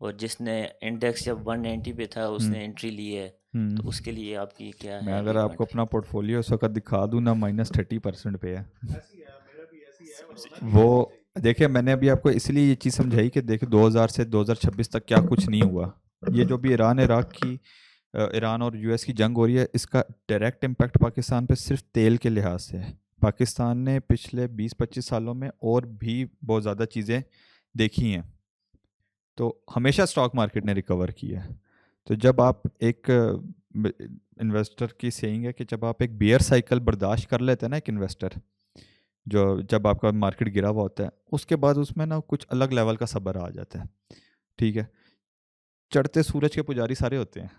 और जिसने इंडेक्स जब 190 पे था उसने एंट्री ली है, तो उसके लिए आपकी क्या मैं है अगर आपको अपना पोर्टफोलियो इस वक्त दिखा दूँ ना, -30% पे है। वो देखिए मैंने अभी आपको इसलिए ये चीज़ समझाई कि देखिए 2000 से 2026 तक क्या कुछ नहीं हुआ। ये जो भी ईरान और US की जंग हो रही है, इसका डायरेक्ट इम्पैक्ट पाकिस्तान पे सिर्फ तेल के लिहाज से है। पाकिस्तान ने पिछले 20-25 सालों में और भी बहुत ज़्यादा चीज़ें देखी हैं, तो हमेशा स्टॉक मार्केट ने रिकवर किया है। तो जब आप एक इन्वेस्टर की सेइंग है कि जब आप एक बियर साइकिल बर्दाश्त कर लेते हैं ना, एक इन्वेस्टर जो जब आपका मार्केट गिरा हुआ होता है, उसके बाद उसमें ना कुछ अलग लेवल का सब्र आ जाता है। ठीक है, चढ़ते सूरज के पुजारी सारे होते हैं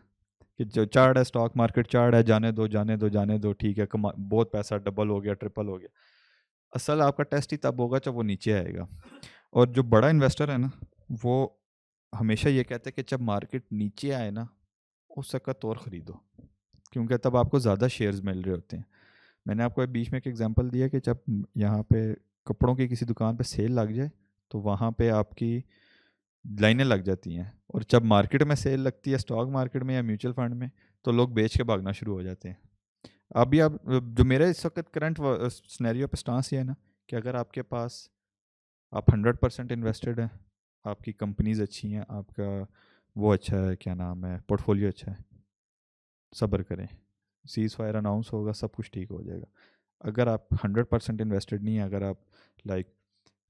कि जो चढ़ है, स्टॉक मार्केट चढ़ है, जाने दो जाने दो जाने दो, ठीक है, बहुत पैसा डबल हो गया, ट्रिपल हो गया। असल आपका टेस्ट ही तब होगा जब वो नीचे आएगा। और जो बड़ा इन्वेस्टर है ना, वो हमेशा ये कहते हैं कि जब मार्केट नीचे आए ना, उस वक्त और ख़रीदो, क्योंकि तब आपको ज़्यादा शेयर्स मिल रहे होते हैं। मैंने आपको बीच में एक एग्जांपल दिया कि जब यहाँ पे कपड़ों की किसी दुकान पे सेल लग जाए तो वहाँ पे आपकी लाइनें लग जाती हैं, और जब मार्केट में सेल लगती है, स्टॉक मार्केट में या म्यूचुअल फंड में, तो लोग बेच के भागना शुरू हो जाते हैं। अभी आप जो मेरा इस वक्त करंट सिनेरियो पे स्टांस ये है ना कि अगर आपके पास आप 100% इन्वेस्टेड हैं, आपकी कंपनीज अच्छी हैं, आपका वो अच्छा है, क्या नाम है, पोर्टफोलियो अच्छा है, सब्र करें, सीज़ फायर अनाउंस होगा, सब कुछ ठीक हो जाएगा। अगर आप 100% इन्वेस्टेड नहीं है, अगर आप लाइक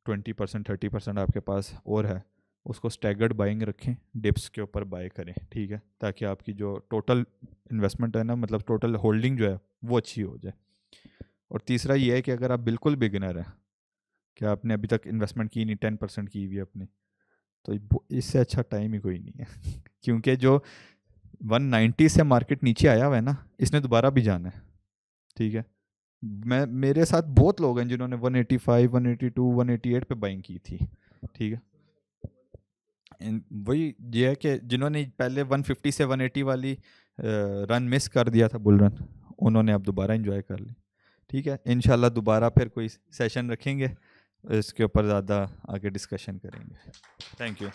20% 30% आपके पास और है, उसको स्टैगर्ड बाइंग रखें, डिप्स के ऊपर बाय करें, ठीक है, ताकि आपकी जो टोटल इन्वेस्टमेंट है ना, मतलब टोटल होल्डिंग जो है वो अच्छी हो जाए। और तीसरा ये है कि अगर आप बिल्कुल बिगिनर हैं कि आपने अभी तक इन्वेस्टमेंट की नहीं, 10% की हुई है अपनी, तो इससे अच्छा टाइम ही कोई नहीं है क्योंकि जो 190 से मार्केट नीचे आया हुआ है ना, इसने दोबारा भी जाना है, ठीक है। मेरे साथ बहुत लोग हैं जिन्होंने 185, 182, 188 पे बाइंग की थी, ठीक है। वही ये है कि जिन्होंने पहले 150 से 180 वाली रन मिस कर दिया था, बुल रन, उन्होंने अब दोबारा एंजॉय कर ली, ठीक है। इंशाल्लाह दोबारा फिर कोई सेशन रखेंगे, इसके ऊपर ज़्यादा आगे डिस्कशन करेंगे। Thank you.